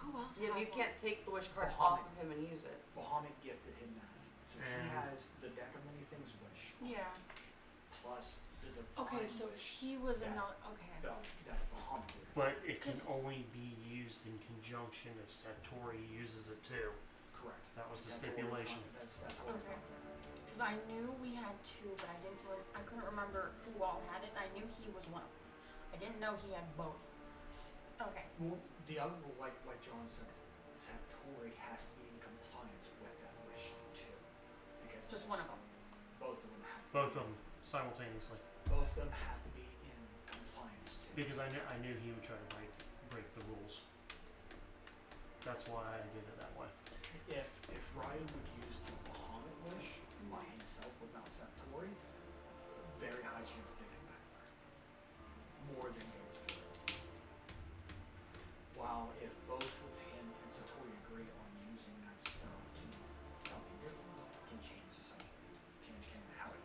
Who else? Yeah, had you one? can't take the wish card Bahamut. off of him and use it. Bahamut gifted him that. So he And- has the Deck of Many Things wish Yeah. plus the Divine Okay, so wish he was that, not. Okay. that Bahamut did. But it can 'Cause- only be used in conjunction if Satori uses it too. Correct. That was the Satori's stipulation. not- That's Satori's Okay. not there. Because I knew we had two, but I didn't. I couldn't remember who all had it. I knew he was one of them. I didn't know he had both. Okay. Well, the other, like John said, Satori has to be in compliance with that wish too. Because Just one of them. Both of them have to Both be, of them simultaneously. Both of them have to be in compliance too. Because I knew he would try to break the rules. That's why I did it that way. If Ryu would use the Bahamut wish by himself without Satori, very high chance they can backfire. More than go through. While if both of him and Satori agree on using that spell to something different, can change the subject. Can help.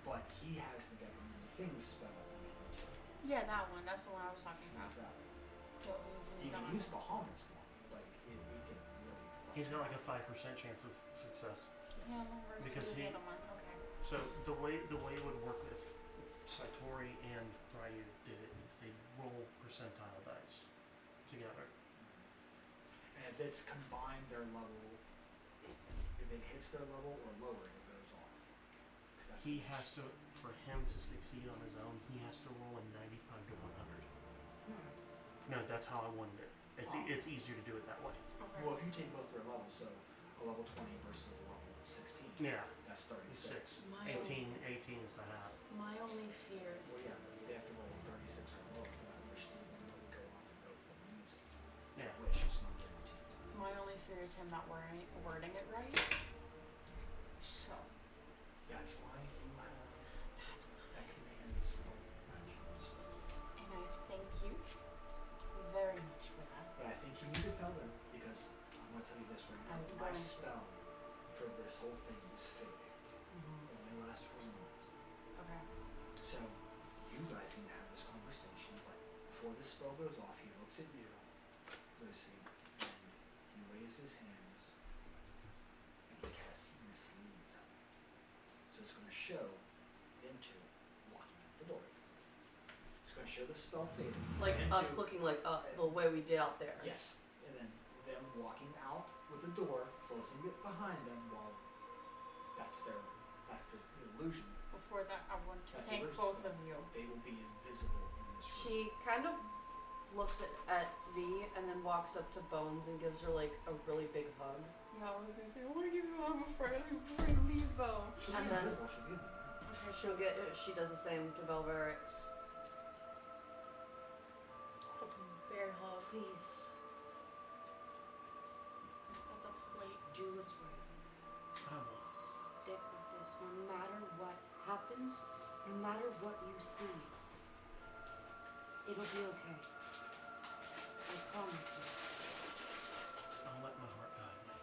But he has the Deck of Many Things spell on him too. Yeah, that one. That's the one I was talking about. How's that? So He can use Bahamut's one, but he can really fuck He's got it like a up. 5% chance of success. Yeah, no, we're Because gonna do he- the other one. Okay. So the way it would work if Satori and Ryu did it is they roll percentile dice together. And if it's combined their level, if it hits their level or lower, it goes off. 'Cause that's He the has to, for him to succeed on his own, he has to roll a 95 to 100. No, that's how I wanted it. It's easier to do it that way. Okay. Well, if you take both their levels, so a level 20 versus a level 16, Yeah, that's 36. 6. My 18 is the half. My only fear. Well, yeah, but if they have to roll a 36 or lower for that wish to really go off and both of them use it. Yeah. That wish is not guaranteed. My only fear is him not wording it right. So. That's why you have that command spell at your disposal. And I thank you very much for that. But I think you need to tell them, because I'm going to tell you this right now. I'm My going to. spell for this whole thing is fading. It only lasts for a moment. Okay. So, you guys need to have this conversation, but before this spell goes off, he looks at you, Lucy, and he waves his hands, and he casts Mislead. So it's going to show into walking out the door. It's going to show the spell fading. Like into, us looking like the way we did out there. Yes, and then them walking out with the door, closing it behind them while that's the illusion. Before that, I want to That's thank the both spell. of you. They will be invisible in this room. She kind of looks at V and then walks up to Bones and gives her like a really big hug. Yeah, I was gonna say I want to give you a hug before I leave though. She'll And be then- invisible, she'll be in there. She does the same to Belverix. Fucking bear hug. Please That's a plate. do what's right. I will. Stick with this no matter what happens, no matter what you see. It'll be okay. I promise you. I'll let my heart guide me.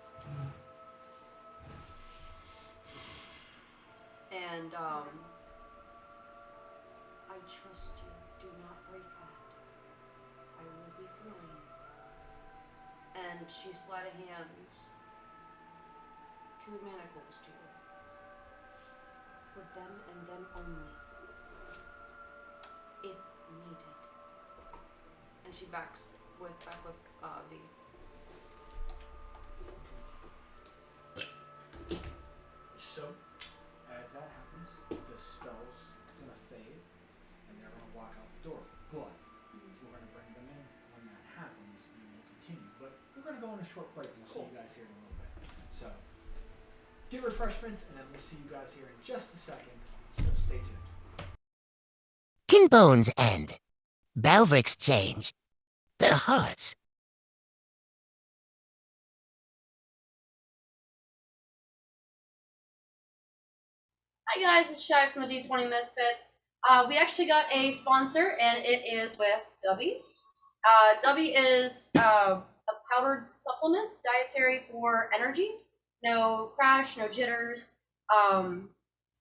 And I trust you. Do not break that. I will be fine. and she sleight of hands 2 manacles to you. For them and them only. If needed. And she back with V. So, as that happens, the spell's gonna fade, and they're gonna walk out the door. But we're gonna bring them in when that happens, and then we'll continue. But we're gonna go on a short break. We'll see you guys here in a little bit. So, get refreshments, and then we'll see you guys here in just a second. So stay tuned. Can bones end? Balver exchange their hearts. Hi guys, it's Shy from the D20 Misfits. We actually got a sponsor, and it is with Dubby. Dubby is a powdered supplement, dietary for energy. No crash, no jitters.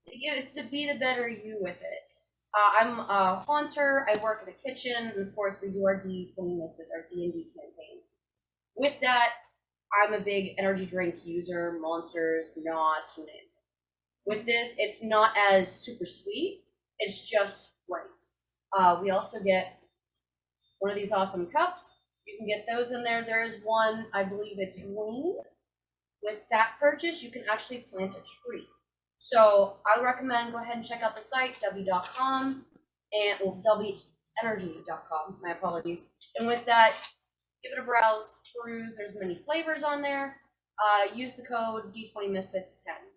It's the be the better you with it. I'm a haunter. I work in the kitchen, and of course we do our D20 Misfits, our D&D campaign. With that, I'm a big energy drink user, Monsters, NOS, you name it. With this, it's not as super sweet. It's just right. We also get one of these awesome cups. You can get those in there. There is one, I believe it's green. With that purchase, you can actually plant a tree. So I would recommend go ahead and check out the site, w.com, and webenergy.com. My apologies. And with that, give it a browse, peruse. There's many flavors on there. Use the code D20Misfits10.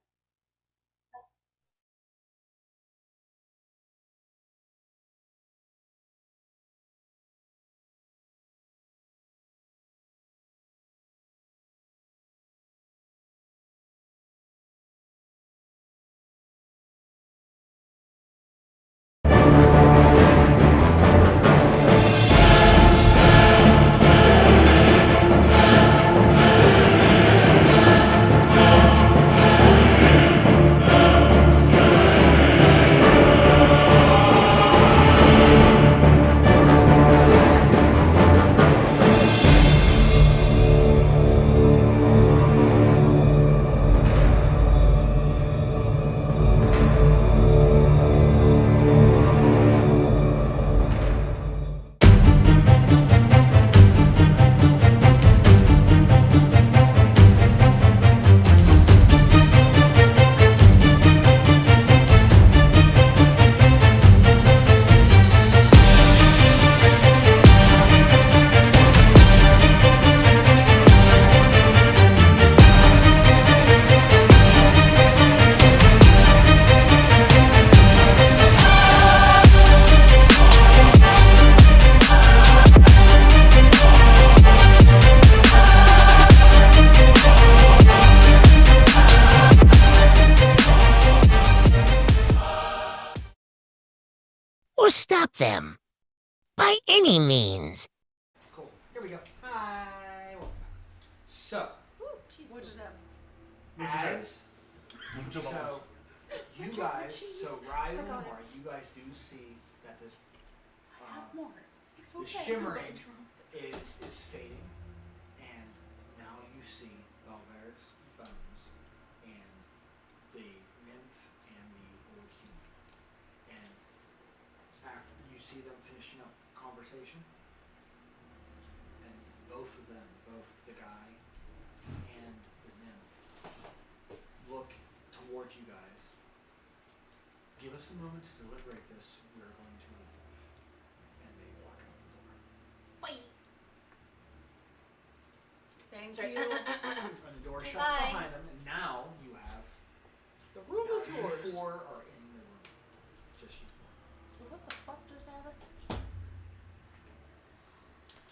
Or stop them. By any means. Cool. Here we go. Hi. Welcome back. So, What just happened? as Jump on so you guys, so Ryan and Lamar, you guys do see that this Have more. It's the okay. shimmering is fading, and now you see Balveric's bones and the nymph and the old human. And after you see them finishing up conversation, and both of them, both the guy and the nymph, look towards you guys. Give us a moment to deliberate this. We're going to leave. And they walk out the door. Bye. Thank Sorry. you. And the door shuts Bye. behind them, and now you have. The room now is you yours. four are in the room. Just you four. So what the fuck just happened?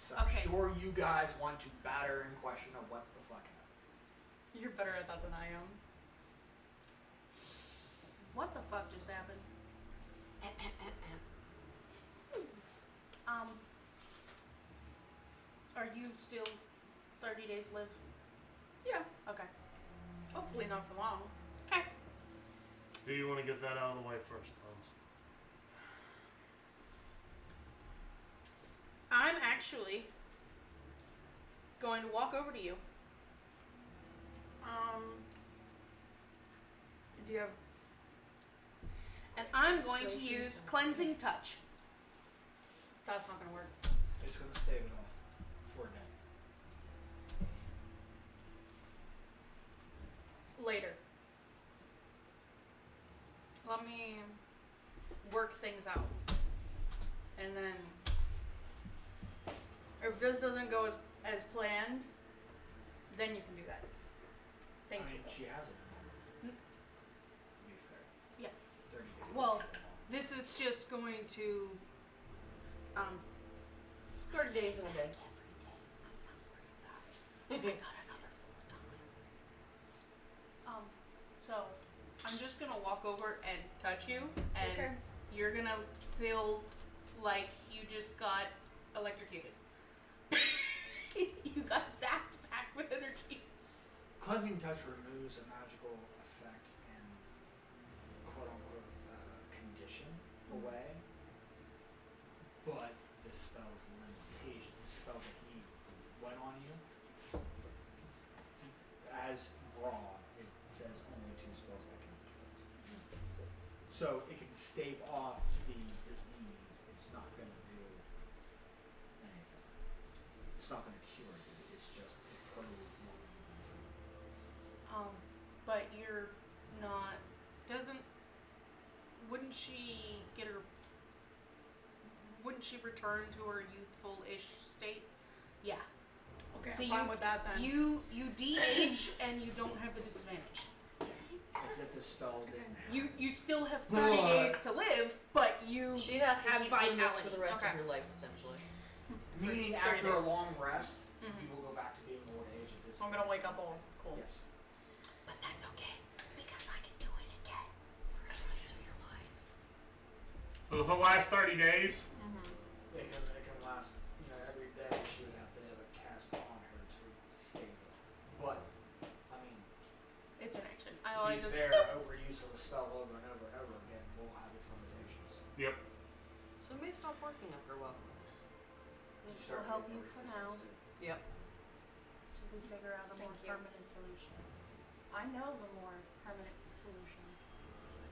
So I'm Okay. sure you guys want to batter and question of what the fuck happened. You're better at that than I am. What the fuck just happened? Are you still 30 days live? Yeah. Okay. Hopefully not for long. Do you want to get that out of the way first, Bones? I'm actually going to walk over to you. Do you have? And I'm going to use cleansing touch. That's not gonna work. It's gonna stave it off for a day. Later. Let me work things out. And then if this doesn't go as planned, then you can do that. Thank I mean, you. she has it. To be fair. Yeah. 30 days. Well, this is just going to 30 days in a day. So I'm just gonna walk over and touch you, and Okay. you're gonna feel like you just got electrocuted. You got zapped back with energy. Cleansing touch removes a magical effect and quote unquote condition away, but the spell's limitation, the spell that he went on you, as raw, it says only 2 spells that can do it. So it can stave off the disease. It's not going to do anything. It's not going to cure you. It's just a prolonged. But you're not. Wouldn't she get her? Wouldn't she return to her youthful-ish state? Yeah. Okay, So I'm fine with that then. You de-age and you don't have the disadvantage. As if the spell didn't have. You still have 30 days to live, but you She'd have to have keep doing this for vitality. the rest Okay. of your life, essentially. Meaning 30 after a days. long rest, Mhm. you will go back to being old age at this I'm gonna wake up all cold. Yes. But that's okay, because I can do it again for the rest of your life. So if it lasts 30 days, It can last, every day she would have to have a cast on her to stable. But, I mean, It's an action. I to always be just fair, overuse of a spell over and over and over again will have its limitations. yep. So it may stop working after a while. This Start will help getting you the for resistance now to- Yep. till we figure out a more Thank you. permanent solution. I know the more permanent solution.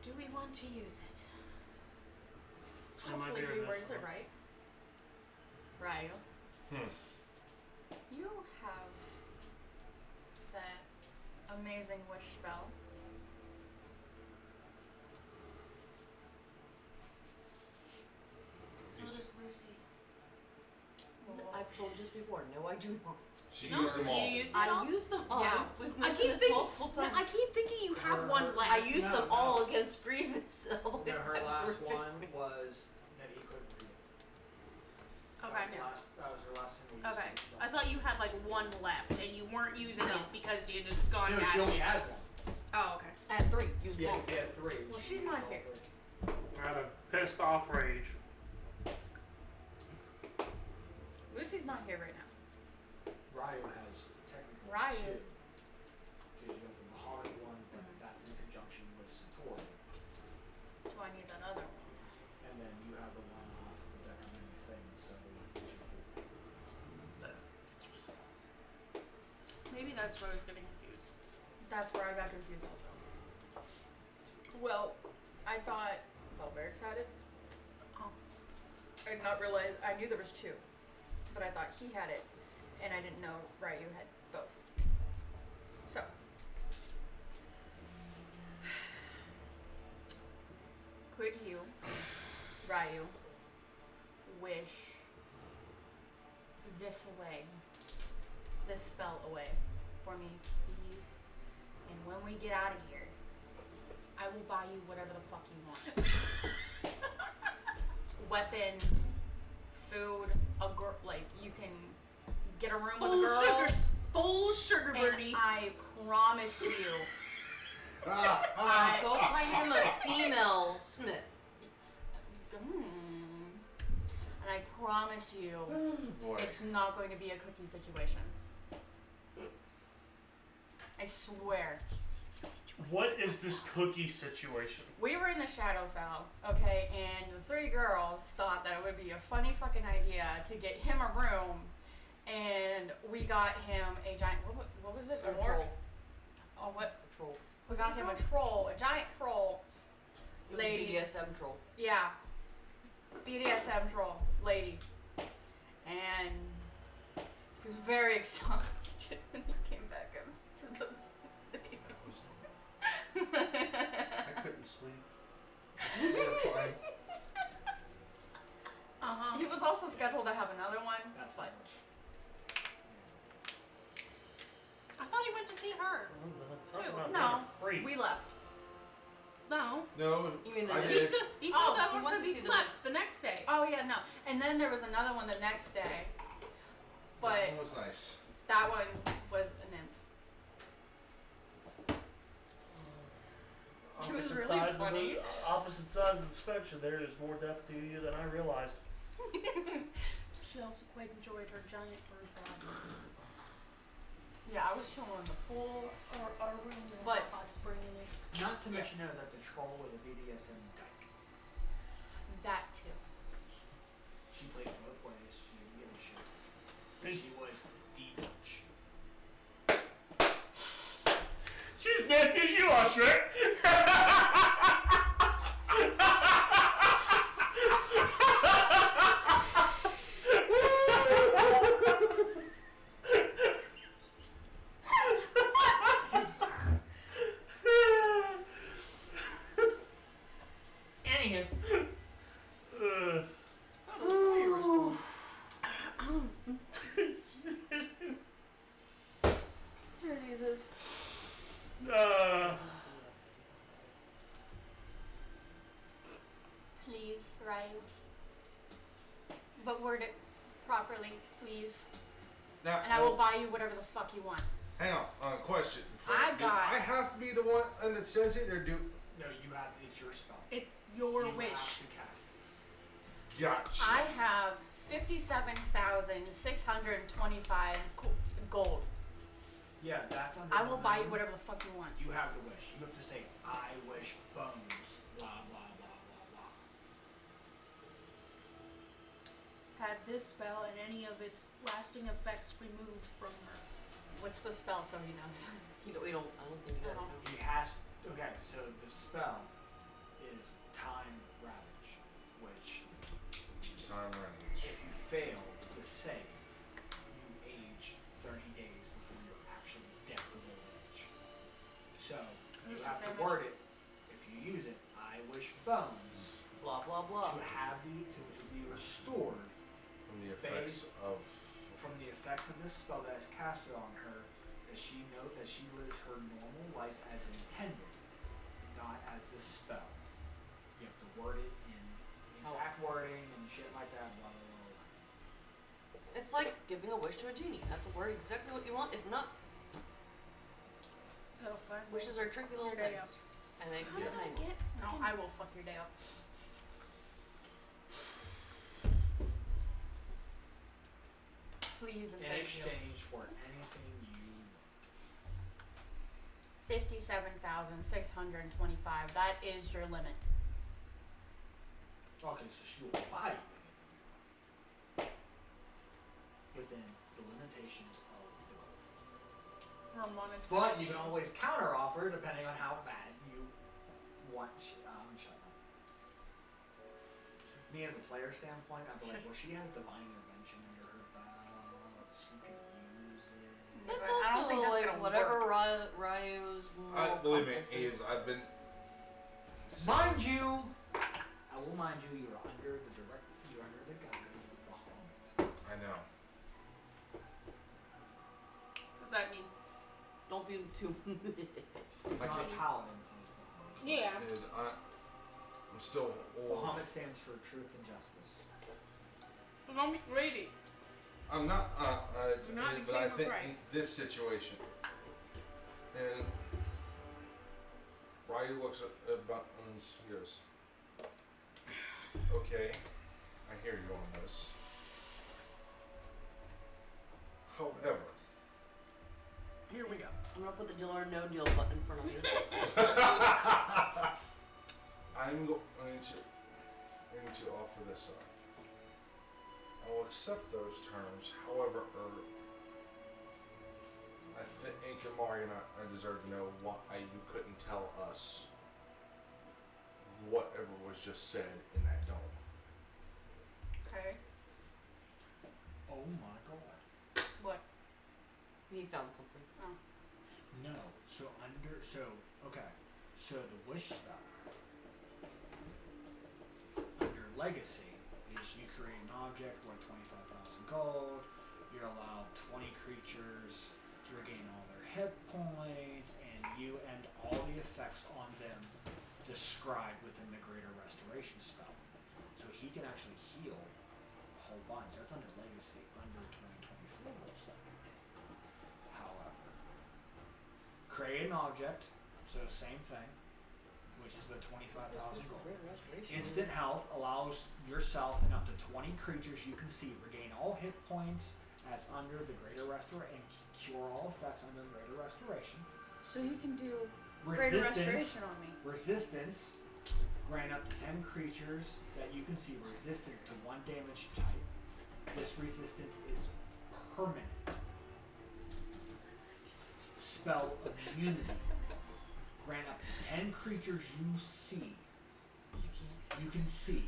Do we want to use it? Am I Hopefully doing your this words are one? right. Ryu. Hmm. You have that amazing wish spell. So does Lucy. I've told just before, no I do not. She No, used them all. you used it all? I use them all. Yeah. We've I mentioned keep this thinking. multiple No, times. I keep thinking you have Her- one left. I used No, them no. all against Grievous. all the way Her back last through. one was that he couldn't read it. Okay. That was her last single use Okay. of the spell. I thought you had like one left and you weren't using No. it because you had gone No, back. she only had one. Oh, okay. I had 3. Use Yeah, both. he had 3. Well, She she's used not all here. 3. Out of pissed off rage. Lucy's not here right now. Ryu has technically Ryu. 2. Because you have the Bahamut one, but that's in conjunction with Satori. So I need that other one. And then you have the one off the deck of many things, so we have to Maybe that's where I was getting confused. That's where I got confused also. Well, I thought Belberix had it. Oh. I did not realize, I knew there was 2. But I thought he had it. And I didn't know Ryu had both. So. Could you, Ryu, wish this away? This spell away for me, please? And when we get out of here, I will buy you whatever the fuck you want. Weapon, food, you can get a room with a girl. Full sugar And birdie. I promise you, Go find him a female smith. and I promise you, Boy. it's not going to be a cookie situation. I swear. What is this cookie situation? We were in the Shadowfell, okay, and the 3 girls thought that it would be a funny fucking idea to get him a room and we got him a giant. What was it? A orc? troll. Oh, what? A troll. We got him a troll, a giant troll. It was a Lady. BDSM troll. Yeah. BDSM troll lady. And he was very exhausted when he came back up to the I couldn't sleep. Horrifying. He was also scheduled to have another one. That's but I thought he went to see her. Talk about no, being a freak. we left. No. No, You mean the I next- He did. still Oh, got he one went because to he see slept the next day. Oh yeah, no. And then there was another one the next day. But That one was nice. that one was an imp. It was Opposite really sides funny. Of the, opposite sides of the spectrum. There is more depth to you than I realized. She also quite enjoyed her giant bird body. Yeah, I was chilling in the pool. Our room with But- hot spring in it. Not to mention that the troll was a BDSM dyke. That too. She played it both ways. She didn't give a shit. She was the bitch. She's nasty as you are, Shrek. Anywho. Jesus. Please, Ryu. But word it properly, please. Now, And I will buy you whatever the fuck you want. hang on. Question. I Do got- I have to be the one that says it, or do? No, you have. It's your spell. It's your you wish. have to cast it. Gotcha. I have 57,625 gold. Yeah, that's under. I will buy you the- whatever the fuck you want. You have the wish. You have to say, "I wish bones." Blah blah blah blah blah. Had this spell and any of its lasting effects removed from her. What's the spell so he knows? We don't. I don't think you guys No. know. He has. Okay, so the spell is Time Ravage, which Time range. if you fail the save, you age 30 days before your actual death of old age. So you Who's have the to damage? word it. If you use it, I wish bones Blah blah blah. to have to be restored From the effects of. from the effects of this spell that is casted on her, that she lives her normal life as intended, not as the spell. You have to word it in exact wording and shit like that. Blah blah blah. blah. It's like giving a wish to a genie. You have to word exactly what you want. If not, Go find wishes are tricky little Your day things, and they How get did I tangled. get? No, I will fuck your day up. Please and In thank you. exchange for anything you 57,625. That is your limit. okay, so she will buy you anything you want within the limitations of the goal. Or monetary But you can gains. always counter offer depending on how bad you want. Shut up. Me as a player standpoint, I'd be like, well, she has divine intervention under her belt. She could use it. It's I don't also think that's like gonna whatever work. Ryu's Believe me, compass is. I've been. Mind you, I will mind you, you're under the guidance of Bahamut. I know. What does that mean? Don't be too. He's I not a can't- paladin of Bahamut. Yeah. And I'm still old. Bahamut stands for truth and justice. But don't be greedy. I'm not. You're not the but I king of think right. in this situation, and Ryu looks at Buttons. He goes, "Okay, I hear you on this. However, Here we go. I'm gonna put the deal or no deal button in front of you. I'm going to offer this up. I I'll accept those terms. However, I think Kamari and I deserve to know why you couldn't tell us whatever was just said in that dome. Okay. Oh my god. What? He found something. Oh. No. Okay. So the wish spell under legacy is you create an object worth 25,000 gold. You're allowed 20 creatures to regain all their hit points, and you end all the effects on them described within the greater restoration spell. So he can actually heal a whole bunch. That's under legacy, under 2024 website. However, create an object, so same thing, which is the 25,000 gold. Instant health allows yourself and up to 20 creatures you can see regain all hit points as under the greater restoration and cure all effects under greater restoration. So you can do greater restoration on me. Resistance, grant up to 10 creatures that you can see resistance to 1 damage type. This resistance is permanent. Spell immunity. Grant up to 10 creatures you can see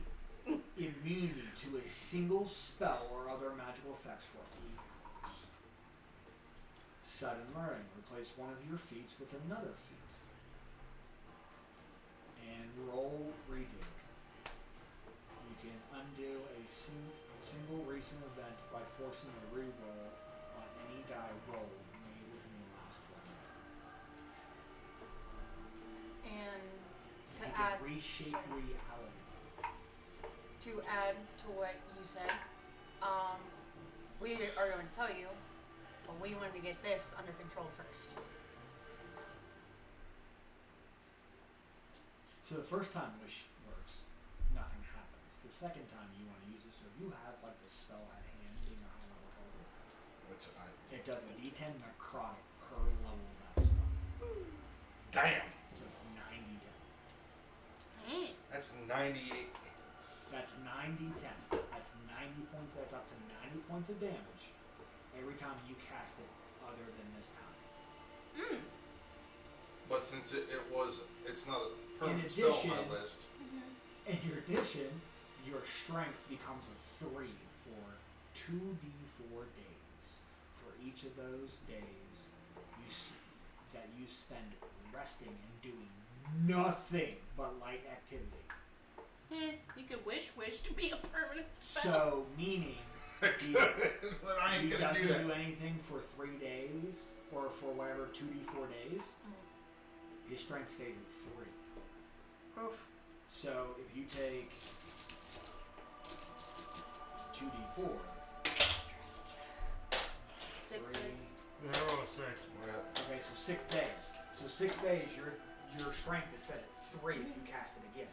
immunity to a single spell or other magical effects for 8 hours. Sudden learning. Replace one of your feats with another feat. And roll redo. You can undo a single recent event by forcing a reroll on any die rolled made within the last round. And to You add can reshape reality. to add to what you said, we are going to tell you, but we wanted to get this under control first. So the first time wish works, nothing happens. The second time you want to use it, so if you have like the spell at hand, you know how level holder, Which it does a D10 necrotic per level of that spell. damn. So it's 90 That's 98. That's 90-10. That's 90 points. That's up to 90 points of damage every time you cast it other than this time. But since it's not a In permanent spell addition, on my list. in your addition, your strength becomes a 3 for 2d4 days. For each of those days that you spend resting and doing nothing but light activity. You could wish to be a permanent spell. So, meaning, he But I ain't gonna doesn't do that. do anything for 3 days, or for whatever, 2d4 days, his strength stays at 3. Oof. So, if you take 2d4, 6 3, days. Yeah, I roll a 6. okay, so 6 days. So 6 days, your strength is set at 3 if you cast it again.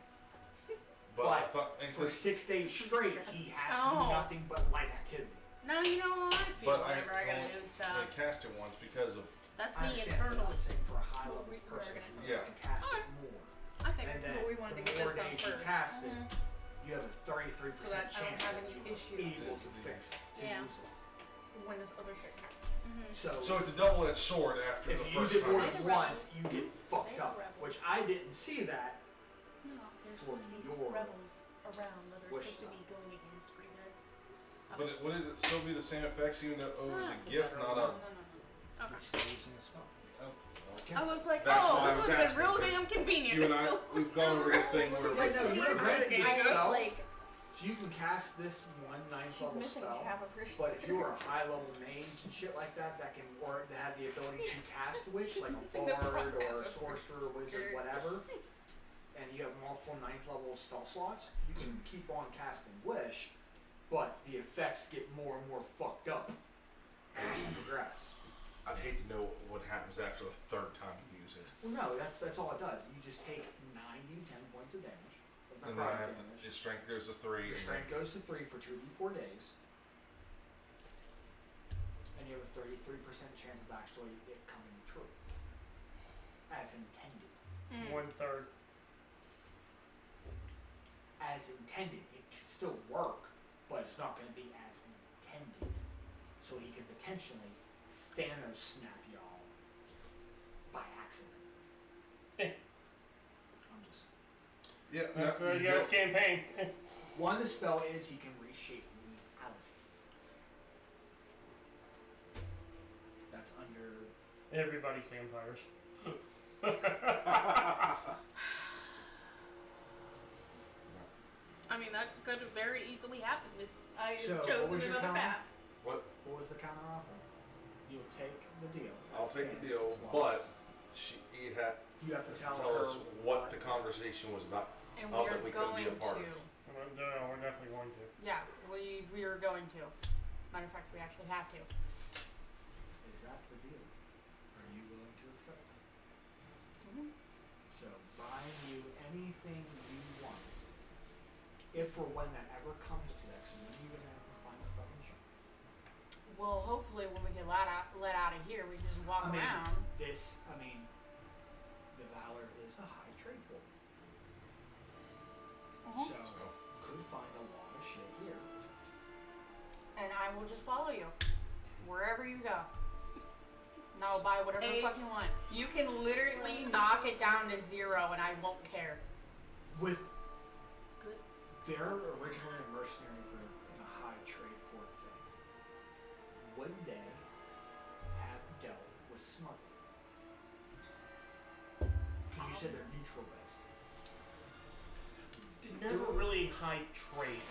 But I thought, and For since- 6 days straight, he has to do Oh. nothing but light activity. Now you know how I feel but whenever I gotta only- do stuff. only cast it once because of That's I me understand, but eternally. I'm saying for a high level We were person, gonna you Yeah. have to cast Alright. it more. I think And then but we wanted to the get more this done days you first. cast it, you have a 33% So that I don't chance have that any you issue. are able to fix to Yeah. use it. When this other shit happens. So it's a double-edged sword after if the you use first it more time. than once, you get fucked up. Which I didn't see that. No, there's For supposed to be your rebels around that are wish supposed to be spell. going against Grievous. But would it still be the same effects even though it was That's a gift, better not one. a... Okay. It's still using a spell. Oh, okay. I was like, That's why I oh, this was would have asking, been real 'cause damn convenient. You and I, we've gone over this thing where Yeah, no, you're granted I this spell. like So you can cast this one 9th she's level missing spell. half of her But if you are a high level mage and shit like that, that can or that have the ability to cast wish, like a missing the front bard half or a of her sorcerer, wizard, skirt. whatever, and you have multiple 9th level spell slots, you can keep on casting wish, but the effects get more and more fucked up as you progress. I'd hate to know what happens after the third time you use it. Well, no, that's all it does. You just take 10 points of damage. of And then I necrotic have to, damage. his strength goes to 3. Your And strength goes to 3 for 2d4 days. And you have a 33% chance of actually it coming true. As intended. 1/3. As intended. It can still work, but it's not going to be as intended. So he could potentially Thanos snap y'all by accident. I'm just. Yeah, That's the U.S. campaign. One of the spell is he can reshape reality. That's under. Everybody's vampires. I mean, that could have very easily happened if I So, had what chosen was your another counter? path. What? What was the counter offer? You'll take the deal. I'll take the Thanos deal, plus- but you have you have to to tell tell her us what the conversation was about. And Oh, we that are we couldn't be going a part to. of. No, we're definitely going to. Yeah, we are going to. Matter of fact, we actually have to. Is that the deal? Are you willing to accept it? Mhm. So, buying you anything you want. If or when that ever comes to that, so when are you gonna have to find a fucking shop? Well, hopefully when we get let out of here, we can just walk I mean, around. The Valor is a high trade port. Uh-huh. So, could find a lot of shit here. And I will just follow you wherever you go. And I'll buy whatever the fuck you want. You can literally knock it down to 0 and I won't care. With their originally a mercenary group in a high trade port thing, would they have dealt with smuggling? Because you said they're neutral based. Never really high trade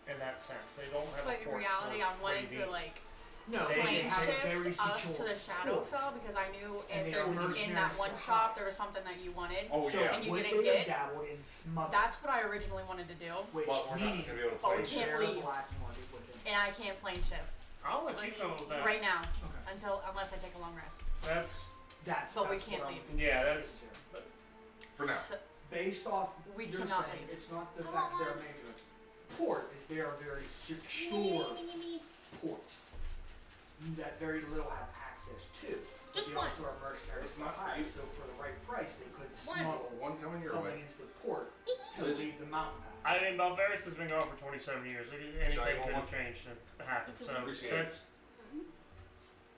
in that sense. They don't have But a in port reality, for I'm wanting trading. to like No, They plane have a very shift us secure to the port. Shadowfell because I knew And if they there are in that mercenaries one for shop hire. there was something that you wanted. Oh So yeah. And you would didn't they have get- dabbled in smuggling? That's what I originally wanted to do, Which But we're not meaning gonna be able to Oh, play we a can't share leave. of black market within. and I can't plane shift I'll let you know that. right now Okay. unless I take a long rest. That's But we that's can't what I'm leave. yeah. That's For now. So, based off We you're cannot saying, leave. it's not the fact they're a major port, is they are a very secure port that very little have access to. Just they one. also are mercenaries It's for not for hire, you. so for the right price they could One. smuggle One coming your something way. into the port to It's- leave the mountain pass. I mean, Balveris has been going for 27 years. Anything Shall I go could on? have changed and happened. It's a So Appreciate that's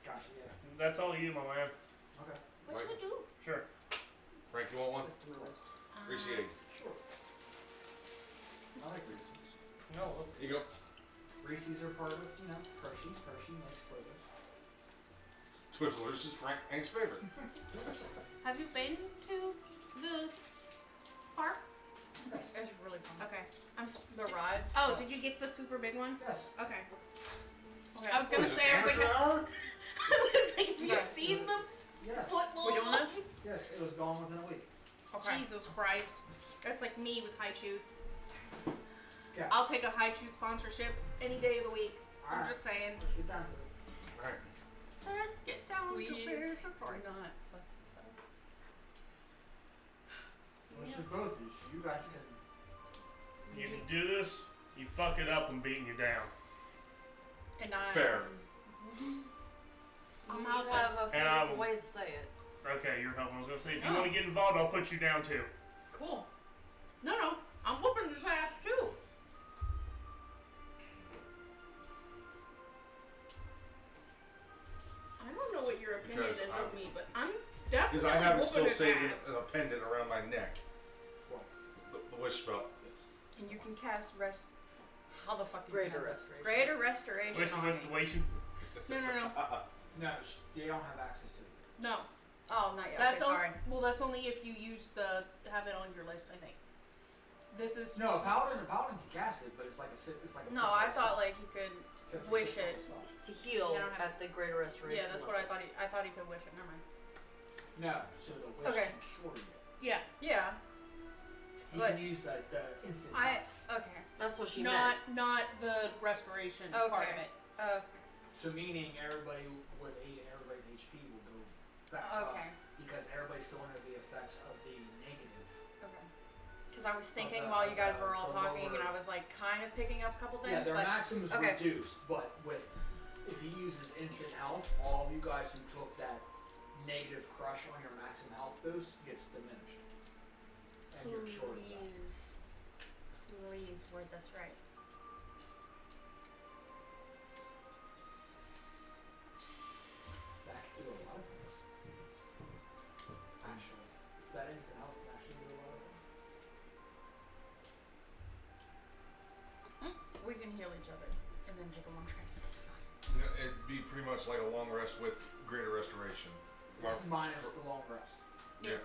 Gotcha, yeah. that's all you, my man. Okay. What you do? Sure. Frank, you want one? System erased. Appreciate. Sure. I like Reese's. No. You go. Reese's are part of, Hershey. Hershey makes flavors. Twizzlers is Frank's favorite. Have you been to the park? it's really fun. Okay. The rides. Oh, did you get the super big ones? Yes. Okay. Okay. I was gonna What is it, say, I was like, amateur hour? I was like, have you Okay. seen the Yes. foot long We doing ones? this? Yes, it was gone within a week. Okay. Jesus Christ. That's like me with high chews. Okay. I'll take a high chew sponsorship any day of the week. I'm Alright. just saying. Let's get down to it. Alright. Get down Please. to bear Or not. Well, it's both of you, so you guys can. You can do this. You fuck it up, I'm beating you down. And I. Fair. I'm You out have of And I will- ways to say it. Okay, you're helping. I was gonna say, if you Oh. want to get involved, I'll put you down too. Cool. No, I'm whooping his ass too. I don't know what your opinion Because is I'm- of me, but I'm Because definitely I have it whooping still his saved ass. in a pendant around my neck. Well, The wish spell. And you can cast rest. How the fuck do you Greater cast it? restoration. Greater restoration. What's the on me. restoration? No. no, they don't have access to it. No. Oh, not yet. That's okay, sorry. well, that's only if you use have it on your list, I think. This is No, a paladin can cast it, but it's like a. No, I thought like he could. fifth or wish sixth it. level spell. To heal Yeah, I don't have- at the greater restoration. Yeah, that's what I thought. I thought he could wish it. Never mind. No, so the wish Okay. can cure you. yeah, Yeah. He But- can use the instant I. health. Okay. That's what she meant. not the restoration part of Okay. it. So meaning everybody's HP will go back up Okay. because everybody's still under the effects of the negative. Okay. Because I was thinking the- while you of guys the- were all the talking, and lower- I was like kind of picking up a couple things. Yeah, their but maximum's okay. reduced, but if he uses instant health, all of you guys who took that negative crush on your maximum health boost gets diminished. And you're cured of that. Please word this right. can heal each other and then take a long rest. It's fine. You know, it'd be pretty much like a long rest with greater restoration. Minus the long rest. Yeah.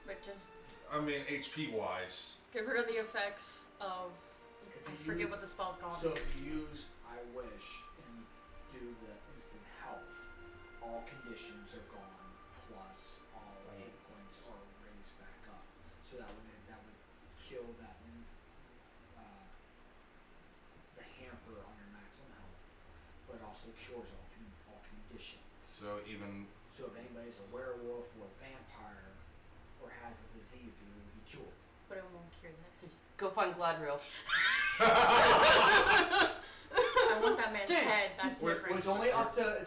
But just I mean, HP wise. get rid of the effects of. I forget what the spell's called. So if you use I Wish and do the instant health, all conditions are gone, plus all hit points are raised back up. So that would kill that the hamper on your maximum health, but also cures all conditions. So even. So if anybody's a werewolf or a vampire or has a disease, they will be cured. But it won't cure this. Go find Gladriel. I want that man's head. That's Well, different. it's only up to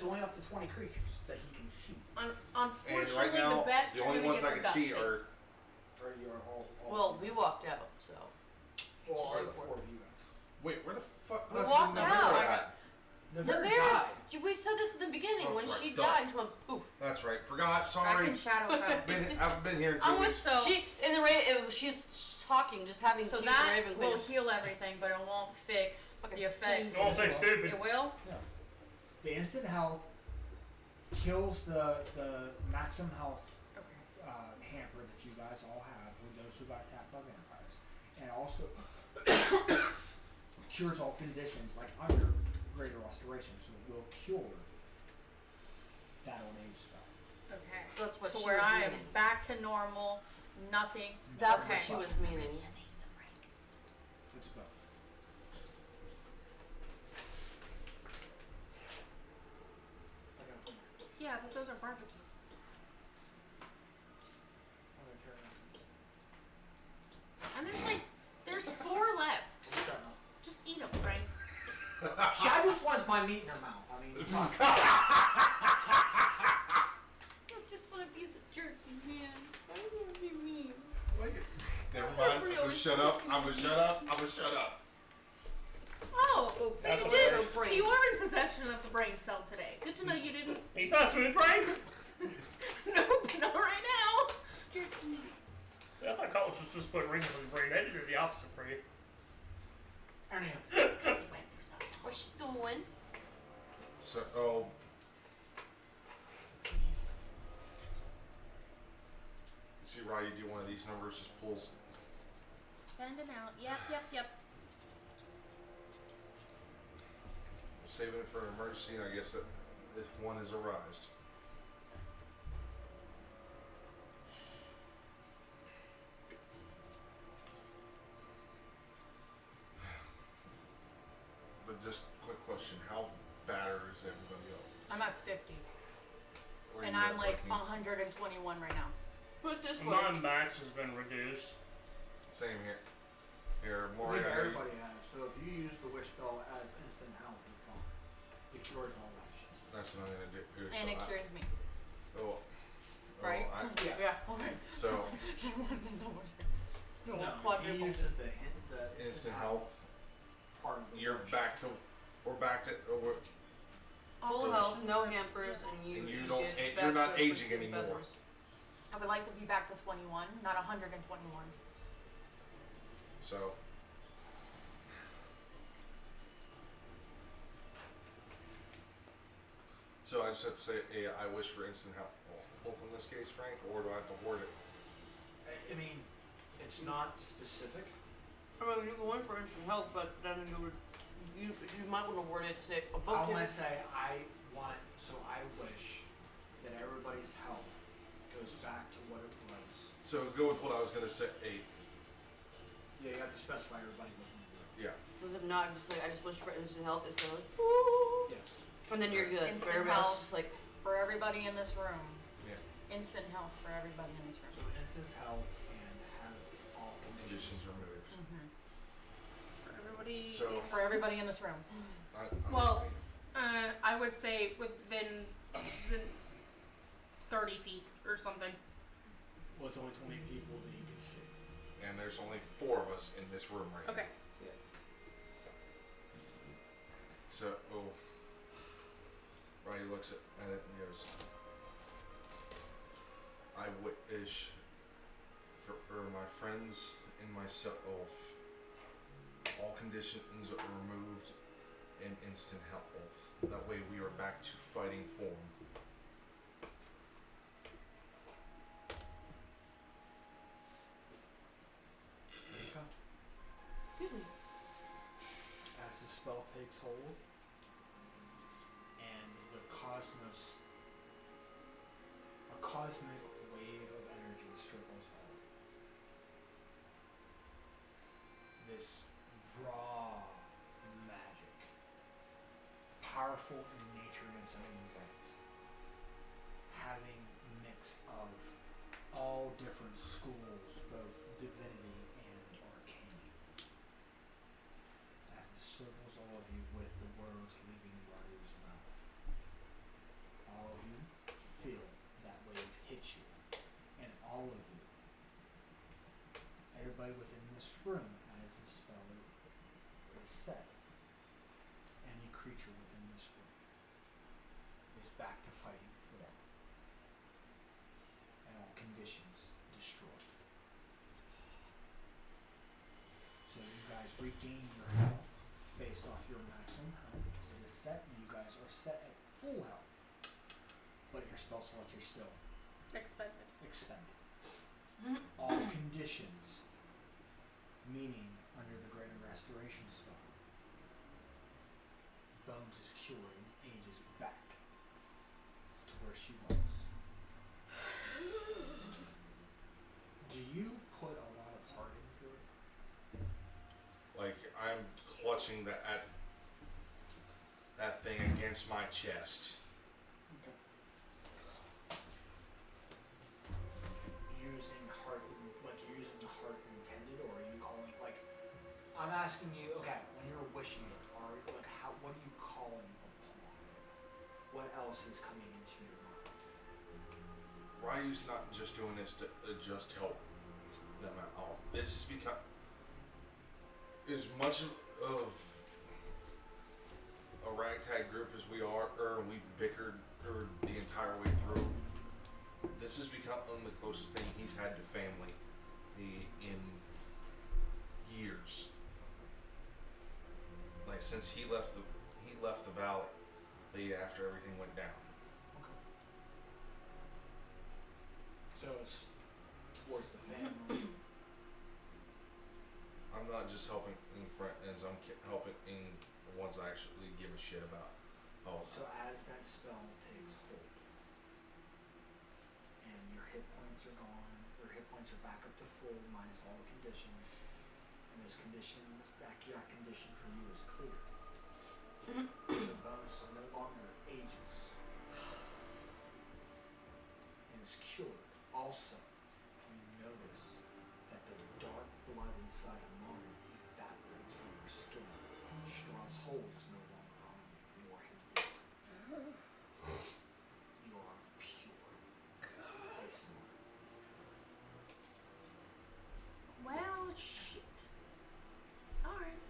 20 creatures that he can see. And Unfortunately, right now, the best the you're only gonna ones get I to can see Dusty. are. Or you're all Well, we walked out, so. well, Are are the the four of you guys. Wait, where the fuck? We walked Navarra out. at? Navarra Navarra, died. we said this in the beginning. Oh, When that's she right. died, she went poof. That's right. Forgot. Back Sorry. in Shadow Realm. I've been here in 2 I'm with weeks. So- she in the she's talking, just having So tea that with Raven will Queen. heal everything, but it won't fix Fucking the effects. sneeze. Don't think stupid. It will? The instant health kills the maximum health Okay. hamper that you guys all have with those who got attacked by vampires, and also cures all conditions like under greater restoration, so it will cure that old age spell. Okay. That's what So she where was I am meaning. back to normal, nothing. That's okay. what she was meaning. It's both. Yeah, but those are barbecue. And there's 4 left. Just eat them, Frank. She just wants my meat in her mouth. I mean, fuck. I just want a piece of jerky, man. I don't want to be mean. Never mind. I'm gonna shut up. I'm gonna shut up. I'm gonna shut up. Oh, so That's you what did. it is. So you are in possession of the brain cell today. Good to know you didn't. He's not smooth brain. Nope, not right now. See, I thought college was supposed to put rings on your brain. They did the opposite for you. Anyhow, What's she doing? So, oh. See, Roddy, do one of these numbers just pulls. Standing out. Yep. Saving it for an emergency, and I guess that if one is arised. But just quick question: how battered is everybody else? I'm at 50. Where And you I'm at, like Bucky? 121 right now. Put it this way. My max has been reduced. Same here. Here, I Maureen, think I heard everybody has. So if you use the wish spell as instant health, you're fine. It cures all that shit. that's what I'm gonna do. And it cures me. Oh, Right? Yeah. Okay. So Just wanted to know what No, he quadruple. uses the instant health. part of the You're wish. back to. We're back to. We're, Full health, no hampers, and you. And you don't get a- back you're not to aging freaking anymore. feathers. I would like to be back to 21, not 121. so. So I just have to say, I wish for instant help. Both in this case, Frank, or do I have to word it? I mean, it's not specific. I mean, you're going for instant health, but then you might want to word it say I above want him. to say I wish that everybody's health goes back to what it was. So go with what I was gonna say. 8. Yeah, you have to specify everybody within the group. Yeah. Because if not, just like I just wish for instant health. It's gonna like, Yes. and then you're good. Instant But everybody else health. just like For everybody in this room. Yeah. Instant health for everybody in this So room. instant health and have all Conditions conditions. removed. For everybody. So For everybody in this room. I'm Well, I would say within 30 feet or something. Well, it's only 20 people that he can see. and there's only 4 of us in this room right Okay. now. So Ronnie looks at it and goes, I wish for my friends and myself All conditions are removed and instant health. That way we are back to fighting form. Excuse me. As the spell takes hold, and the cosmos, a cosmic wave of energy circles all. This raw magic, powerful in nature in its own right, having mix of all different schools, both divinity and arcane. As it circles all of you with the words leaving Ryu's mouth. All of you feel that wave hit you, and all of you, everybody within this room, as the spell is set, any creature within this room is back to fighting form, and all conditions destroyed. So you guys regain your health based off your maximum health. It is set, and you guys are set at full health, but your spell slots are still Expected. expended. All conditions, meaning under the Greater Restoration spell, Bones is cured and ages back to where she was. Do you put a lot of heart into it? Like I'm clutching that thing against my chest. Okay. Using heart, like you're using the heart intended, or are you calling, like, I'm asking you, okay, when you're wishing it, are like how, what are you calling upon? What else is coming into your mind? Ryu's not just doing this to just help them at all. This has become as much of a ragtag group as we are, or we've bickered the entire way through. This has become the closest thing he's had to family in years. Like since he left the valley after everything went down. Okay. So it's towards the family. I'm not just helping in friends. I'm helping in the ones I actually give a shit about. Oh, So as that spell takes hold, and your hit points are gone, your hit points are back up to full minus all the conditions, and those conditions, that condition for you is clear. So Bones no longer ages and is cured. Also, you notice that the dark blood inside of Mari evaporates from her skin. Straw's hold is no longer on you. You are his blood. You are pure. ASMR. Well, shit. Alright.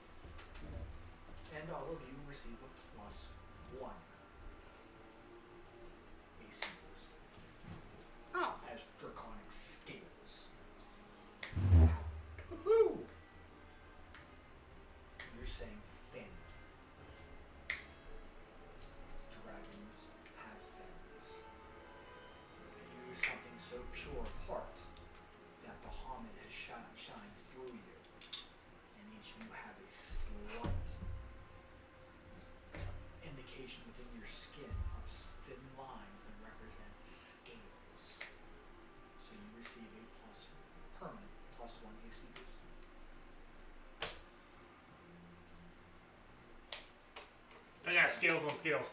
And all of you receive a +1 AC boost Oh. as draconic scales. Woohoo! You're saying family. Dragons have families. You use something so pure of heart that Bahamut has shined through you, and each of you have a slight indication within your skin of thin lines that represent scales. So you receive a permanent +1 AC boost. I got scales on scales.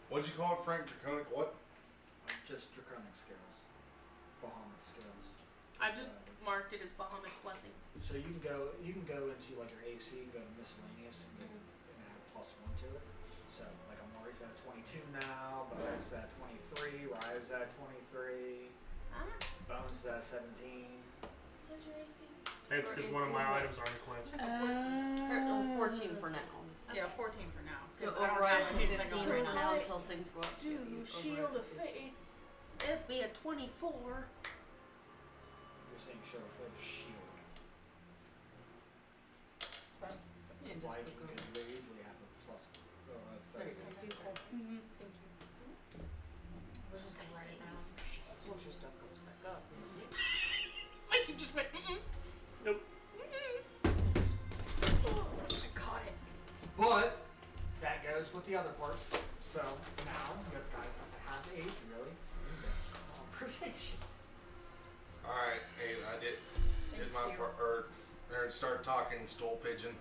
What'd you call it, Frank? Draconic what? Just draconic scales. Bahamut scales. I just marked it as Bahamut's blessing. So you can go into like your AC and go to miscellaneous and add +1 to it. So like Amari's at 22 now, Bones at 23, Ryu's at 23, Bones at 17. It's because one of my items are equipped. 14 for now. Yeah, 14 for now. So 'cause I don't override have to anything 15 on right right now until things go up. Do Shield of Faith. It'd be a 24. You're saying show of shield. Mike could very easily have a plus. There you go. Mm-hmm. Thank you. We're just gonna write it down. So once your stuff comes back up. Like you just went. Nope. I caught it. But that goes with the other parts. So now you guys have to have a really in-depth conversation. Alright, hey, I did Thank my you. part, or start talking stool pigeon.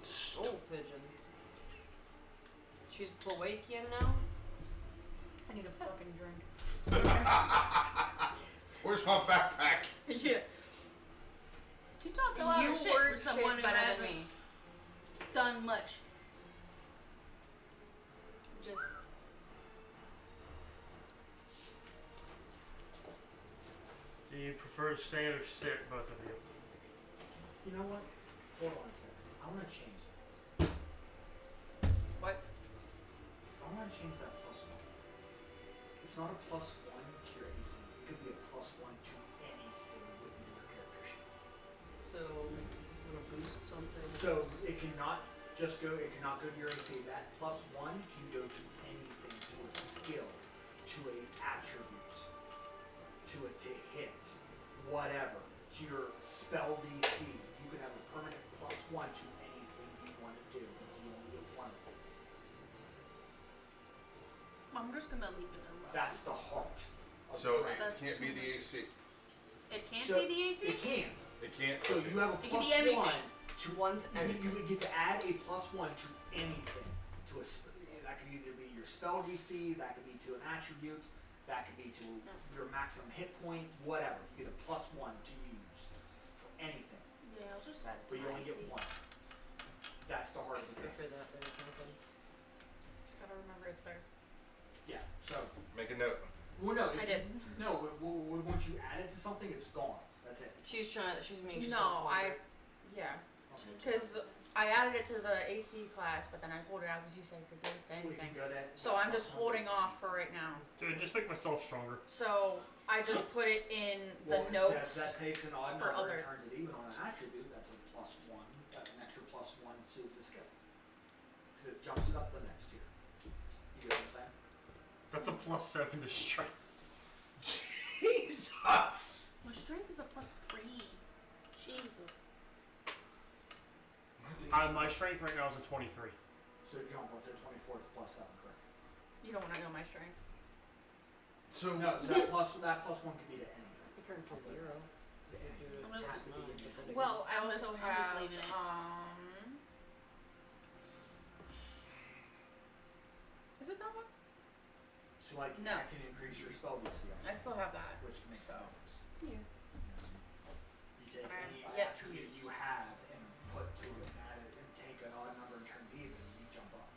Soul pigeon. She's Ploakian now? I need a fucking drink. Where's my backpack? Yeah. You talk a lot You of shit word for someone shit who better hasn't than me. done much. Just Do you prefer to stand or sit, both of you? You know what? Hold on a second. I want to change that. what? I want to change that plus one. It's not a plus one to your AC. It could be a plus one to anything within your character sheet. So, you want to boost something? So it cannot just go. It cannot go to your AC. That plus one can go to anything, to a skill, to a attribute, to a to hit, whatever. To your spell DC, you can have a permanent plus one to anything you want to do. So you only get one of them. I'm just gonna leave it alone. That's the heart. Of So Dragon. it That's can't be too the much. AC. It can't So be the AC? It can. It can't. So okay. you have a It can plus be anything. one to One's you anything. would get to add a plus one to anything. To a that could either be your spell DC, that could be to an attribute, that could be to your maximum hit point, whatever. You get a plus one to use for anything, Yeah, I'll just add it to but you my only get AC. one. That's the heart of the Good trick. for that there, Pumkin. Just gotta remember it's there. Yeah. So, Make a note. well, no. I did. No. Once you add it to something, it's gone. That's it. She's making she's No, gonna yeah. Okay. Because I added it to the AC class, but then I pulled it out because you said it could go to We can anything. go to So I'm plus just one holding basic. off for right now. Dude, just make myself stronger. So I just put it in the Well, notes. That takes an odd for number other- and turns it even on an attribute. That's a plus one. That's an extra plus one to the skill. Because it jumps it up the next tier. You get what I'm saying? That's a +7 to strength. Jesus! My strength is a +3. Jesus. My strength right now is a 23. So jump up to 24, it's plus 7, correct? You don't want to know my strength. So No, so that plus one can be to anything. You turn to a 0. To anything. I'm It just- has to be in this. Well, I I'm just- also I'm have just leaving it. Is it that one? So like No. that can increase your spell DC, I still have that. which makes a difference. Yeah. You take But I any have yet to attribute use. you have and put to it, add it, and take an odd number and turn it even, you jump up.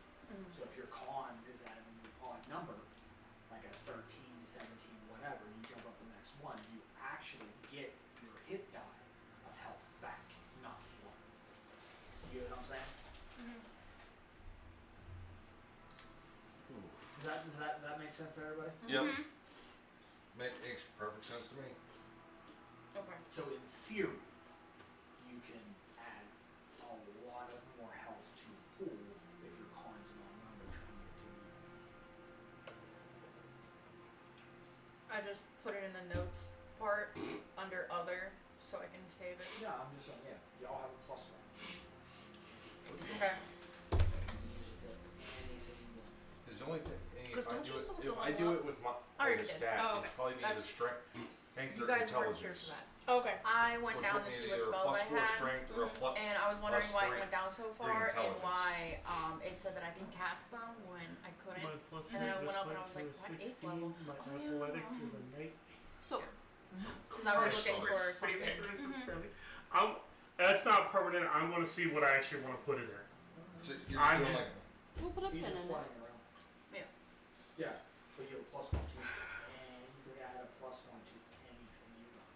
So if your con is at an odd number, like a 13, 17, whatever, you jump up the next one, you actually get your hit die of health back, not one. You know what I'm saying? Does that make sense to everybody? Yep. Mm-hmm. Makes perfect sense to me. Okay. So in theory, you can add a lot of more health to the pool if your con's an odd number turning it to even. I just put it in the notes part under other so I can save it. Yeah, I'm just saying, yeah, y'all have a plus one. Okay. You can use it to anything you want. Is the only thing if 'Cause I don't do you it still have if to I level do up? it with my already the did. stat, Oh, it'd okay. probably be either That's- strength, strength You or guys weren't here intelligence. for that. Okay. I went We're down to putting see it what either a spells I +4 had, strength or a plus. and I was wondering plus why three- it went down so three far and intelligence. why it said that I can cast them when I couldn't. My plus And then I eight went just up and I went was to like, a what, 16. 8th level? My Oh, athletics yeah. is a 19. So, Because I was looking for something. There's a 7. That's not permanent. I'm going to see what I actually want to put it in. So you're I'm doing just- like We'll put a He's pin just in flying it. around. Yeah. Yeah, but you have a plus one to, and you can add a plus one to anything you want.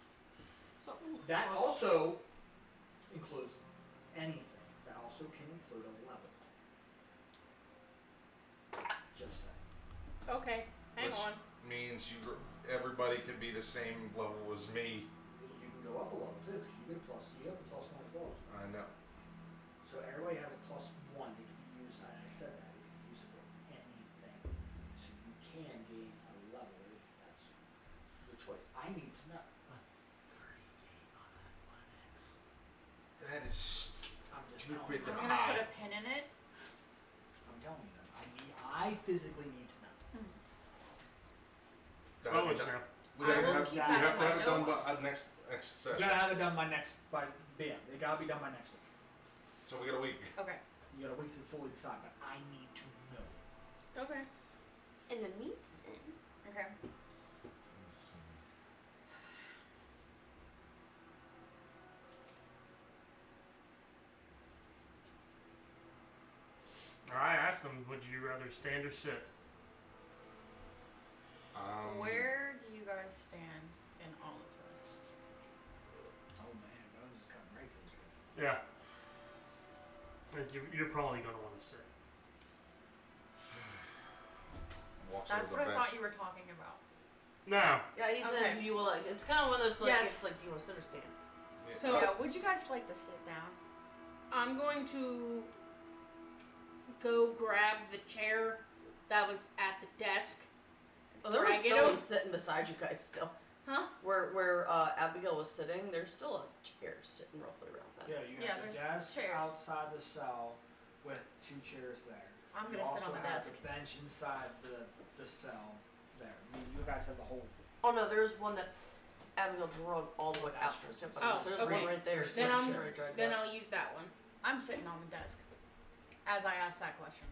So, That also includes anything. That also can include a level. Just saying. Okay, hang which on. means everybody could be the same level as me. You can go up a level too, because you get a plus. You have the plus one as well. I know. So everybody has a +1. It can be used, and I said that, it can be used for anything. So you can gain a level if that's your choice. I need to know. A 38 on athletics. That is I'm just stupid. telling you. I'm gonna put a pin in it. I'm telling you that. I physically need to know. Oh, it's now. We I will have, keep we that have in to my have it done notes. by next You session. gotta have it done by BM. It gotta be done by next week. So we got a week. Okay. You got a week to fully decide, but I need to know. Okay. In the meantime, Okay. Let's see. I asked them, would you rather stand or sit? Where do you guys stand in all of this? Oh man, I'm just cutting right to the chase. Yeah. Like, you're probably going to want to sit. Walks That's over what the I bench. thought you were talking about. No. Yeah, he said Okay. you will like. It's kind of one of those like, Yes. it's like, do you want to sit or stand? Yeah. So Yeah, would you guys like to sit down? I'm going to go grab the chair that was at the desk. Oh, there was Drag it still over. one sitting beside you guys still. Huh? Where Abigail was sitting, there's still a chair sitting roughly around that. Yeah, you Yeah, have the there's desk chairs. outside the cell with 2 chairs there. I'm You gonna sit also on the have desk. the bench inside the cell there. I mean, you guys have the whole. Oh no, there's one that Abigail drug all the way That's out true. to sit Oh, so there's okay. one right there. Then She's I'm already dragged then out. I'll use that one. I'm sitting on the desk as I ask that question.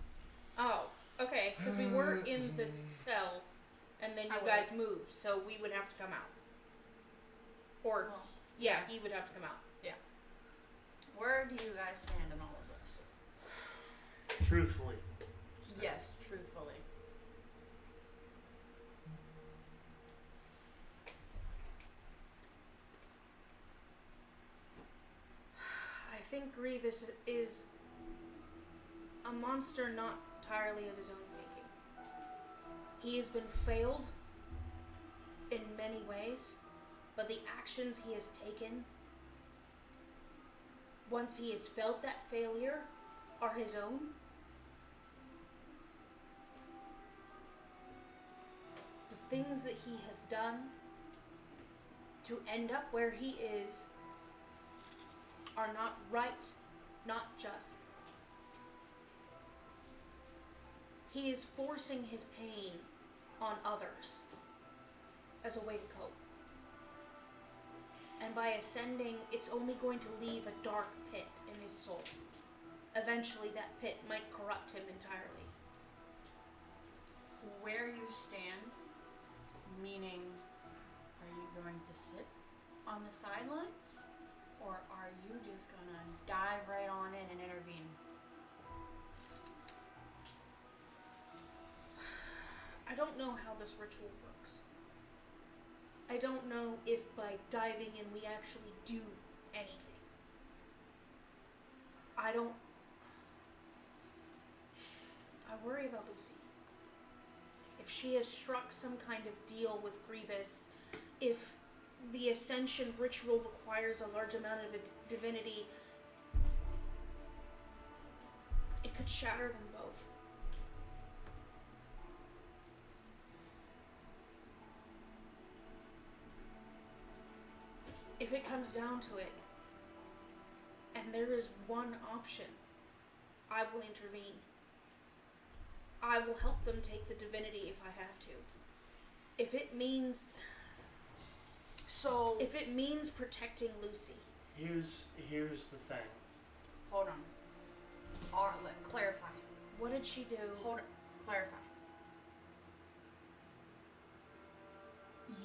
Oh, okay. Because we were in the cell, and then I you would- guys moved, so we would have to come out. Or Well, yeah, he would have to come out. where do you guys stand in all of this? Truthfully. Yes, truthfully. I think Grievous is a monster not entirely of his own making. He has been failed in many ways, but the actions he has taken, once he has felt that failure, are his own. The things that he has done to end up where he is are not right, not just. He is forcing his pain on others as a way to cope. And by ascending, it's only going to leave a dark pit in his soul. Eventually, that pit might corrupt him entirely. Where you stand, meaning, are you going to sit on the sidelines? Or are you just gonna dive right on in and intervene? I don't know how this ritual works. I don't know if by diving in we actually do anything. I worry about Lucy. If she has struck some kind of deal with Grievous, if the ascension ritual requires a large amount of divinity, it could shatter them both. If it comes down to it, and there is one option, I will intervene. I will help them take the divinity if I have to. If it means protecting Lucy. Here's the thing. Hold on. Arlet, clarify. What did she do? Hold on. Clarify.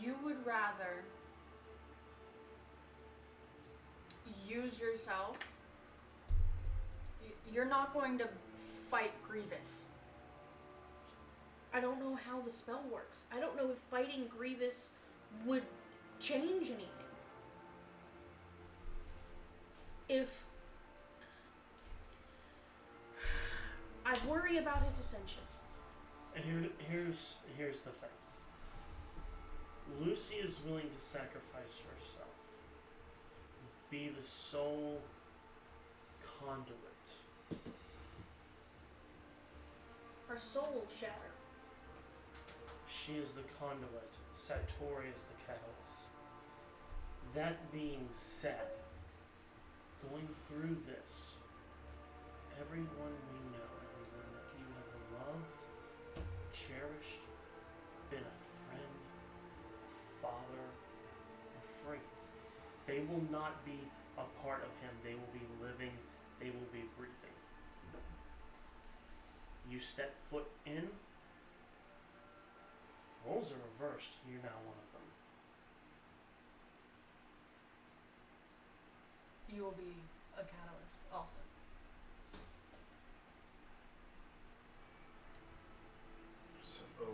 You would rather use yourself. You're not going to fight Grievous. I don't know how the spell works. I don't know if fighting Grievous would change anything. If I worry about his ascension. Here's the thing. Lucy is willing to sacrifice herself, be the sole conduit Her soul shatter. She is the conduit. Satori is the catalyst. That being said, going through this, everyone we know, everyone that you have loved, cherished, been a friend, father, or friend, they will not be a part of him. They will be living, they will be breathing. You step foot in, roles are reversed, you're now one of them. You will be a catalyst also. So,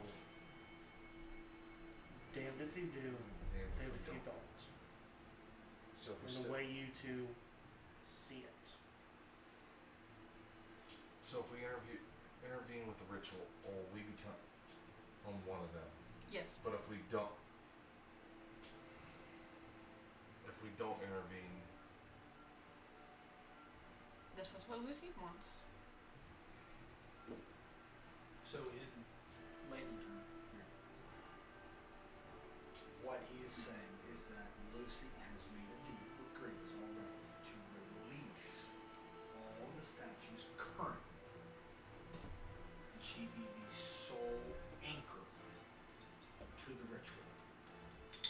Damned if you do, damned if you don't. So if we In the way you two see it. So if we intervene with the ritual, or we become on one of them. Yes. But if we don't intervene, This is what Lucy wants. So in layman term here, what he is saying is that Lucy has made a deal with Grievous already to release all the statues currently, and she be the sole anchor to the ritual.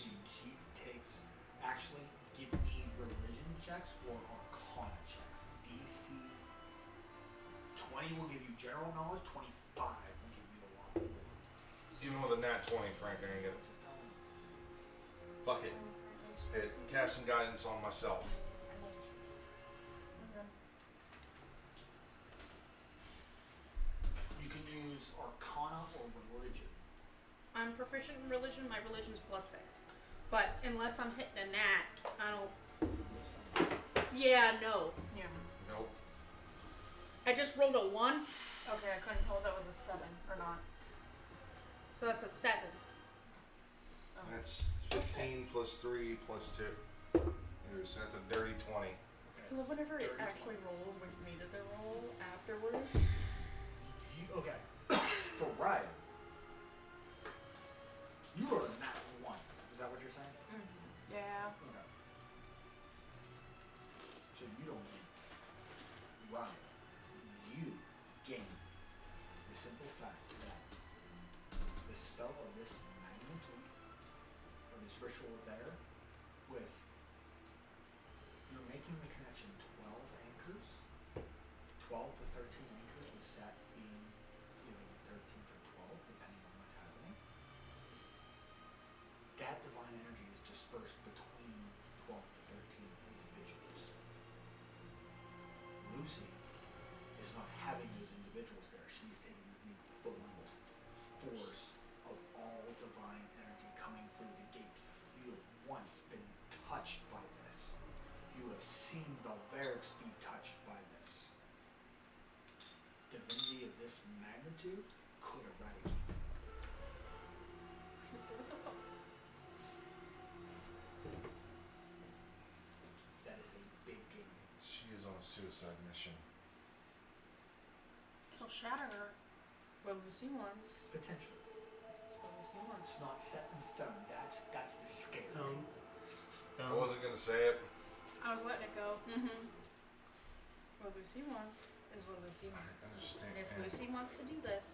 And she takes, actually, give me religion checks or arcana checks. DC 20 will give you general knowledge, 25 will give you a lot more. even with a nat 20, Frank, I ain't gonna. Just tell me. Fuck it. Hey, cast some guidance on myself. You can use arcana or religion. I'm proficient in religion. My religion's +6. But unless I'm hitting a nat, I don't. Yeah, no. Yeah. Nope. I just rolled a 1, Okay, I couldn't tell if that was a 7 or not. so that's a 7. Oh. That's 15 plus 3 plus 2. So that's a dirty 20. I love whenever it actually rolls when you needed to roll afterwards. Okay. For Ryan, you rolled a nat 1. Is that what you're saying? Yeah. Okay. So you don't gain. Ryan, you gain the simple fact that the spell of this magnitude, or this ritual there, with you're making the connection 12 anchors, 12 to 13 anchors, with Sat being either the 13th or 12th, depending on what's happening. That divine energy is dispersed between 12 to 13 individuals. Lucy is not having those individuals there. She's taking the blunt force of all divine energy coming through the gate. You have once been touched by this. You have seen Belverics be touched by this. Divinity of this magnitude could eradicate somebody. What the fuck? That is a big game. She is on a suicide mission. It'll shatter her. What Lucy wants. Potentially. That's what Lucy wants. It's not set in stone. That's the scale. I wasn't gonna say it. I was letting it go. What Lucy wants is what Lucy I wants. understand. And if Lucy wants to do this,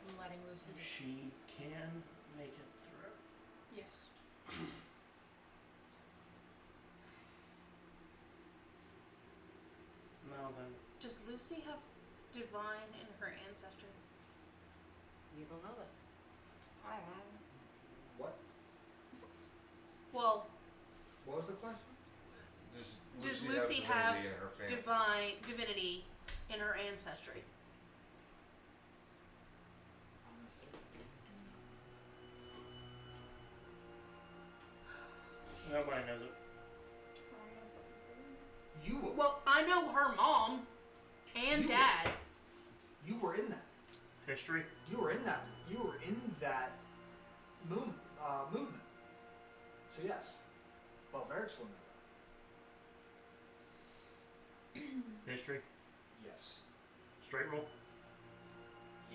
I'm letting Lucy do it. She can make it through. Yes. Now then, Does Lucy have divine in her ancestry? You don't know that. I don't know. What? Well, What was the question? Does Lucy Lucy have have divinity in her family? divinity in her ancestry? Honestly, nobody knows it. you were, Well, I know her mom and You- dad. you were in that. History? You were in that. You were in that movement. So yes, Belverics will know that. History? Yes. Straight roll?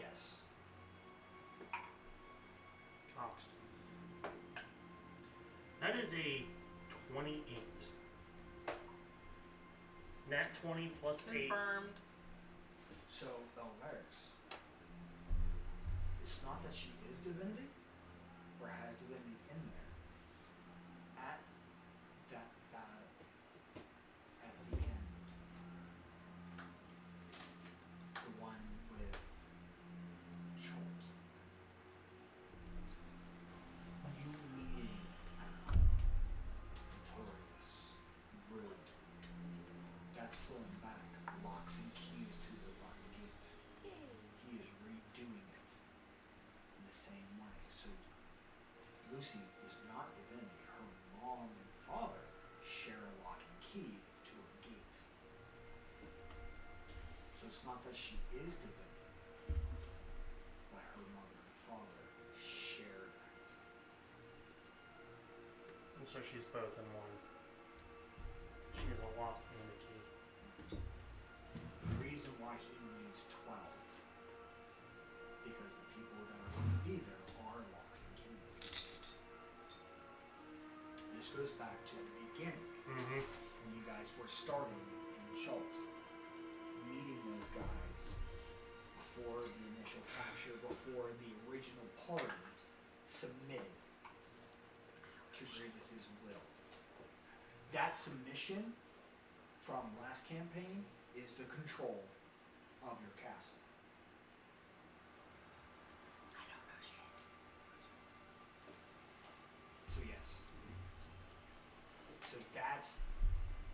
Yes. Coxton. That is a 28. Nat 20 plus 8. Confirmed. So, Belvaris, it's not that she is divinity, or has divinity in there. At that battle, at the end, the one with Cholt, you meeting Victorious, really, that's flowing back, locks and keys to the Divine Gate. He is redoing it in the same way. So Lucy is not divinity. Her mom and father share a lock and key to a gate. So it's not that she is divinity, but her mother and father share that. And so she's both in one. She has a lock and a key. The reason why he needs 12, because the people that are going to be there are locks and keys. This goes back to the beginning, Mm-hmm. when you guys were starting in Chult, meeting those guys before the initial capture, before the original party submitted to Grievous's will. That submission from last campaign is the control of your castle. I don't know shit. So yes. So that's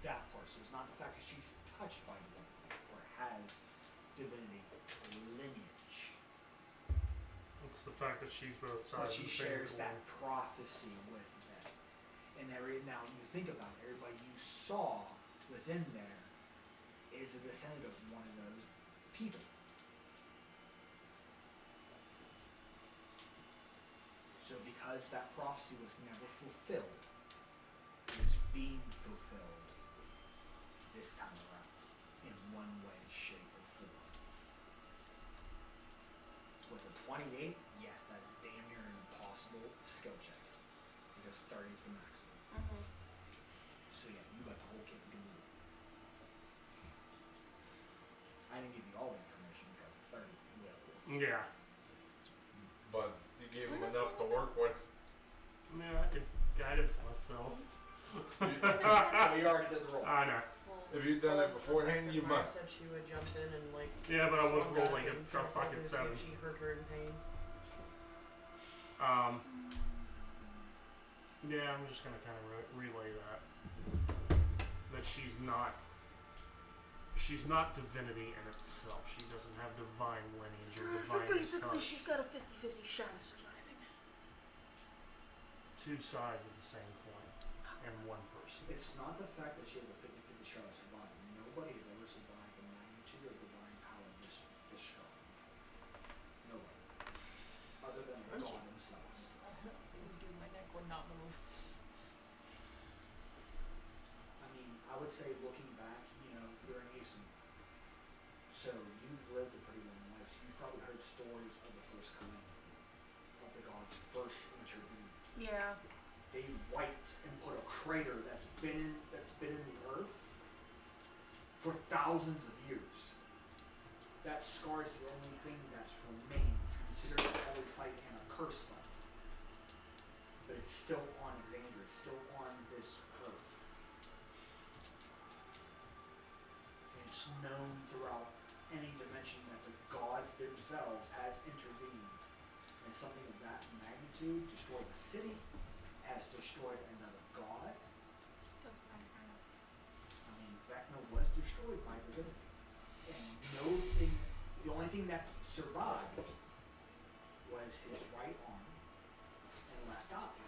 that part. So it's not the fact that she's touched by divinity or has divinity lineage, It's the fact that she's both sides but she of the same shares coin. that prophecy with them. And now you think about it, everybody you saw within there is a descendant of one of those people. So because that prophecy was never fulfilled, it is being fulfilled this time around in one way, shape, or form. With a 28, yes, that is damn near an impossible skill check. Because 30 is the maximum. So yeah, you got the whole kit and caboodle. I didn't give you all the information because of 30 will. Yeah. But you gave him enough to work with. I mean, I could guidance myself. So you already did the roll. I know. If you'd done it beforehand, you Maya must. said she would jump in and like. Yeah, but I would swung roll back like a and try fucking to see 7. if she hurt her in pain. Yeah, I'm just gonna kind of relay that. That she's not divinity in itself. She doesn't have divine lineage or So divine basically, touch. she's got a 50-50 shot of surviving. Two sides of the same coin and one person. It's not the fact that she has a 50-50 shot of surviving. Nobody has ever survived the magnitude of divine power this strong before. Nobody. Other than a god themselves. Dude, my neck would not move. I mean, I would say looking back, you're an Aeson. So you've lived a pretty long life. So you probably heard stories of the first coming. Of the gods first intervened. Yeah. They wiped and put a crater that's been in the earth for thousands of years. That scar is the only thing that's remained. It's considered a holy site and a cursed site. But it's still on Exandria. It's still on this earth. And it's known throughout any dimension that the gods themselves has intervened. And something of that magnitude destroyed the city, has destroyed another god. I mean, Vecna was destroyed by divinity. And the only thing that survived was his right arm and left eye.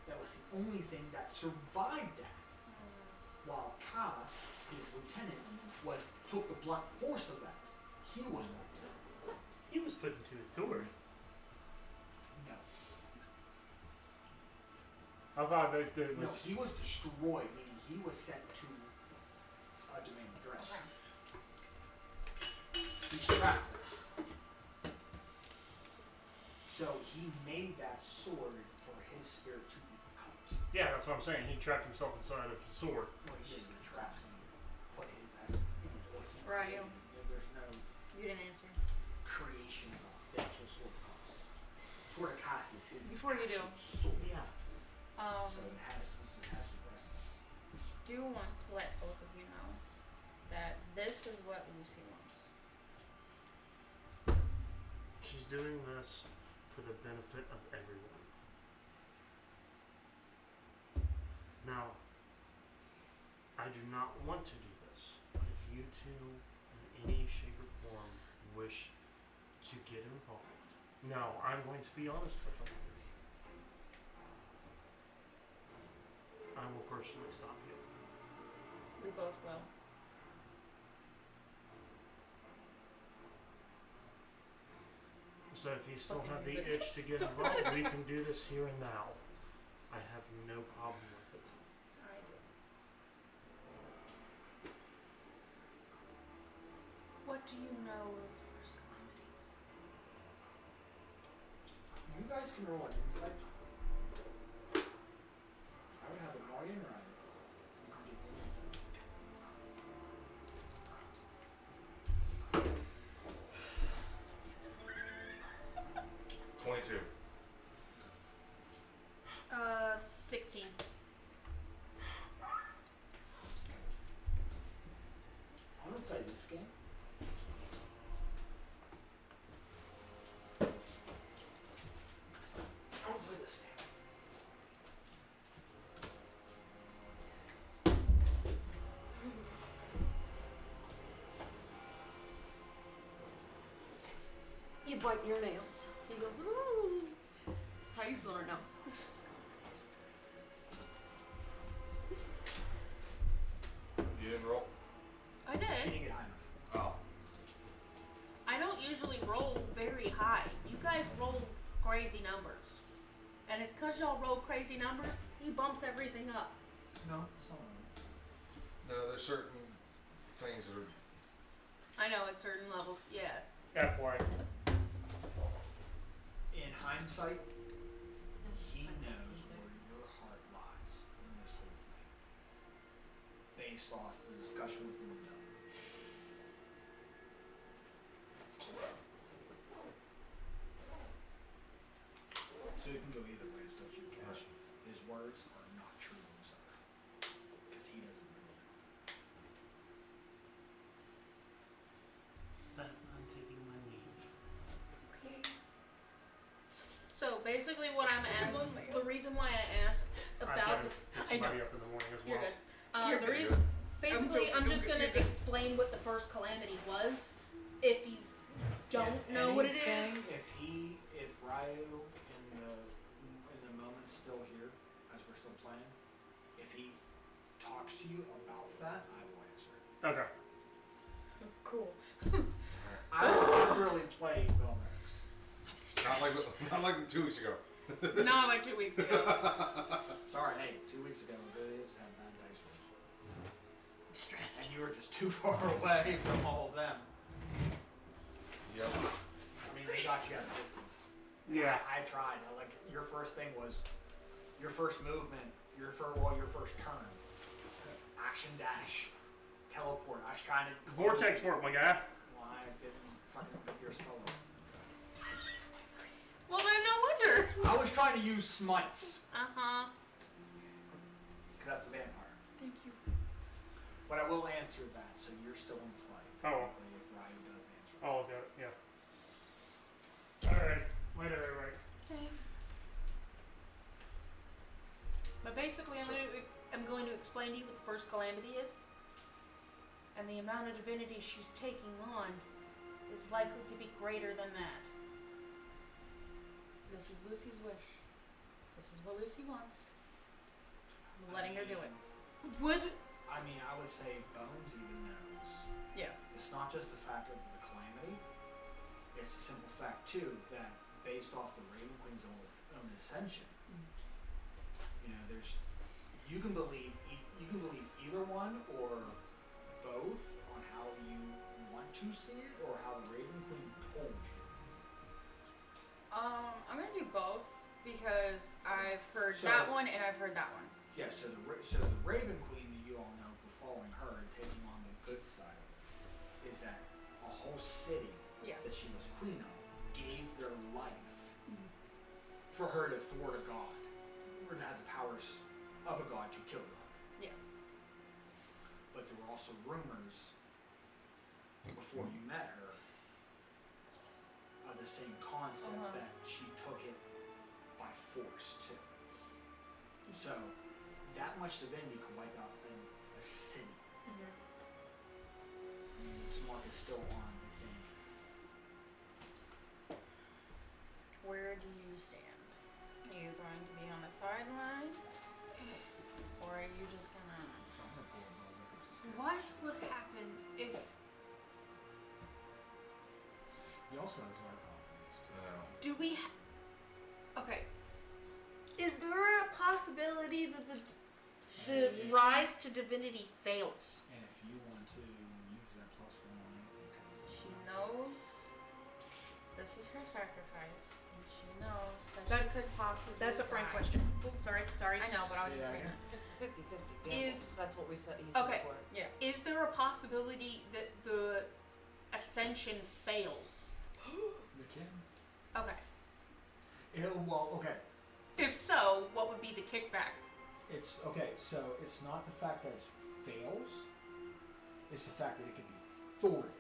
That was the only thing that survived that. While Cass, his lieutenant, took the blunt force of that. He was wiped out. He was put into his sword. No. I thought that it No, was. he was destroyed, meaning he was sent to a domain of dread. He's trapped there. So he made that sword for his spirit to be out. Yeah, that's what I'm saying. He trapped himself inside of his sword. Well, he just traps him, put his essence in it. Or he Right. There's no You didn't answer. creation of the actual sword cost. Sword of cost is his Before you do. actual sword. Yeah. So it has his essence. Do want to let both of you know that this is what Lucy wants. She's doing this for the benefit of everyone. Now, I do not want to do this, but if you two, in any shape or form, wish to get involved, now I'm going to be honest with them. I will personally stop you. We both will. So if you still Fucking have the music. itch to get involved, we can do this here and now. I have no problem with it. I do. What do you know of the first calamity? You guys can roll an insight check. I would have a Morgan or you can give me an insight. 22. 16. I'm gonna play this game. I'm gonna play this game. You bite your nails. You go, "Ooh." How you feeling right now? You didn't roll? I She did. didn't get high enough. Oh. I don't usually roll very high. You guys roll crazy numbers. And it's because y'all roll crazy numbers, he bumps everything up. No, it's not one. No, there's certain things that are. I know at certain levels, yeah. At play. In hindsight, he knows where your heart lies in this whole thing. Based off the discussion with Linda. So it can go either way, is what you catch. His words are not true to himself. Because he doesn't really know. Then I'm taking my leave. Okay. So basically what I'm asking, the reason why I asked I've about got to pick somebody up in the morning as well. You're good. You're The good. reason, basically, I'm I'm just joking, gonna you're good. explain what the first calamity was. If you don't If know what it anything, is, if Ryu in the moment still here, as we're still playing, if he talks to you about that, I will answer. Okay. Cool. I don't really play Belmex. Not like 2 weeks ago. not like 2 weeks ago. Sorry, hey, 2 weeks ago, good is had bad dice rolls. I'm stressed. And you were just too far away from all of them. Yep. I mean, they got you at a distance. Yeah. I tried. Like, your first thing was your first movement, your first turn. Action dash. Teleport. I was trying to. Vortex for it, my guy. Well, I didn't fucking look up your spell. Well, then no wonder. I was trying to use smites. Uh-huh. Because that's a vampire. Thank you. But I will answer that, so you're still in play. Oh. Technically, if Ryu does answer. Oh, got it. Yeah. Alright. Later, everybody. Okay. But basically, I'm going to explain to you what the first calamity is. And the amount of divinity she's taking on is likely to be greater than that. This is Lucy's wish. This is what Lucy wants. I'm letting her do it. Would I mean, I would say Bones even knows. Yeah. It's not just the fact of the calamity. It's the simple fact too that based off the Raven Queen's own ascension, you know, you can believe either one or both on how you want to see it or how the Raven Queen told you. I'm gonna do both because I've heard So- that one and I've heard that one. Yeah, so the Raven Queen that you all know, who following her and taking on the good side, is that a whole city Yeah. that she was queen of gave their life for her to thwart a god, or to have the powers of a god to kill a god. Yeah. But there were also rumors before you met her of the same concept that she took it by force too. So that much divinity could wipe out a city. I mean, its mark is still on its angel. Where do you stand? Are you going to be on the sidelines? Or are you just gonna... So I'm gonna pull a roll if it's a scale. What would happen if He also has our confidence too. do we okay. Is there a possibility that the rise to divinity fails? And if you want to use that plus one on anything, She knows this is her sacrifice, and she knows that That's- she could possibly That's a frank die. question. Oops, sorry. I know, but I was Say just that saying again? that. It's a 50-50 Is- That's what we said. He said Okay. before. Yeah. Is there a possibility that the ascension fails? the king. Okay. Okay. If so, what would be the kickback? It's okay. So it's not the fact that it fails; it's the fact that it can be thwarted.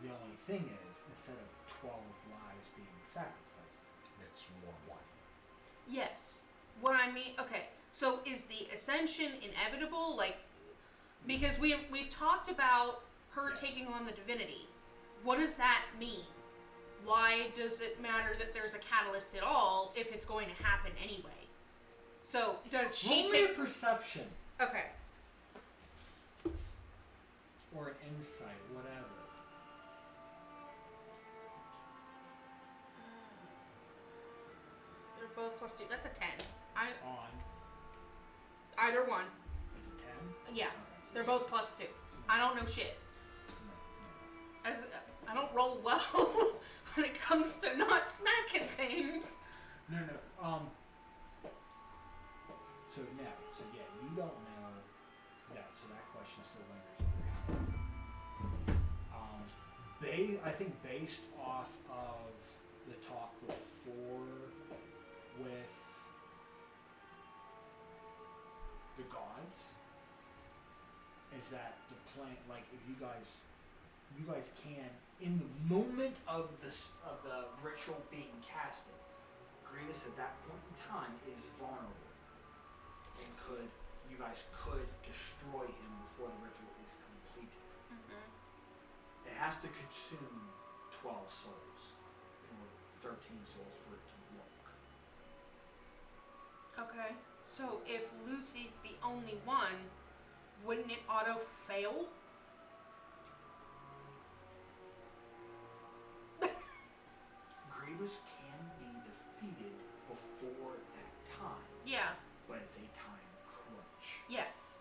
The only thing is, instead of 12 lives being sacrificed, It's 1-1. Yes. What I mean, okay. So is the ascension inevitable? Like, because we've talked about her Yes. taking on the divinity. What does that mean? Why does it matter that there's a catalyst at all if it's going to happen anyway? So does she roll me a take? perception Okay. or an insight, whatever. They're both +2. That's a 10. On Either one. it's a 10. Yeah. Okay, so They're both +2. I don't know shit. As I don't roll well when it comes to not smacking things. No. So now, yeah, you don't know that, so that question still lingers in your head. I think based off of the talk before with the gods, is that the plan? Like, if you guys can, in the moment of the ritual being casted, Gretus at that point in time is vulnerable, and you guys could destroy him before the ritual is completed. It has to consume 12 souls, or 13 souls for it to work. Okay. So if Lucy's the only one, wouldn't it auto fail? Grievous can be defeated before that time, Yeah. but it's a time crunch. Yes.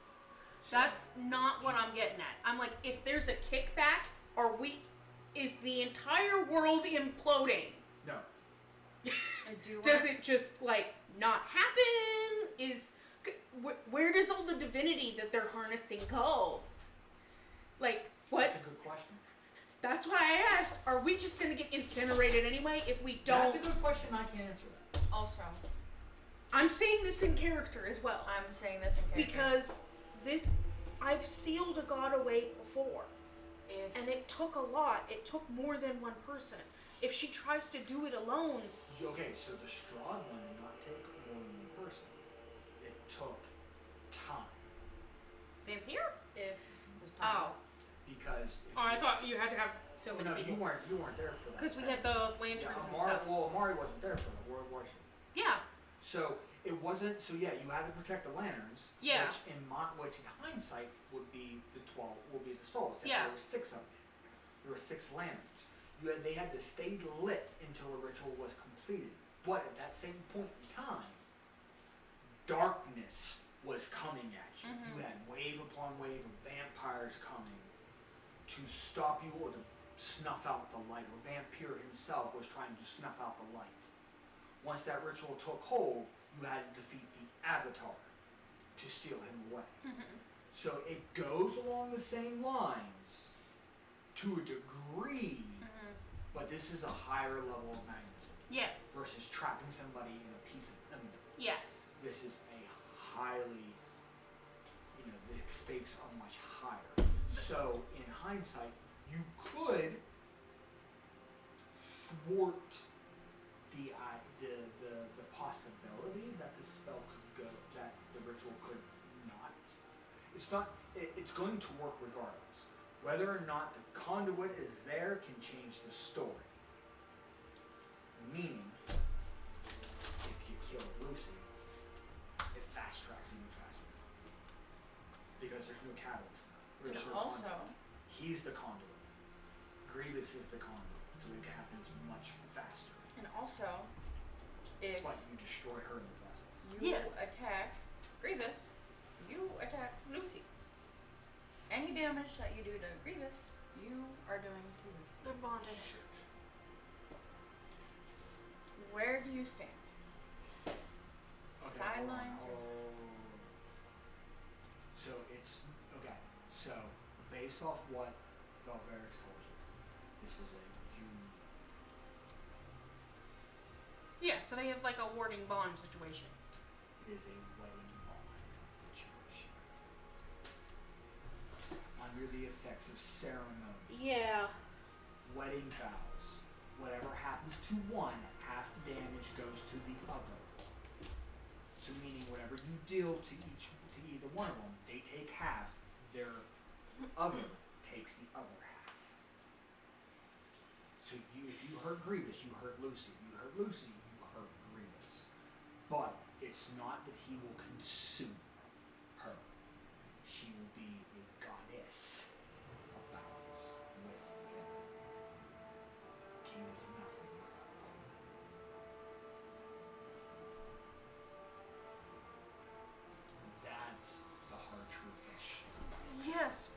So, That's not what I'm getting at. I'm like, if there's a kickback, is the entire world imploding? no. I do Does it just like not happen? Where does all the divinity that they're harnessing go? Like, what? That's a good question. That's why I asked, are we just gonna get incinerated anyway if we don't? That's a good question. I can't answer that. Also, I'm saying this in character as well. I'm saying this in character. Because I've sealed a god away before. And it took a lot. It took more than one person. If she tries to do it alone, Okay, so the Strahd one did not take more than one person. It took time. vampire? If Oh. Because if I you- thought you had to have so many no, people. you weren't there for that. Because we had the lanterns and stuff. Well, Amari wasn't there for that, was she? Yeah. So it wasn't. So yeah, you had to protect the lanterns. Yeah. Which in hindsight would be the 12. Would be the souls. Except Yeah. There were 6 of them. There were 6 lanterns. They had to stay lit until the ritual was completed. But at that same point in time, darkness was coming at you. Mhm. You had wave upon wave of vampires coming to stop you or to snuff out the light, or Vampire himself was trying to snuff out the light. Once that ritual took hold, you had to defeat the Avatar to steal him away. So it goes along the same lines to a degree, but this is a higher level of magnitude. Yes. Versus trapping somebody in a piece of ember. Yes. This is a highly, the stakes are much higher. So in hindsight, you could thwart the possibility that the spell could go, that the ritual could not. It's going to work regardless. Whether or not the conduit is there can change the story. Meaning, if you kill Lucy, it fast tracks even faster. Because there's no catalyst. There's no also, conduit. He's the conduit. Grievous is the conduit. So it happens much faster. and also, if But you destroy her in the process. you Yes. attack Grievous, you attack Lucy. Any damage that you do to Grievous, you are doing to Lucy. They're bonded. Shit. Where do you stand? Okay, Sidelines hold or on. So it's okay. So based off what Belverix told you, this is a union. Yeah, so they have like a warding bond situation. It is a wedding bond situation. Under the effects of ceremony, Yeah. wedding vows. Whatever happens to one, half damage goes to the other. So meaning whatever you deal to either one of them, they take half, their other takes the other half. So if you hurt Grievous, you hurt Lucy. You hurt Lucy, you hurt Grievous. But it's not that he will consume her. She will be a goddess of balance with him. A king is nothing without a queen. That's the hard truth that Yes.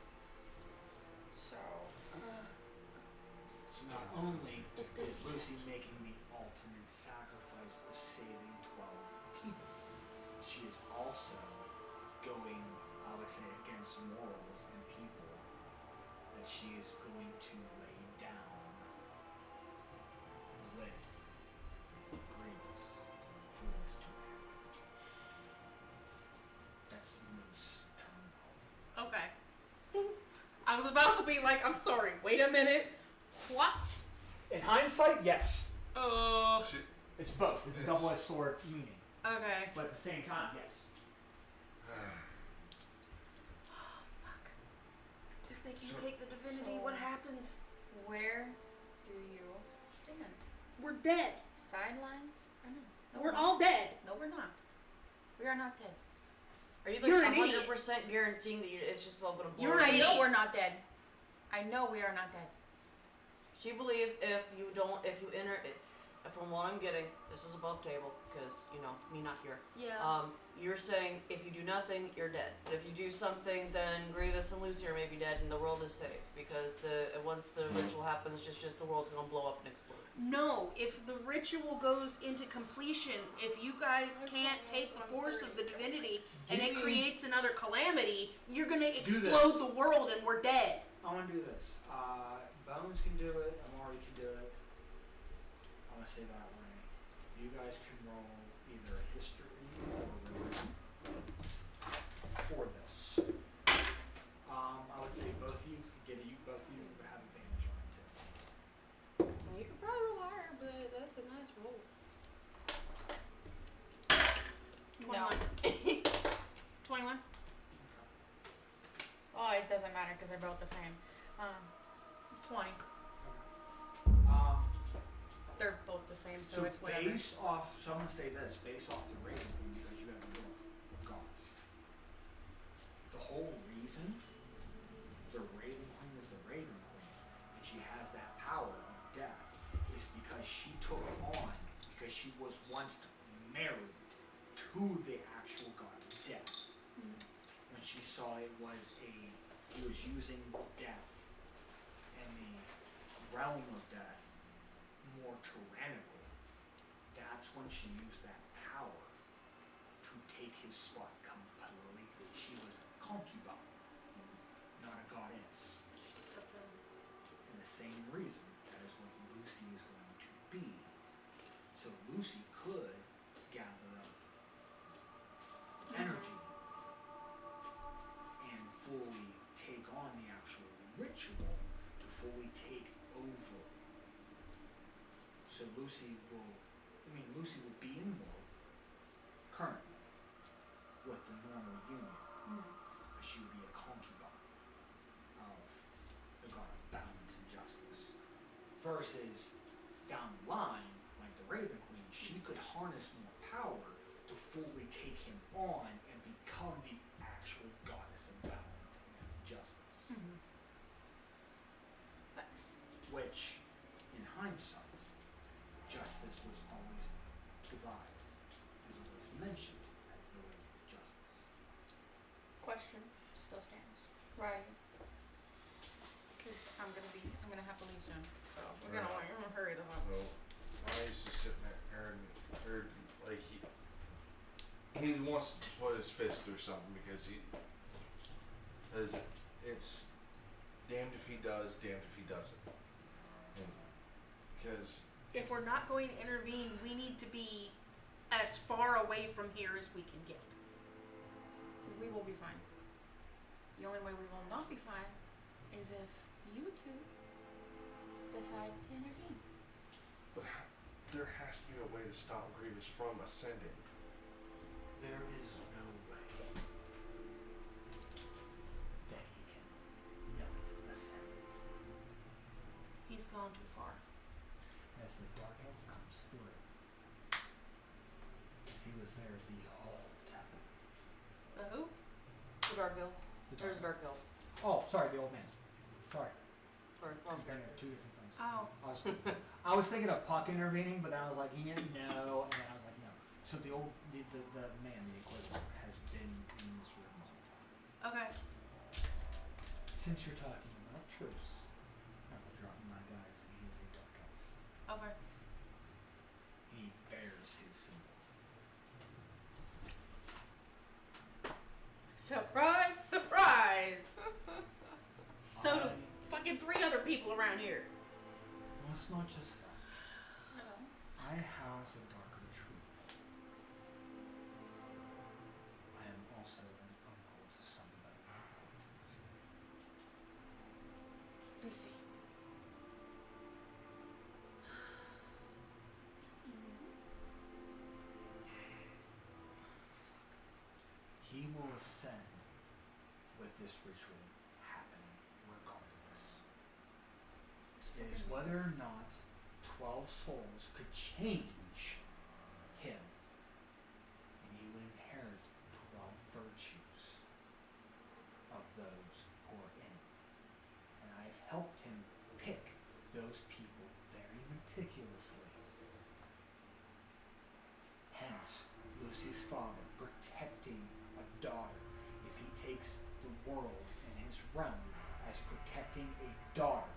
so. So not only is Lucy making the ultimate sacrifice of saving 12 people, she is also going, I would say, against morals and people that she is going to lay down with Grievous for this to happen. That's the most term. Okay. I was about to be like, I'm sorry. Wait a minute. What? In hindsight, yes. Shit. It's both. It's a Yes. double-edged sword meaning. Okay. But at the same time, yes. If they can So- take the divinity, so- what happens? Where do you stand? We're dead. Sidelines? I know. No, We're not. all dead. No, we're not. We are not dead. Are you You're like an idiot. 100% guaranteeing that it's just a little bit of You're blood? an I idiot. know we're not dead. I know we are not dead. She believes if you enter it, from what I'm getting, this is above table because me not here. Yeah. You're saying if you do nothing, you're dead. But if you do something, then Grievous and Lucy are maybe dead, and the world is safe because once the ritual happens, just the world's gonna blow up and explode. No, if the ritual goes into completion, if you guys can't take the force of the divinity and it creates another calamity, you're gonna explode this. the world and we're dead. I want to do this. Bones can do it. Amari can do it. I want to say that way. You guys can roll either a history or religion for this. I would say both of you could get it. Both of you would have advantage on it too. You could probably roll higher, but that's a nice roll. 21. 21? Oh, it doesn't matter because they're both the same. 20. They're both the same, so it's whatever. based off, so I'm gonna say this, based off the Raven Queen, because you have the book of gods. The whole reason the Raven Queen is the Raven Queen, and she has that power of death, is because she took on, because she was once married to the actual god of death. When she saw he was using death and the realm of death more tyrannical, that's when she used that power to take his spot completely. She was a concubine, not a goddess. And the same reason, that is what Lucy is going to be. So Lucy could gather up energy and fully take on the actual ritual to fully take over. So Lucy will be in war currently with the normal union, but she would be a concubine of the god of balance and justice. Versus down the line, like the Raven Queen, she could harness more power to fully take him on and become the actual goddess of balance and justice. Which, in hindsight, justice was always devised, is always mentioned as the Lady of Justice. Question still stands. Right. Because I'm gonna have to leave soon. So we're gonna hurry this up. Well, I used to sit there and like he wants to put his fist through something because it's damned if he does, damned if he doesn't. And because If we're not going to intervene, we need to be as far away from here as we can get. We will be fine. The only way we will not be fine is if you two decide to intervene. but there has to be a way to stop Grievous from ascending. There is no way that he can not ascend. He's gone too far. As the Dark Elf comes through, because he was there the whole time. The who? The Dark Elf. The There's Dark Dark Elf. Oh, sorry, the old man. Sorry, Sorry. I'm comparing two different things. Oh. I was thinking of Puck intervening, but then I was like, yeah, no, and then I was like, no. So the man, the equivalent, has been in this room the whole time. Okay. Since you're talking about truce, I will drop my guys, and he is a Dark Elf. Okay. He bears his symbol. Surprise! Surprise! So do I- fucking 3 other people around here. Well, it's not just that. No. I house a darker truth. I am also an uncle to somebody important. Lucy. He will ascend with this ritual happening regardless. It is whether or not 12 souls could change him, and he would inherit 12 virtues of those who are in. And I have helped him pick those people very meticulously. Hence, Lucy's father protecting a daughter. If he takes the world and his realm as protecting a daughter,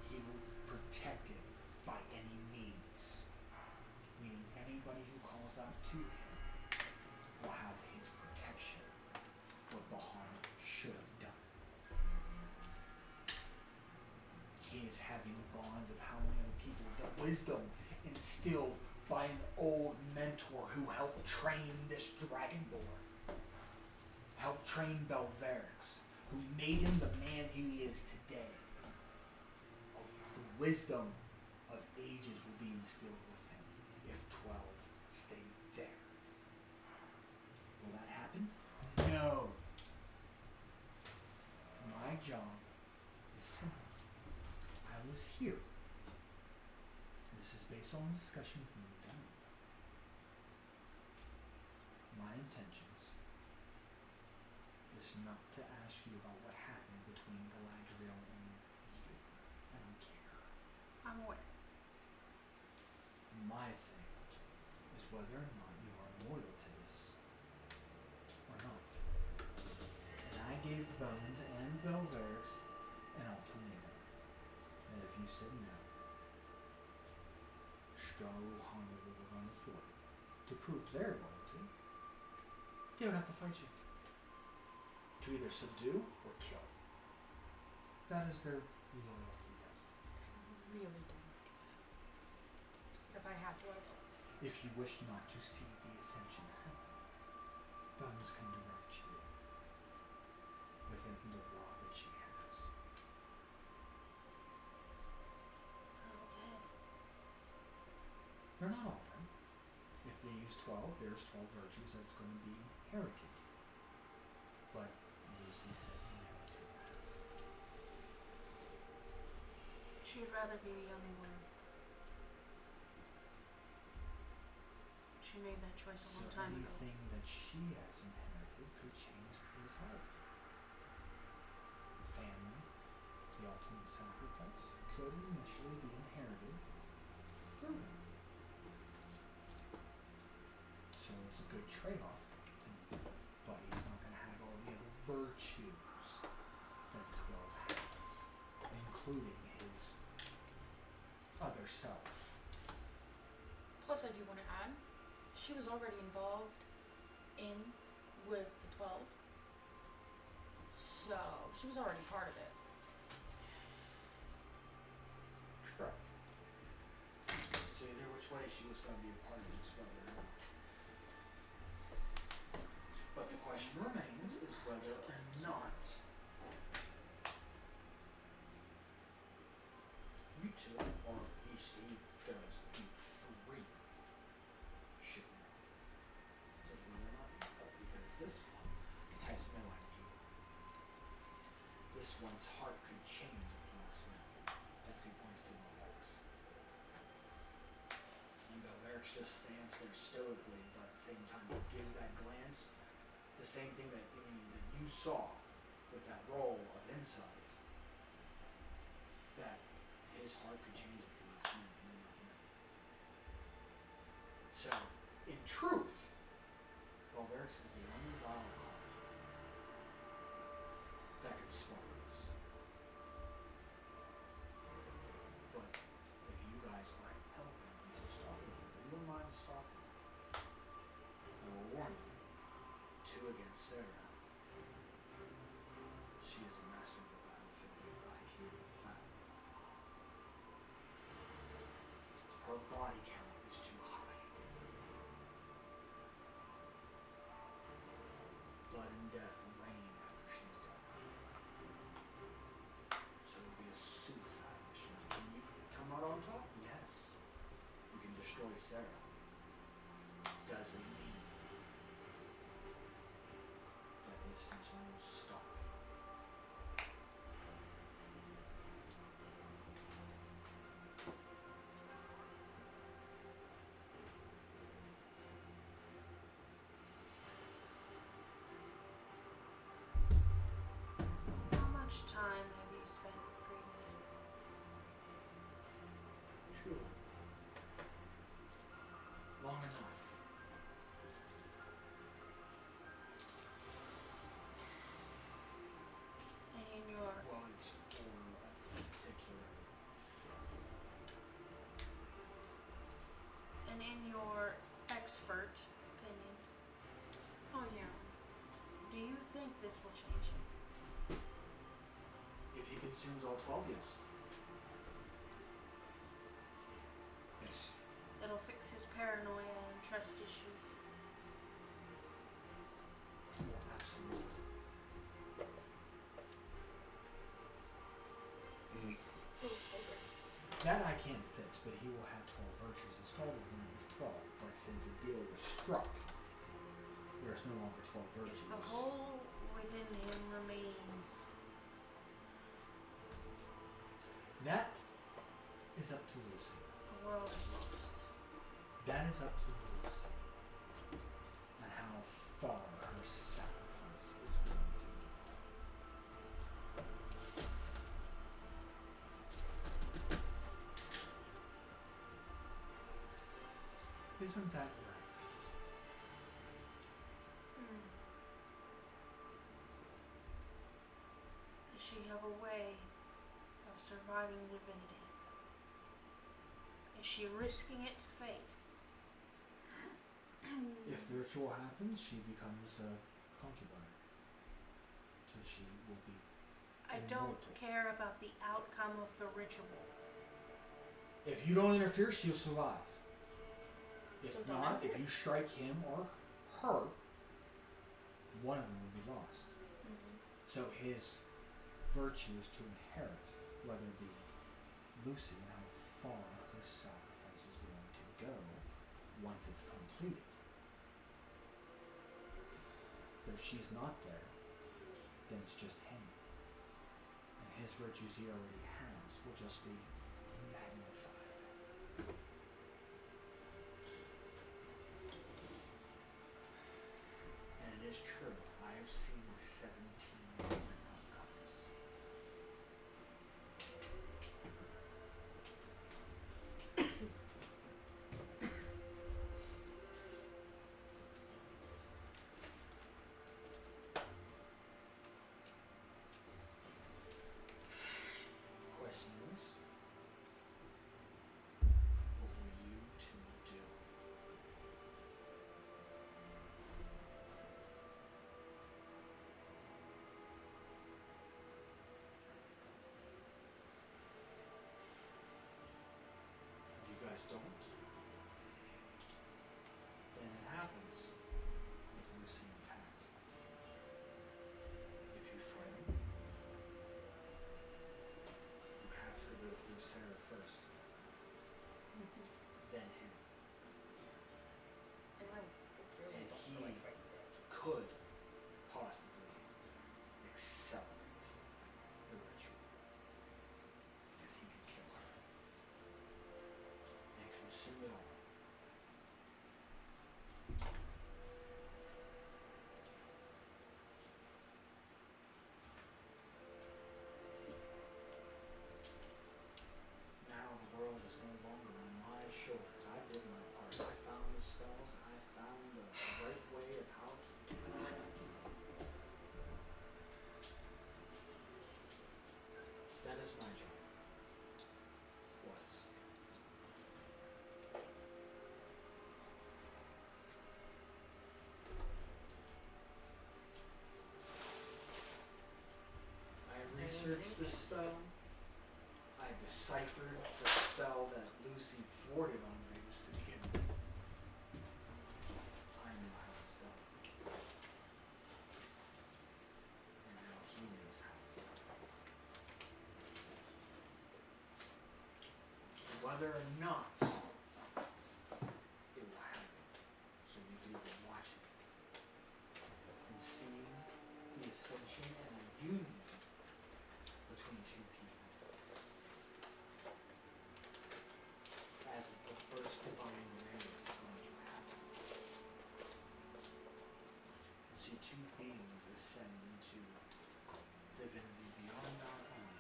he will protect it by any means. Meaning anybody who calls out to him will have his protection. What Bahamut should have done. He is having the bonds of how many other people, the wisdom instilled by an old mentor who helped train this Dragonborn. Helped train Belverix, who made him the man he is today. The wisdom of ages will be instilled with him if 12 stay there. Will that happen? No. My job is simple. I was here. This is based on the discussion with you down. My intentions is not to ask you about what happened between Galadriel and you. I don't care. I'm aware. My thing is whether or not you are loyal to this or not. And I gave Bones and Belverix an ultimatum. And if you say no, strong-heartedly will run authority to prove their loyalty. They would have to fight you. To either subdue or kill. That is their loyalty test. Really don't. If I have to, I will. If you wish not to see the ascension happen, Bones can direct you within the law that she has. They're all dead. They're not all dead. If they use 12, there's 12 virtues that's going to be inherited. But Lucy said no to that. She would rather be the only one. She made that choice a long So time ago. anything that she has inherited could change his heart. Family, the ultimate sacrifice, could initially be inherited through him. So it's a good trade-off to me, but he's not going to have all the other virtues that the 12 have, including his other self. Plus, I do want to add, she was already involved with the 12. So, she was already part of it. Correct. So either which way she was going to be a part of this, whether or not. But the question remains is whether or not you two, or he goes, you three, should know. Because whether or not you know, because this one has no idea. This one's heart could change at the last minute. As he points to Belverick's. And Belverick's just stands there stoically, but at the same time he gives that glance, the same thing that you saw with that roll of insights, that his heart could change at the last minute. You may not know. So, in truth, Belverick's is the only wild card that could spark this. But if you guys are hell-bent into stopping him, or you don't mind stopping him, I will warn you, 2 against Sarah. She is a master of the battlefield that I can't even fathom. Her body count is too high. Blood and death reign after she's dead. So it'll be a suicide mission. Can you come out on top? Yes. You can destroy Sarah. Doesn't mean that the ascension will stop. How much time have you spent with Grievous? True. Long enough. And in your Well, it's for a particular expert opinion, Oh, yeah. do you think this will change him? If he consumes all 12, yes. Yes. It'll fix his paranoia and trust issues. Well, absolutely. That I can't fix, but he will have 12 virtues installed with him with 12. But since a deal was struck, there's no longer 12 virtues. If the hole within him remains, That is up to Lucy. the world is lost. That is up to Lucy. And how far her sacrifice is willing to go. Isn't that right? Does she have a way of a surviving divinity? Is she risking it to fate? If the ritual happens, she becomes a concubine. So she will be I don't immortal. care about the outcome of the ritual. If you don't interfere, she'll survive. If So don't not, if interfere. you strike him or her, one of them will be lost. So his virtue is to inherit, whether it be Lucy and how far her sacrifice is willing to go once it's completed. But if she's not there, then it's just him. And his virtues he already has will just be magnified. And it is true, I have seen 17 different outcomes. Question is, what will you two do? If you guys don't, then it happens with Lucy intact. If you fry them, you have to go through Sarah first, then him. And I really And don't he feel like fighting it. could possibly accelerate the ritual. Because he could kill her and consume it all. Now the world is no longer on my shoulders. I did my part. I found the spells. I found the right way of how to do it. That is my job. Was. I researched the spell. I deciphered the spell that Lucy thwarted on Riggs to begin with. I know how it's done. And now he knows how it's done. So whether or not it will happen, so you can either watch it and see the ascension and a union between two people. As the first divine marriage is going to happen. You see two beings ascend into divinity beyond our own.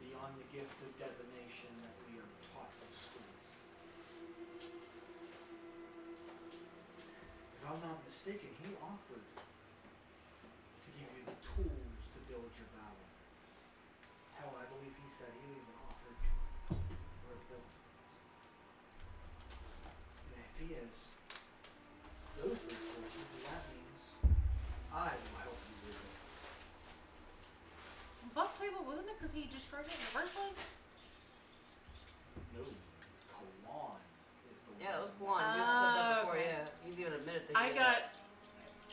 Beyond the gift of divination that we are taught in schools. If I'm not mistaken, he offered to give you the tools to build your valley. Hell, I believe he said he even offered where to build it. And if he has those resources, then that means I will help you rebuild it. Buff table, wasn't it? Because he destroyed it in the first place? No, Kalan is the one. Yeah, it was blonde. We've said that before, okay. yeah. He's even admitted that I got.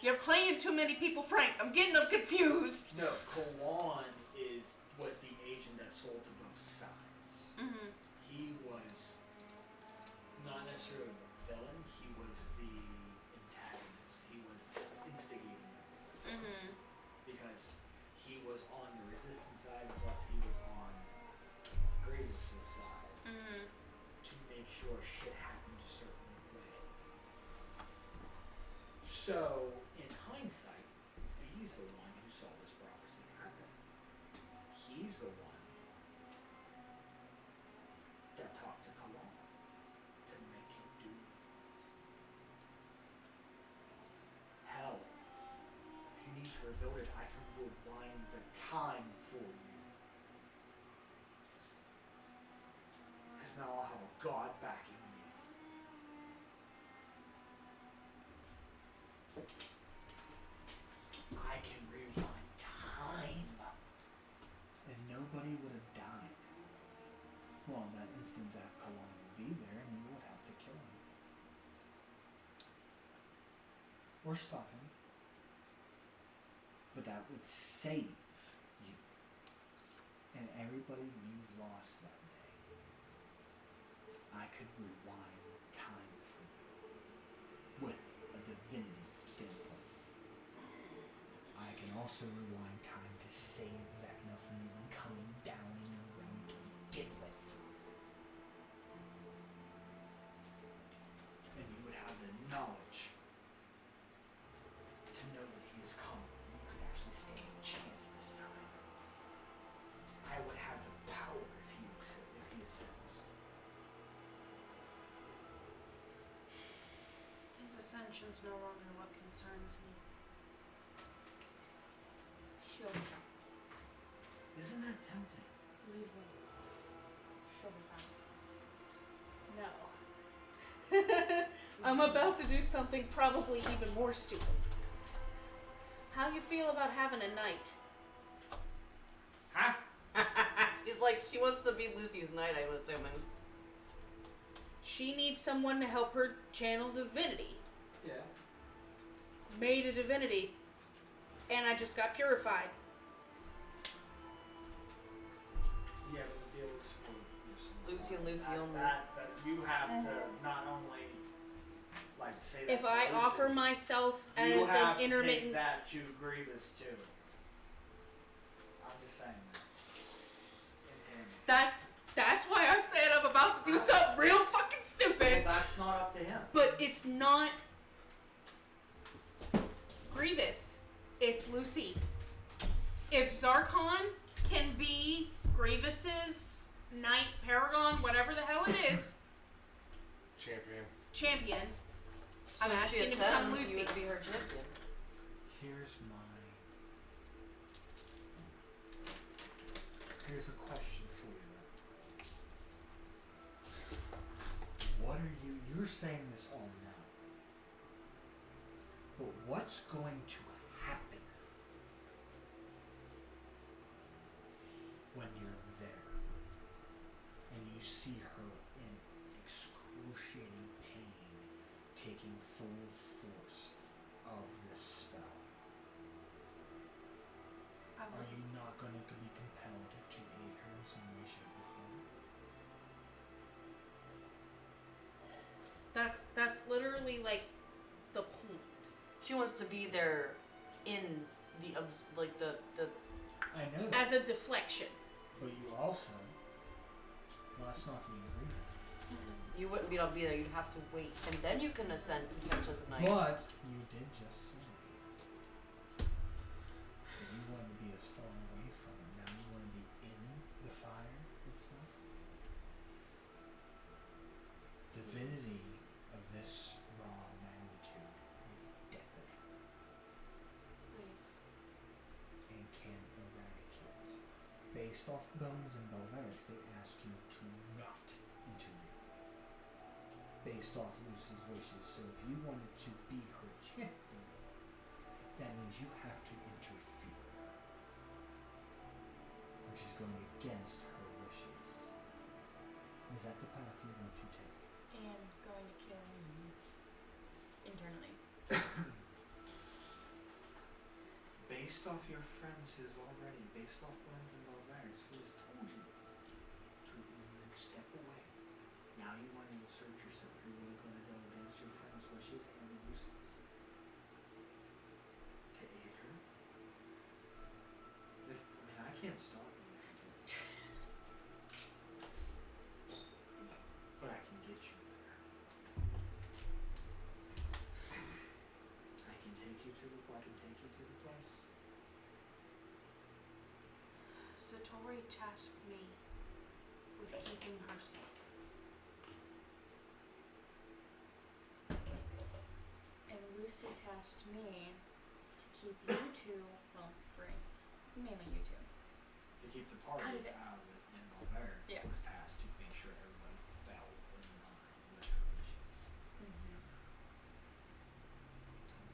You're playing too many people, Frank. I'm getting them confused. No, Kalan was the agent that sold to both sides. Mm-hmm. He was not necessarily the villain, he was the antagonist. He was instigating them. Mm-hmm. Because he was on the resistance side, plus he was on Gravis' side Mm-hmm. to make sure shit happened a certain way. So, in hindsight, V's the one who saw this prophecy happen. He's the one that talked to Kalan to make him do things. Hell, if you need to rebuild it, I can rewind the time for you. Because now I'll have a god backing me. I can rewind time. And nobody would have died. Well, in that instant, that Kalon would be there and you would have to kill him. Or stop him. But that would save you. And everybody you lost that day. I could rewind time for you. With a divinity standpoint. I can also rewind time to save Vecna from even coming down in your realm to begin with. And you would have the knowledge to know that he is coming, and you could actually stand a chance this time. I would have the power if he ascends. His ascension's no longer what concerns me. She'll be fine. Isn't that tempting? Leave me. She'll be fine. No. I'm about to do something probably even more stupid. How you feel about having a knight? Huh? He's like, she wants to be Lucy's knight, I'm assuming. She needs someone to help her channel divinity. Yeah. Made a divinity. And I just got purified. Yeah, but the deal is for Lucy and Lucy only. That you have to not only like say that. If to I Lucy, offer myself you as have an to intermittent... take that to Grievous too. I'm just saying that. That's why I said I'm about to do something real fucking stupid. Well, that's not up to him. But it's not Grievous. It's Lucy. If Zarkon can be Grievous's knight, paragon, whatever the hell it is, champion, I'm asking to become Lucy's. You would be her champion. Here's a question for you then. What are you're saying this all now, but what's going to happen when you're there and you see her in excruciating pain taking full force of this spell? Are you not going to be compelled to aid her in some way, shape, or form? That's literally like the point. She wants to be there in the I know that. As a deflection. But you also, well, that's not the agreement. You wouldn't be able to be there. You'd have to wait, and then you can ascend potentially as a knight. But you did just say that you want to be as far away from it. Now you want to be in the fire itself. Divinity of this raw magnitude is deafening and can eradicate. Based off Bones and Belverics, they ask you to not intervene. Based off Lucy's wishes. So if you wanted to be her champion, that means you have to interfere, which is going against her wishes. Is that the path you want to take? And going to kill him internally. Based off your friends who's already, based off Bones and Belverics, who has told you to step away. Now you want to insert yourself. You're really going to go against your friend's wishes and Lucy's to aid her. I can't stop you. But I can get you there. I can take you to the place. Satori tasked me with keeping her safe. And Lucy tasked me to keep you two two, well, three, mainly you two. To keep the party Out of it. out of it and all there, it's Yeah. was tasked to make sure everybody fell in line with her wishes.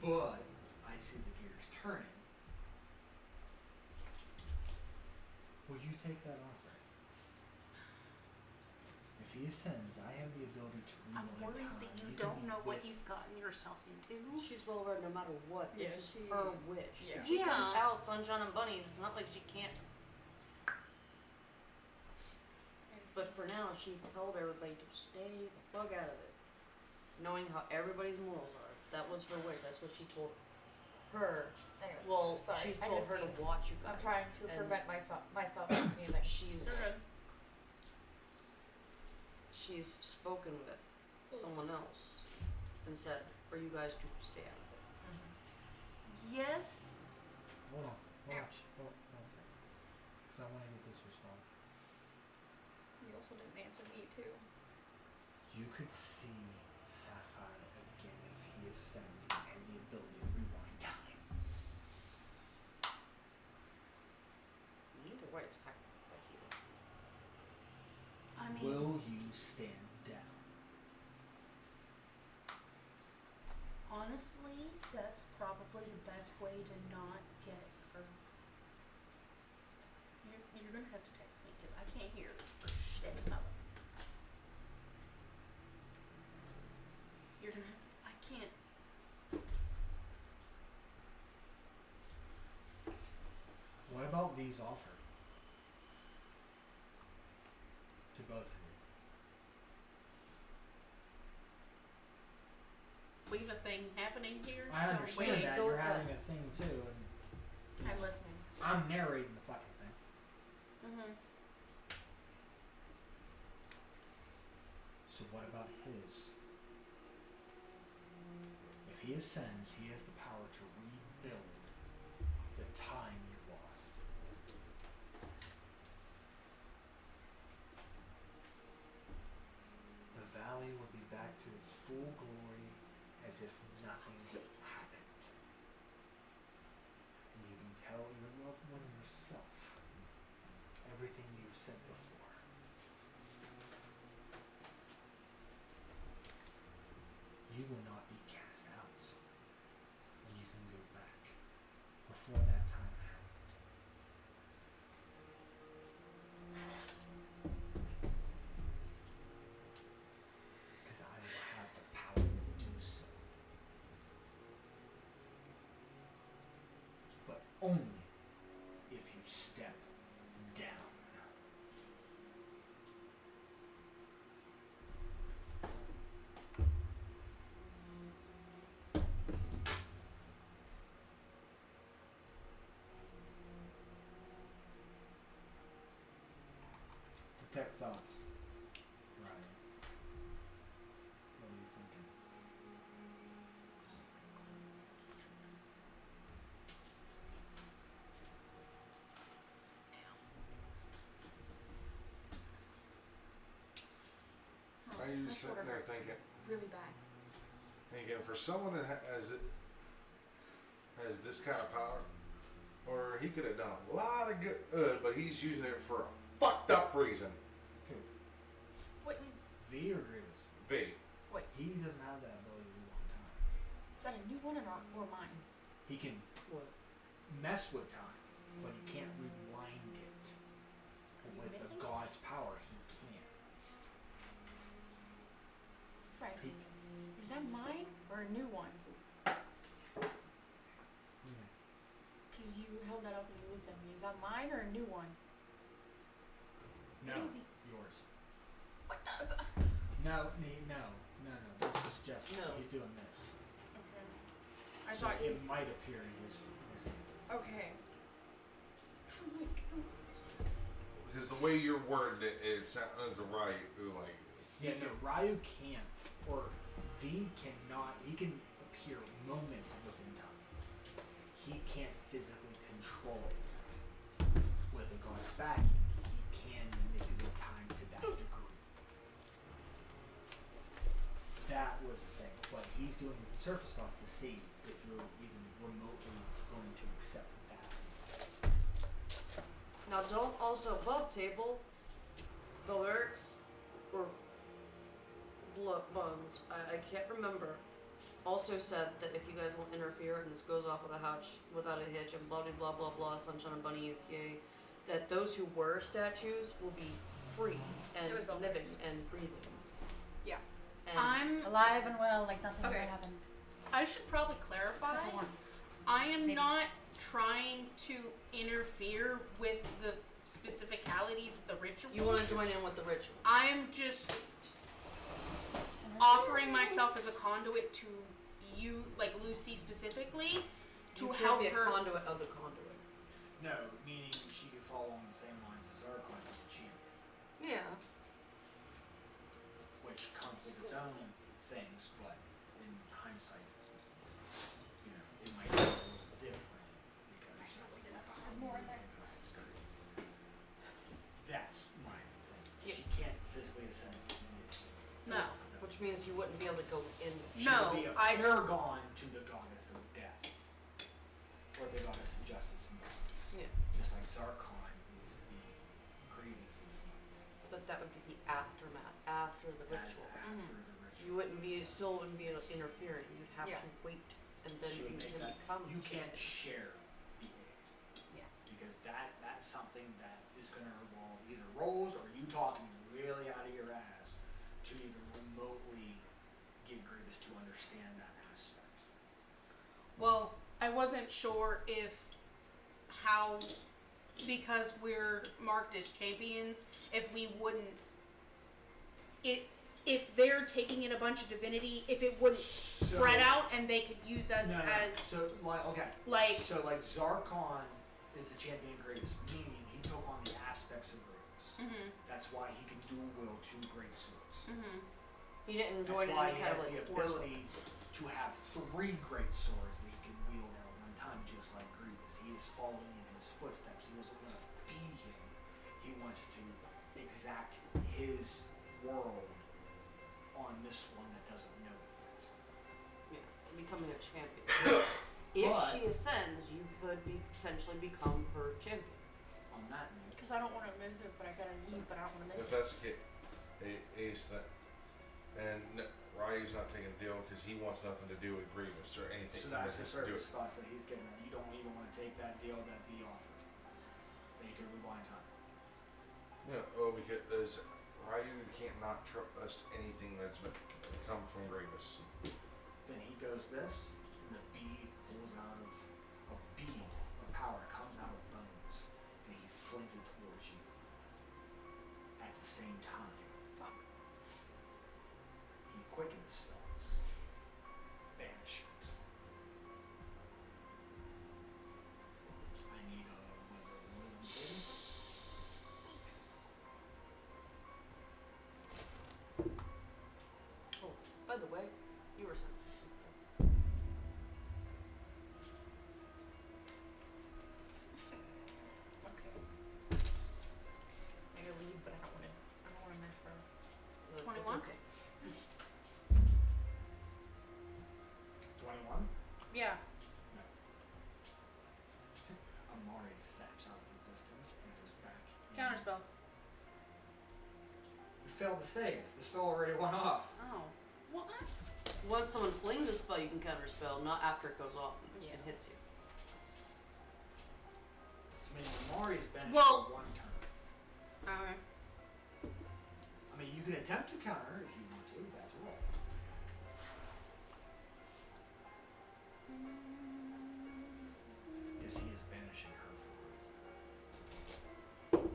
But I see the gears turning. Will you take that offer? If he ascends, I have the ability to rewind I'm worried time. that you can don't be know what with- you've gotten yourself into. She's well read no matter what. Yeah, This is she- her wish. yeah. If she comes Yeah. out sunshine and bunnies, it's not like she can't. But for now, she told everybody to stay the fuck out of it. Knowing how everybody's morals are. That was her wish. That's what she told her. Well, she's told her to watch you guys. I'm trying to and prevent myself from sneezing. She's spoken with someone else and said for you guys to stay out of it. Yes. Hold on. Hold on. Because I want to get this response. You also didn't answer me too. You could see Sapphire again if he ascends and had the ability to rewind time. Either way, it's technically like he was. I mean, Will you stand down? honestly, that's probably the best way to not get her. You're gonna have to text me because I can't hear for shit. You're gonna have to. I can't. What about these offered? To both of you. We have a thing happening here. I so understand wait. that. go You're with having a thing too, and I'm listening. I'm narrating the fucking thing. So what about his? If he ascends, he has the power to rebuild the time you lost. The valley will be back to its full glory as if nothing happened. And you can tell your loved one yourself everything you've said before. You will not be cast out, and you can go back before that time happened. Because I will have the power to do so. But only if you step down. Detect thoughts. Ryan. What are you thinking? Are you My sitting shoulder there hurts thinking, really bad. for someone that has this kind of power, or he could have done a lot of good, but he's using it for a fucked up reason. Who? Wait, V or Grievous? V. He doesn't have that ability to rewind time. is that a new one or mine? He can What? mess with time, but he can't rewind it. Are you With the missing? god's power, he can. Right. He, Is that mine or a new one? Because you held that up and you looked at me. Is that mine or a new one? no, yours. What the? No. This is just No. he's doing this. Okay. I So thought it you. might appear in his hand. Okay. Oh my god. Because the way you're worded it sounds right. Like, Yeah, no, Ryu can't, or V cannot. He can appear moments within time. He can't physically control it. With a god's backing, he can manipulate time to that degree. That was the thing, but he's doing surface thoughts to see if you're even remotely going to accept that. Now, don't also above table, Bellerics, or Bones, I can't remember, also said that if you guys won't interfere and this goes off without a hitch and blah blah blah blah, sunshine and bunnies, yay, that those who were statues will be free and It was Bellerics. living and breathing. Yeah. And I'm. Alive and well, like nothing Okay. ever happened. I should probably clarify. Except for one. I am Maybe. not trying to interfere with the specificalities of the ritual. you want to join in with the ritual. I am just offering myself as a conduit to you, like Lucy specifically, to You help can't be a her. conduit of the conduit. No, meaning she could fall along the same lines as Zarkon as the champion, Yeah. which comes with its own things, but in hindsight, you know, it might be a little different because that's my thing. Yeah. She can't physically ascend with No. Which means you wouldn't be able to go in. She No, would be a I- paragon to the goddess of death, or the goddess of justice and balance. Yeah. Just like Zarkon is the Grievous' knight. But that would be the aftermath, after the That is ritual. after the ritual. You wouldn't be, still wouldn't be interfering. You'd have Yeah. to wait, and then She you would make can that. become. You can't champion. share the aid. Yeah. Because that's something that is going to involve either roles or you talking really out of your ass to even remotely get Grievous to understand that aspect. Well, I wasn't sure if how, because we're marked as champions, if we wouldn't, if they're taking in a bunch of divinity, if it wouldn't spread out and they could use us as So like okay. like So like Zarkon is the champion Grievous, meaning he took on the aspects of Grievous. Mhm. That's why he can dual wield two great swords. He didn't That's join why any he kind has of the like force. ability to have three great swords that he can wield at one time, just like Grievous. He is following in his footsteps. He doesn't want to be him. He wants to exact his world on this one that doesn't know it yet. Yeah, becoming a champion. If But- she ascends, you could potentially become her champion. On that note, because I don't want to miss it, but I gotta leave, but I don't want to miss If it. that's the case, Ace, that, and Ryu's not taking a deal because he wants nothing to do with Grievous or anything. so that's the that has to do service thoughts that he's getting at. You don't even want to take that deal that V offered. That he could rewind time. No, oh, because Ryu can't not trust anything that's come from Grievous. Then he goes this, and the bead pulls out of a bead of power, comes out of bones, and he flings it towards you. At the same time, he quickens spells, banishment. I need a wisdom saving. Oh, by the way, you were saying. Okay. I gotta leave, but I don't want to miss this. 21? Okay. 21. Yeah. Amari saps out of existence and is back. in- Counterspell. You failed to save. The spell already went off. Oh. What? Once someone flings a spell, you can counterspell, not after it goes off and Yeah. hits you. So meaning Amari's banished Well- for one turn. Okay. I mean, you can attempt to counter if you want to. That's a roll. Because he is banishing her for a reason.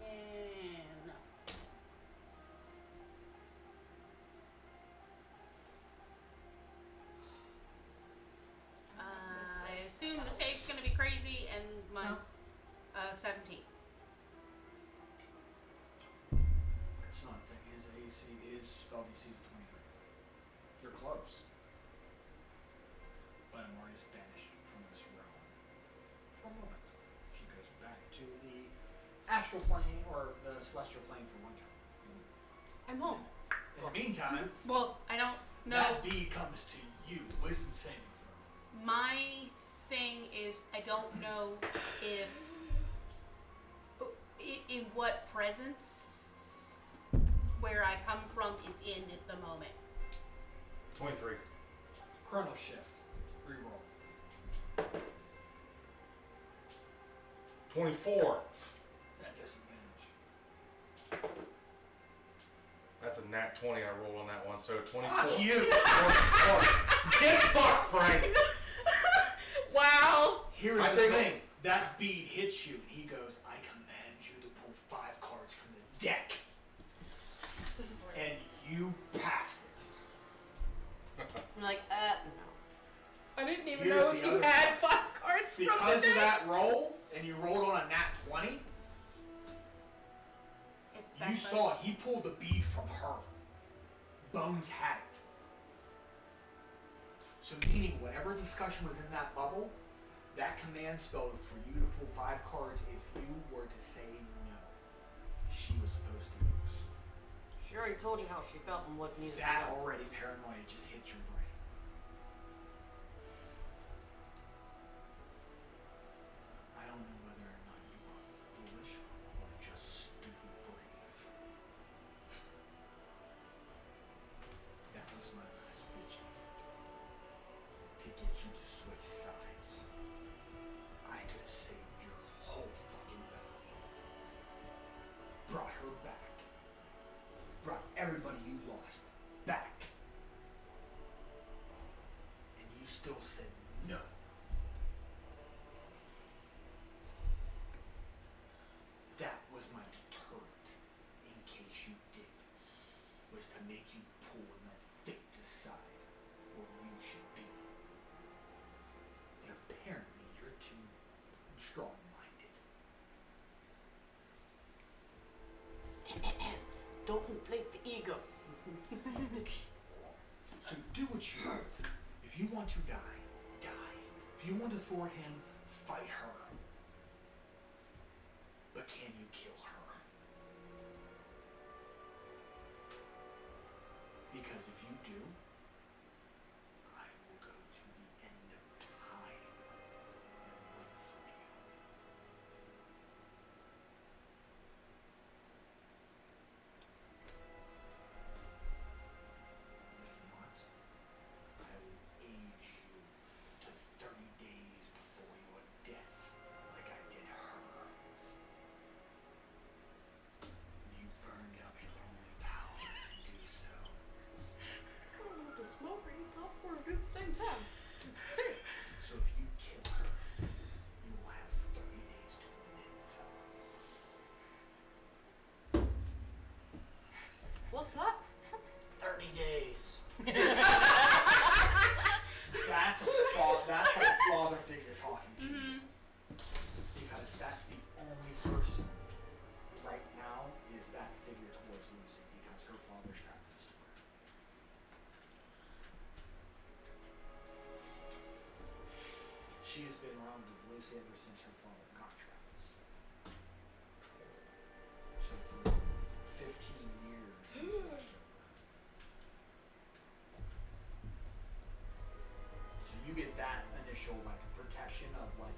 Yeah, no. I assume the save's gonna be crazy, and mine's 17. It's not a thing. His AC, his spell DC is 23. You're close. But Amari is banished from this realm for a moment. She goes back to the astral plane or the celestial plane for one turn. I'm home. In the meantime, Well, I don't know. that bead comes to you. Wisdom saving throw. My thing is, I don't know if in what presence where I come from is in at the moment. 23. Chrono shift. Reroll. 24. That disadvantage. That's a nat 20 I rolled on that one, so 24. Fuck you! 24. Get fucked, Frank! Wow. Here's I the take thing. That bead hits you, and he goes, I command you to pull 5 cards from the deck. This is weird. And you passed it. I'm like, no. I didn't even Here's know the if you other had part. 5 cards from Because the of deck. that roll, and you rolled on a nat 20, you saw he pulled the bead from her. Bones had it. So meaning whatever discussion was in that bubble, that command spell for you to pull 5 cards if you were to say no. She was supposed to use. She already told you how she felt and what needed That to go. already paranoia just hit your brain. I don't know whether or not you are foolish or just stupid brave. That was my last ditch effort. To get you to switch sides. I could have saved your whole fucking valley. Brought her back. Brought everybody you lost back. And you still said no. That was my deterrent, in case you did, was to make you pull in that thick decide where you should be. But apparently you're too strong-minded. Don't inflate the ego. So do what you want. If you want to die, die. If you want to thwart him, fight her. But can you kill her? Because if you do, I will go to the end of time and wait for you. If not, I will age you to 30 days before your death, like I did her. You burned up your only power to do so. I don't know what to smoke or eat popcorn or do at the same time. So if you kill her, you will have 30 days to live. What's that? 30 days. That's a father figure talking to you. Because that's the only person right now is that figure towards Lucy because her father's trapped in the store. She has been around with Lucy ever since her father got trapped in the store. So for 15 years, he's watched over her. So you get that initial like protection of like.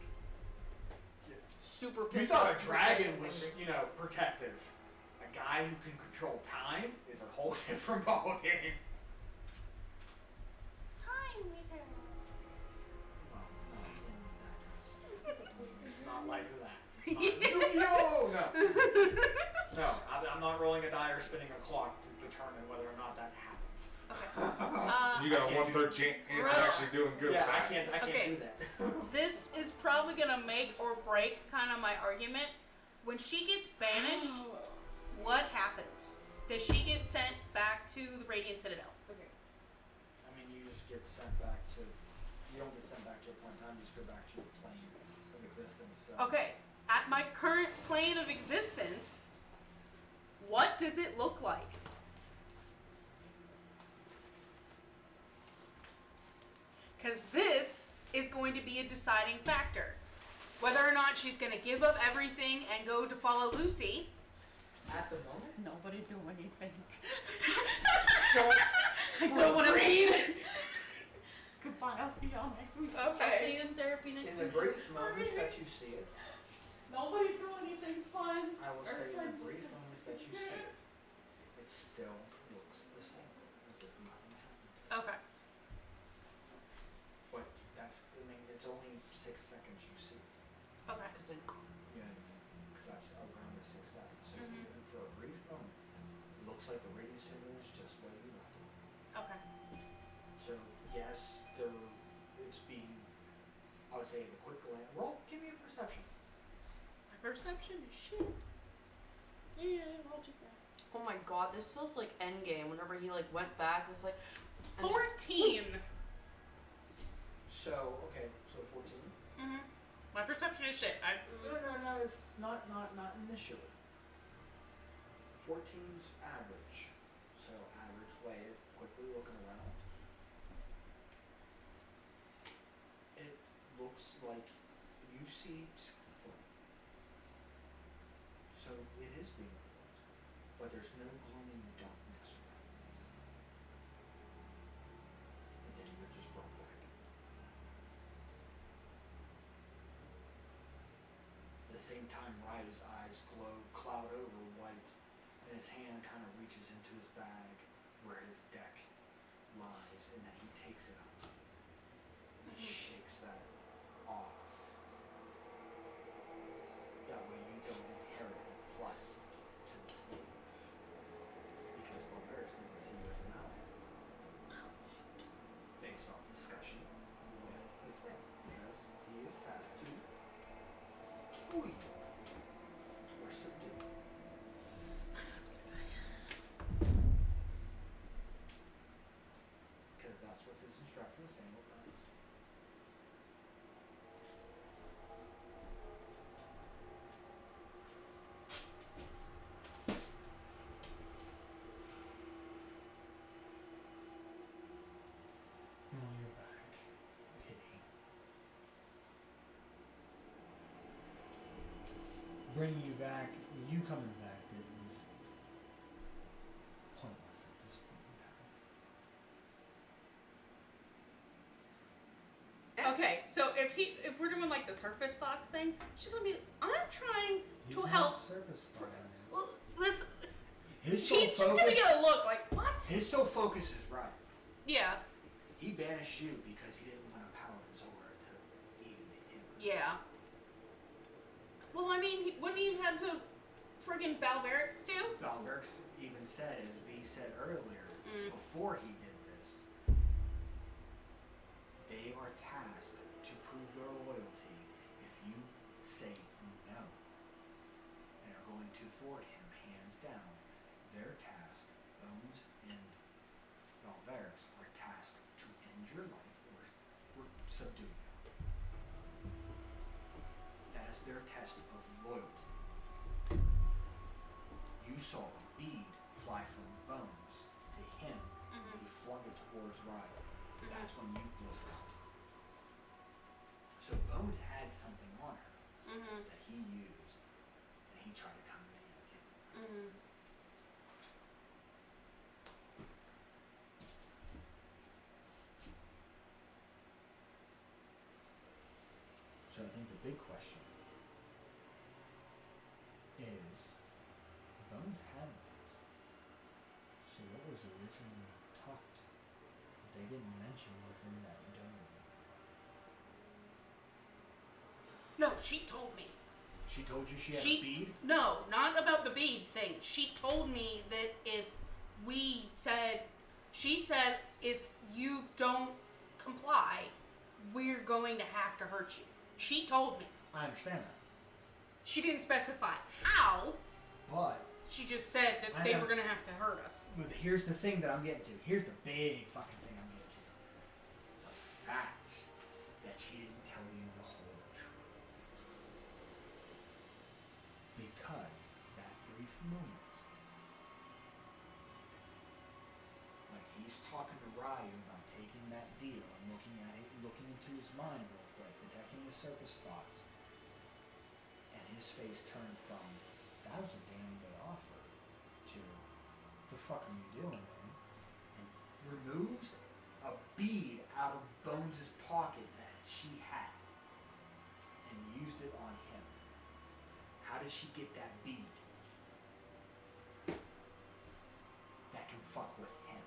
Super You pissed thought a off. dragon was, protective. A guy who can control time is a whole different ballgame. Hi, Wizard. Well, no, it's not like that. It's not Yu-Gi-Oh! No. No, I'm not rolling a die or spinning a clock to determine whether or not that happens. Okay. You got a I can't 1/3 chance of Right. actually doing good Yeah, with that. I can't Okay. do that. This is probably gonna make or break kind of my argument. When she gets banished, what happens? Does she get sent back to the Radiant Citadel? Okay. I mean, you just get sent back to. You don't get sent back to a point in time. You just go back to your plane of existence. So. Okay, at my current plane of existence, what does it look like? Because this is going to be a deciding factor. Whether or not she's going to give up everything and go to follow Lucy, At the moment, Nobody do anything. don't I don't want to breathe. Goodbye. I'll see y'all next week. I'll Okay. see you in therapy next in the week. brief moments that you see it, Nobody do anything fun. I will say in the friendly. brief moments that you see it still looks the same, as if nothing happened. Okay. But it's only 6 seconds you see it. Okay. Yeah, because that's around the 6 seconds. So Mhm. even for a brief moment, it looks like the radio signal is just where you left it. Okay. So yes, it's being, I would say the quick glance. Roll, give me a perception. My perception is shit. Yeah, I'll take that. Oh my god, this feels like Endgame. Whenever he like went back, it's like 14. So, okay, so 14. Mm-hmm. My perception is shit. No, it's not initially. 14's average. So average way of quickly looking around. It looks like you see scaffolding. So it is being removed, but there's no glooming darkness around it. And then you're just brought back. At the same time, Ryu's eyes cloud over white, and his hand kind of reaches into his bag where his deck lies, and then he takes it up. And he shakes that off. That way you don't inherit a plus to the sleeve. Because Barbarous doesn't see you as an ally. Based off discussion with the thing. Because he is tasked to kill you. Or subdue. Because that's what his instructions saying with bones. Oh, you're back. Pity. Bringing you back, you coming back, that was pointless at this point in time. Okay, so if we're doing like the surface thoughts thing, she's gonna be. I'm trying He's to not help. Surface thought on him. Well, let's. His sole She's just gonna focus. get a look like what? His sole focus is right. Yeah. He banished you because he didn't want a paladin's aura to aid him. Yeah. Well, I mean, wouldn't he have had to friggin' Balverix too? Balverix even said, as V said earlier, before he did this, they are tasked to prove their loyalty if you say no and are going to thwart him hands down. Their task, Bones and Balverix, are tasked to end your life or subdue you. That is their test of loyalty. You saw a bead fly from Bones to him when he flung it towards Ryan. That's when you blew out. So Bones had something on her that he used, and he tried to command you. So I think the big question is, Bones had that. So what was originally tucked that they didn't mention within that dome? No, she told me. She told you she had a bead? No, not about the bead thing. She told me that if we said, she said if you don't comply, we're going to have to hurt you. She told me. I understand that. She didn't specify how. But She just said that they were going to have to hurt us. here's the thing that I'm getting to. Here's the big fucking thing I'm getting to. The fact that she didn't tell you the whole truth. Because that brief moment when he's talking to Ryu about taking that deal and looking at it, looking into his mind real quick, detecting his surface thoughts, and his face turned from That was a damn good offer. To the fuck are you doing, man? And removes a bead out of Bones' pocket that she had and used it on him. How did she get that bead? That can fuck with him.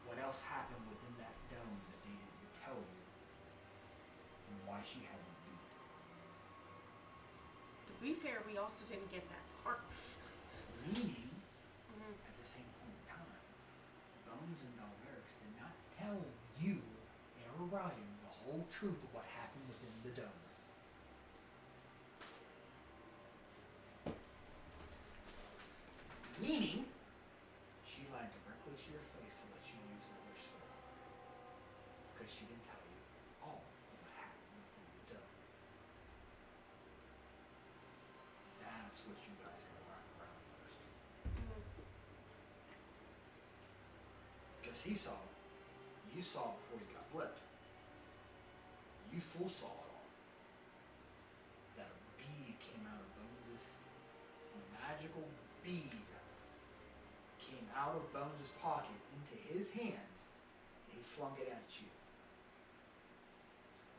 What else happened within that dome that they didn't tell you? And why she had that bead? To be fair, we also didn't get that far. Meaning, at the same point in time, Bones and Belverix did not tell you and Orion the whole truth of what happened within the dome. Meaning, she lied directly to your face to let you use that wish spell. Because she didn't tell you all of what happened within the dome. That's what you guys gotta rock around first. Because he saw it. You saw it before you got blipped. You full saw it all. That a bead came out of Bones' magical bead came out of Bones' pocket into his hand, and he flung it at you.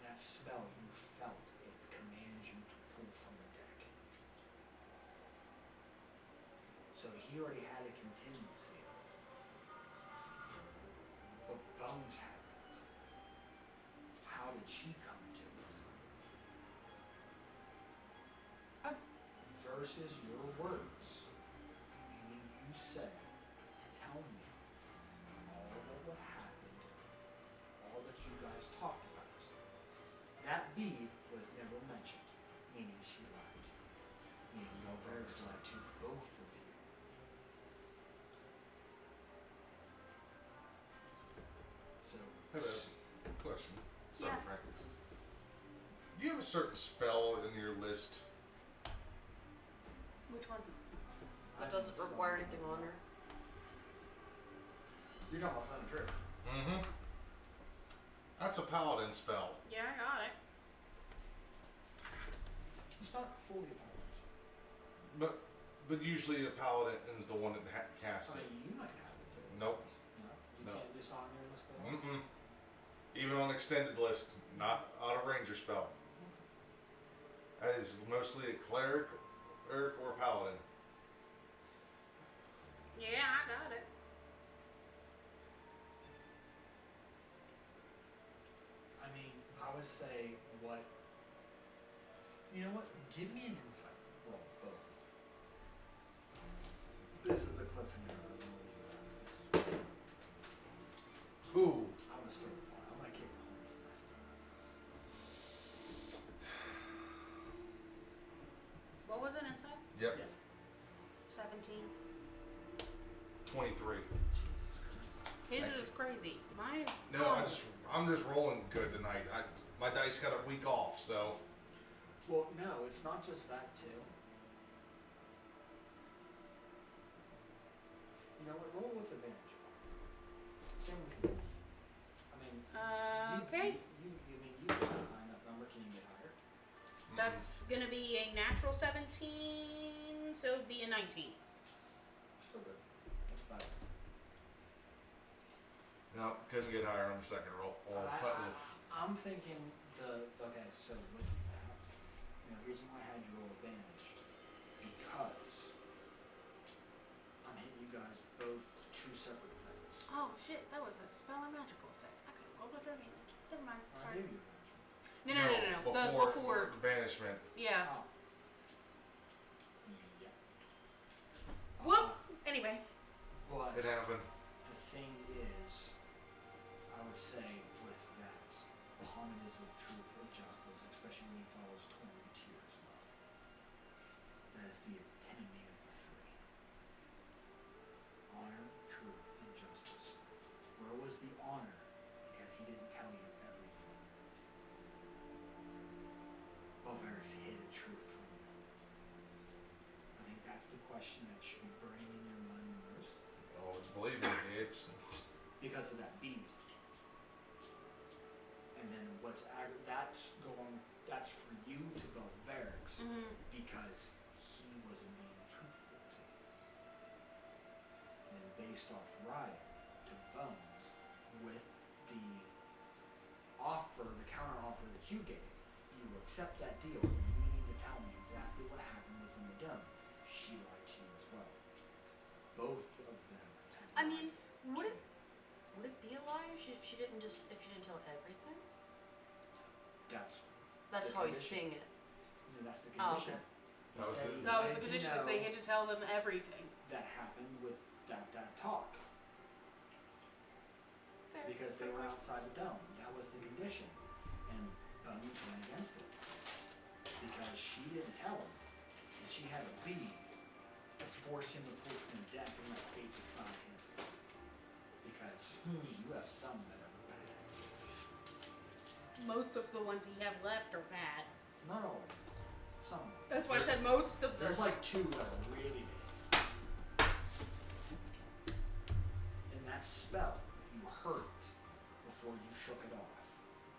That spell, you felt it command you to pull from the deck. So he already had a contingency. But Bones had it. How did she come to it? Versus your words. Meaning you said, tell me all of what happened, all that you guys talked about. That bead was never mentioned, meaning she lied. Meaning Belverix lied to both of you. So, I have a question. Sorry, Yeah. Frank. Do you have a certain spell in your list? Which one? That doesn't require anything on her. You're talking about Sun of Truth. Mm-hmm. That's a paladin spell. Yeah, I got it. It's not fully a paladin. But usually a paladin is the one that casts I it. mean, you might have it too. Nope. No, you No. can't just on your list at all. Mm-mm. Even on extended list, not on a ranger spell. That is mostly a cleric or paladin. Yeah, I got it. I mean, I would say what. You know what? Give me an insight roll, both of you. This is the cliffhanger that I'm going to leave it as. This is. Ooh. I'm going to start with one. I'm going to kick the hornet's nest. What was it inside? Yep. Yeah. 17. 23. Jesus Christ. His is crazy. Mine is. No, I'm just rolling good tonight. My dice got a week off, so. Well, no, it's not just that, too. You know what? Roll with advantage. Same with you. I mean, Okay. You got a high enough number. Can you get higher? That's gonna be a natural 17, so it'd be a 19. Still good. That's about it. No, couldn't get higher on the second roll. I'm thinking okay, so with that, the reason why I had you roll advantage, because I'm hitting you guys both two separate things. Oh shit, that was a spell or magical effect. I could roll with advantage. Never mind. I Sorry. gave you No. The before. the banishment. Yeah. Oh. Yeah. Whoops. Anyway. But It happened. the thing is, I would say with that, Muhammad is of truth and justice, especially when he follows Torn and Tears well. That is the epitome of the three. Honor, truth, and justice. Where was the honor? Because he didn't tell you everything. Belverix hid a truth from you. I think that's the question that should be burning in your mind the most. Oh, believe me, it's. Because of that bead. And then that's for you to Belverix Mm-hmm. because he wasn't being faced-off riot to Bones with the offer, the counter-offer that you gave. You accept that deal, but you need to tell me exactly what happened within the dome. She lied to you as well. Both of them. I mean, would it be a lie if she didn't tell everything? That's the how he's condition. saying it. No, that's the Oh, condition. okay. He That was said it. he That was the wanted to condition, is know they had to tell them everything. that happened with that talk. Fair. Because they were outside the dome. That was the condition. And Bones went against it. Because she didn't tell him that she had a lead to force him to pull from the deck and let fate decide him. Because you have some that are bad. Most of the ones he have left are bad. Not all of them. Some. That's why I said most of them. There's like 2 that are really big. And that spell, you heard it before you shook it off.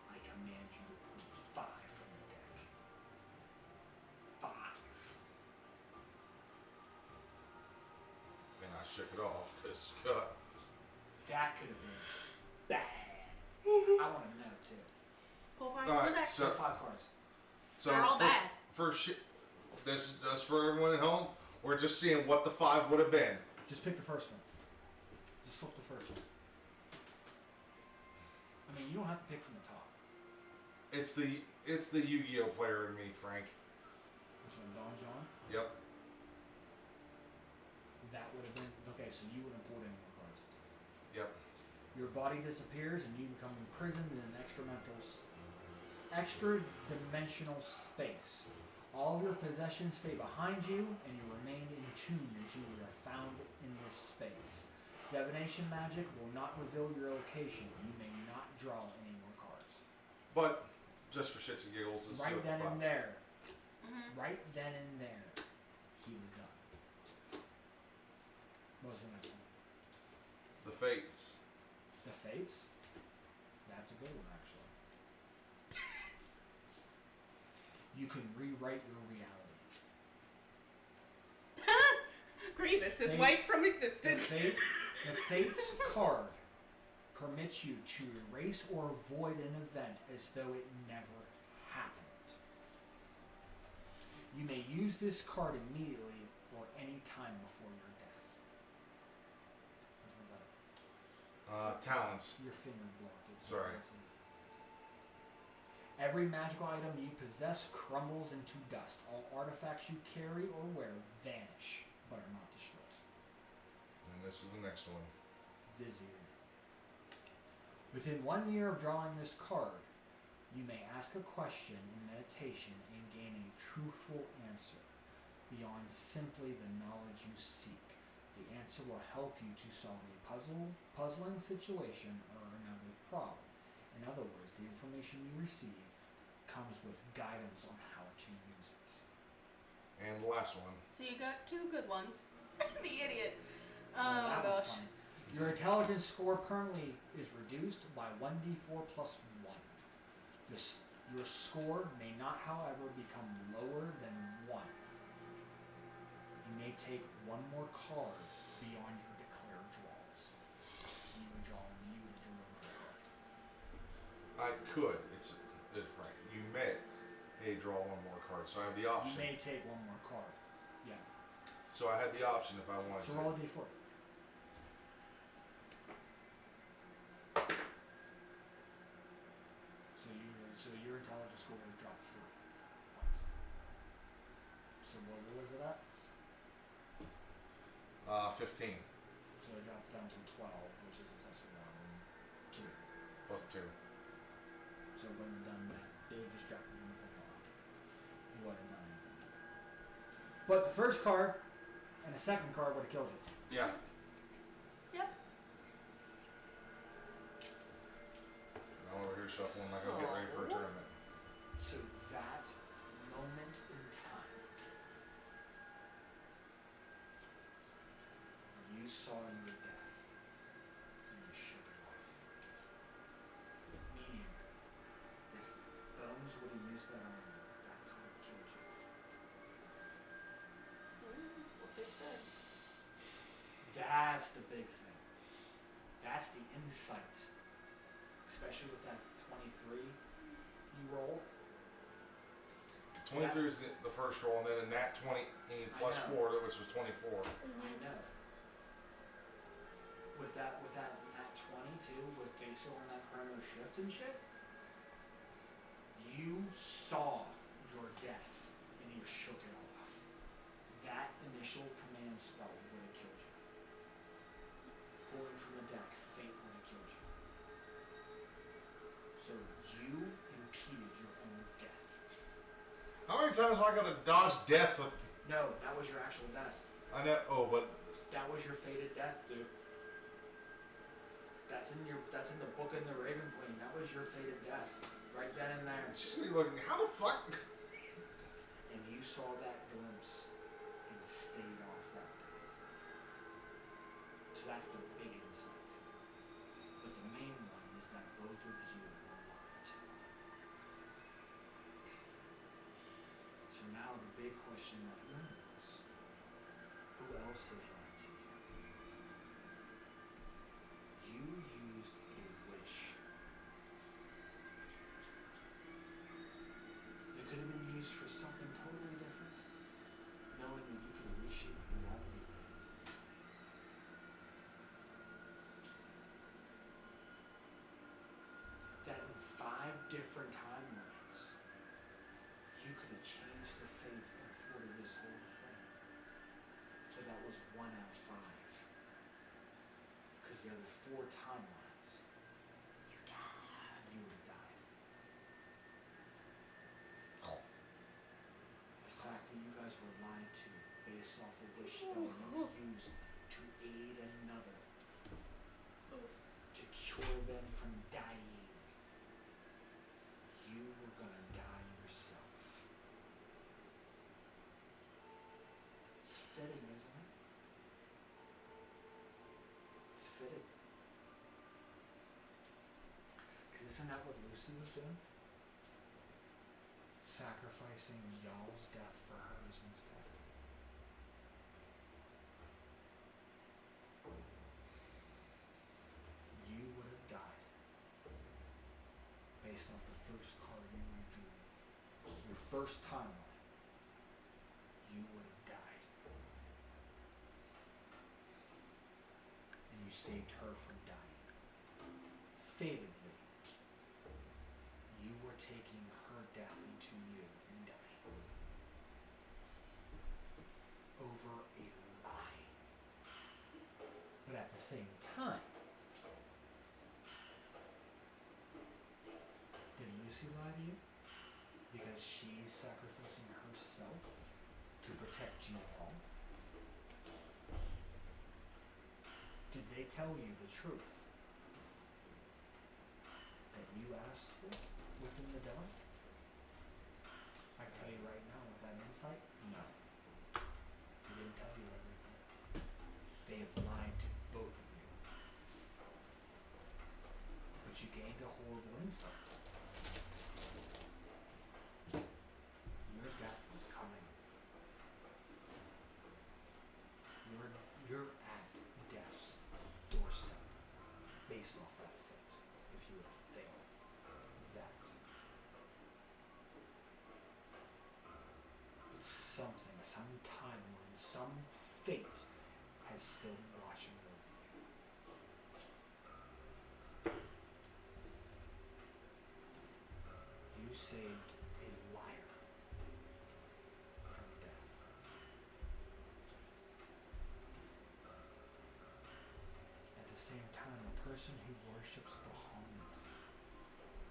I command you to pull 5 from the deck. 5. And I shook it off because Scott. That could have been bad. I want to know too. Pull five All from the right, deck. so 5 cards. so They're all for, bad. for this is just for everyone at home. We're just seeing what the 5 would have been. Just pick the first one. Just flip the first one. I mean, you don't have to pick from the top. It's the Yu-Gi-Oh player in me, Frank. Which one, Don John? Yep. That would have been okay. So you wouldn't have pulled any more cards. Yep. Your body disappears and you become imprisoned in an extra-dimensional space. All of your possessions stay behind you, and you remain entombed until you are found in this space. Divination magic will not reveal your location. You may not draw any more cards. But just for shits and giggles, it's Right still then 5. and there. Mm-hmm. Right then and there, he was done. What was the next one? The Fates. The Fates? That's a good one, actually. You can rewrite your reality. Grievous is Fate- wiped from The, existence. the Fates card permits you to erase or avoid an event as though it never happened. You may use this card immediately or any time before your death. Which one's that? Talents. Your finger blocked it. Sorry. Every magical item you possess crumbles into dust. All artifacts you carry or wear vanish, but are not destroyed. And this was the next one. Vizier. Within 1 year of drawing this card, you may ask a question in meditation and gain a truthful answer. Beyond simply the knowledge you seek, the answer will help you to solve a puzzling situation or another problem. In other words, the information you receive comes with guidance on how to use it. And the last one. So you got 2 good ones. The idiot. Oh, Oh that one's gosh. funny. Your intelligence score permanently is reduced by 1d4 plus 1. Your score may not, however, become lower than 1. You may take 1 more card beyond your declared draws. So you would draw a card. I could. It's Frank. You may draw 1 more card, so I have the option. You may take 1 more card. Yeah. So I had the option if I wanted So to. roll a d4. So your intelligence score will drop 3 points. So what was it at? 15 So it dropped down to 12, which is a plus 1, 2. plus 2. So it wouldn't have done that. It would just drop anything off. It wouldn't have done anything. But the first card and the second card would have killed you. Yeah. Yep. I'm over here shuffling like I'm getting ready for a tournament. So that moment in time, you saw your death and you shook it off. Meaning, if Bones would have used that on you, that could have killed you. What they said. That That's the big thing. That's the insight. Especially with that 23 you roll. 23 is the first roll, and then a nat 20 plus I 4, which was 24. I know. With that nat 20 too, with based on that chrono shift and shit, you saw your death and you shook it off. That initial command spell would have killed you. Pulling from the deck, fate would have killed you. So you impeded your own death. How many times have I got to dodge death with... No, that was your actual death. I know, but... That was your fated death, dude. That's in the book in the Raven Queen. That was your fated death. Right then and there. She's gonna be looking, how the fuck? And you saw that glimpse and stayed off that death. So that's the big insight. But the main one is that both of you were lied to. So now the big question that looms, who else has lied to you? You used a wish. It could have been used for something totally different, knowing that you could reshape reality with it. That in 5 different timelines, you could have changed the fates and thwarted this whole thing. But that was 1 out of 5. Because the other 4 timelines, you would have died. The fact that you guys were lied to based off a wish spell used to aid another, to cure them from dying. You were gonna die yourself. It's fitting, isn't it? It's fitting. Because isn't that what Lucy was doing? Sacrificing y'all's death for hers instead. You would have died based off the first card you drew. Your first timeline. You would have died. And you saved her from dying. Fatedly, you were taking her death into you and dying. Over a lie. But at the same time, did Lucy lie to you? Because she's sacrificing herself to protect you all? Did they tell you the truth that you asked for within the dome? I can tell you right now with that insight, no. They didn't tell you everything. They have lied to both of you. But you gained a horrible insight. Your death was coming. You're at death's doorstep based off that fate. If you would have failed that. But something, some timeline, some fate has still been watching over you. You saved a liar from death. At the same time, the person who worships Bahamut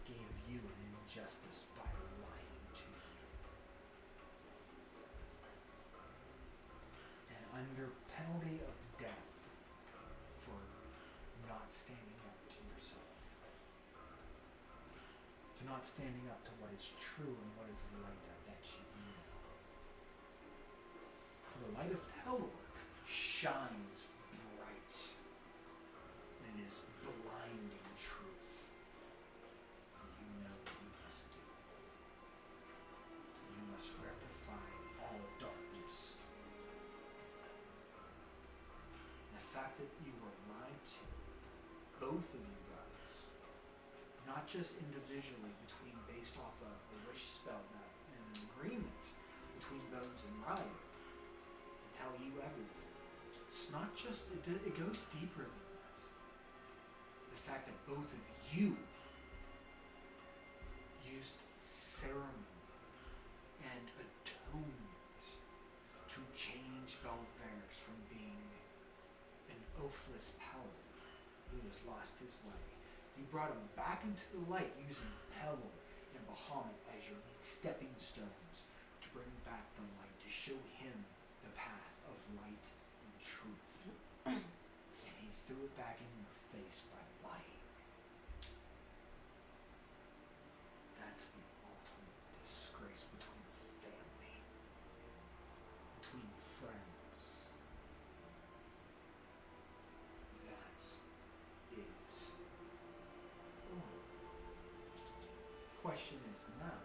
gave you an injustice by lying to you. And under penalty of death for not standing up to yourself. To not standing up to what is true and what is light that you know. For the light of Pelwork shines bright and is blinding truth. You know what you must do. You must rectify all darkness. The fact that that you were lied to, both of you guys, not just individually based off a wish spell that an agreement between Bones and Riot to tell you everything. It's not just, it goes deeper than that. The fact that both of you used ceremony and atonement to change Belveric from being an oathless paladin who has lost his way. You brought him back into the light using Pelor and Bahamut as your stepping stones to bring back the light, to show him the path of light and truth. And he threw it back in your face by lying. That's the ultimate disgrace between family, between friends. That is horrible. Question is now,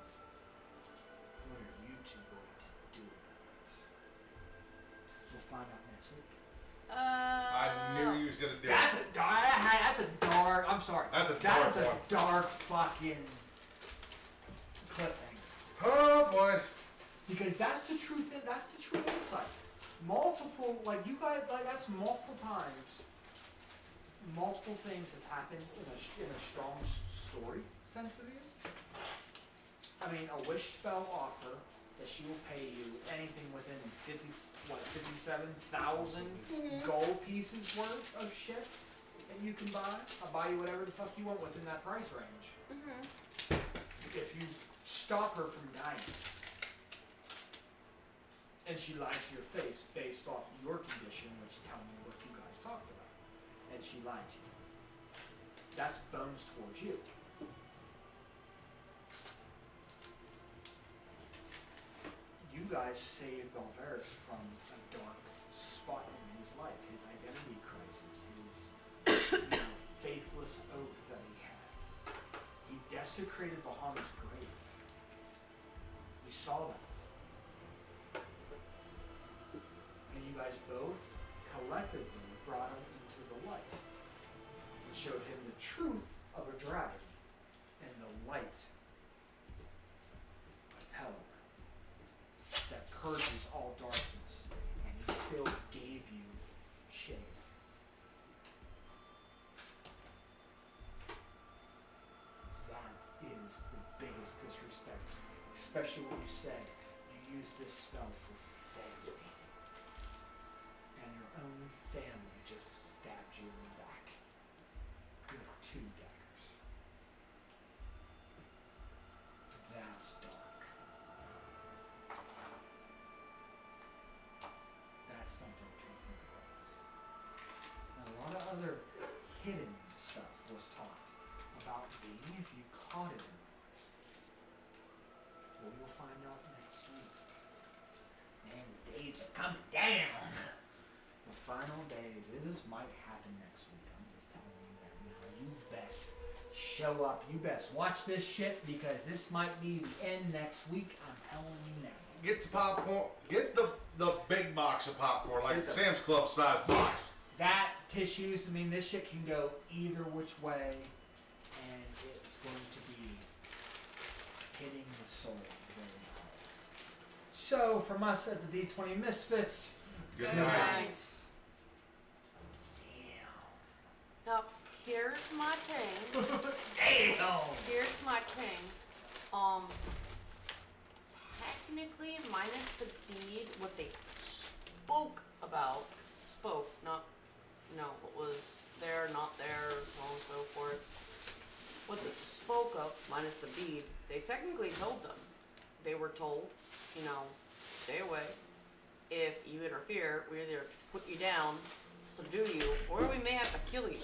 what are you two going to do about it? We'll find out next week. I knew he was gonna do That's it. that's a dark. I'm sorry. That's a dark That's a one. dark fucking cliffhanger. Oh boy. Because that's the truth. That's the true insight. Multiple, like you guys, like that's multiple times. Multiple things have happened in a strong story sense of you. I mean, a wish spell offer that she will pay you anything within 57,000 gold pieces worth of shit that you can buy. I'll buy you whatever the fuck you want within that price range. If you stop her from dying, and she lied to your face based off your condition, which tell me what you guys talked about, and she lied to you. That's bones towards you. You guys saved Belveric from a dark spot in his life, his identity crisis, his faithless oath that he had. He desecrated Bahamut's grave. You saw that. And you guys both collectively brought him into the light and showed him the truth of a dragon and the light of Pelor that purges all darkness, and he still gave you shade. That is the biggest disrespect, especially when you said you used this spell for family, and your own family just stabbed you in the back with 2 daggers. That's dark. That's something to think about. And a lot of other hidden stuff was taught about being if you caught it or not. Well, you'll find out next week. Man, the days are coming down. The final days. It just might happen next week. I'm just telling you that now. You best show up. You best watch this shit because this might be the end next week. I'm telling you now. Get the popcorn. Get the big box of popcorn, like Get the- Sam's Club size box. That tissues, I mean, this shit can go either which way, and it's going to be hitting the soul very hard. So, from us at the D20 Misfits, Good Good night. night. Now, here's my thing. Damn! Here's my thing. Technically, minus the bead, what they spoke, not, what was there, not there, so on and so forth. What they spoke of, minus the bead, they technically told them. They were told, stay away. If you interfere, we either put you down, subdue you, or we may have to kill you.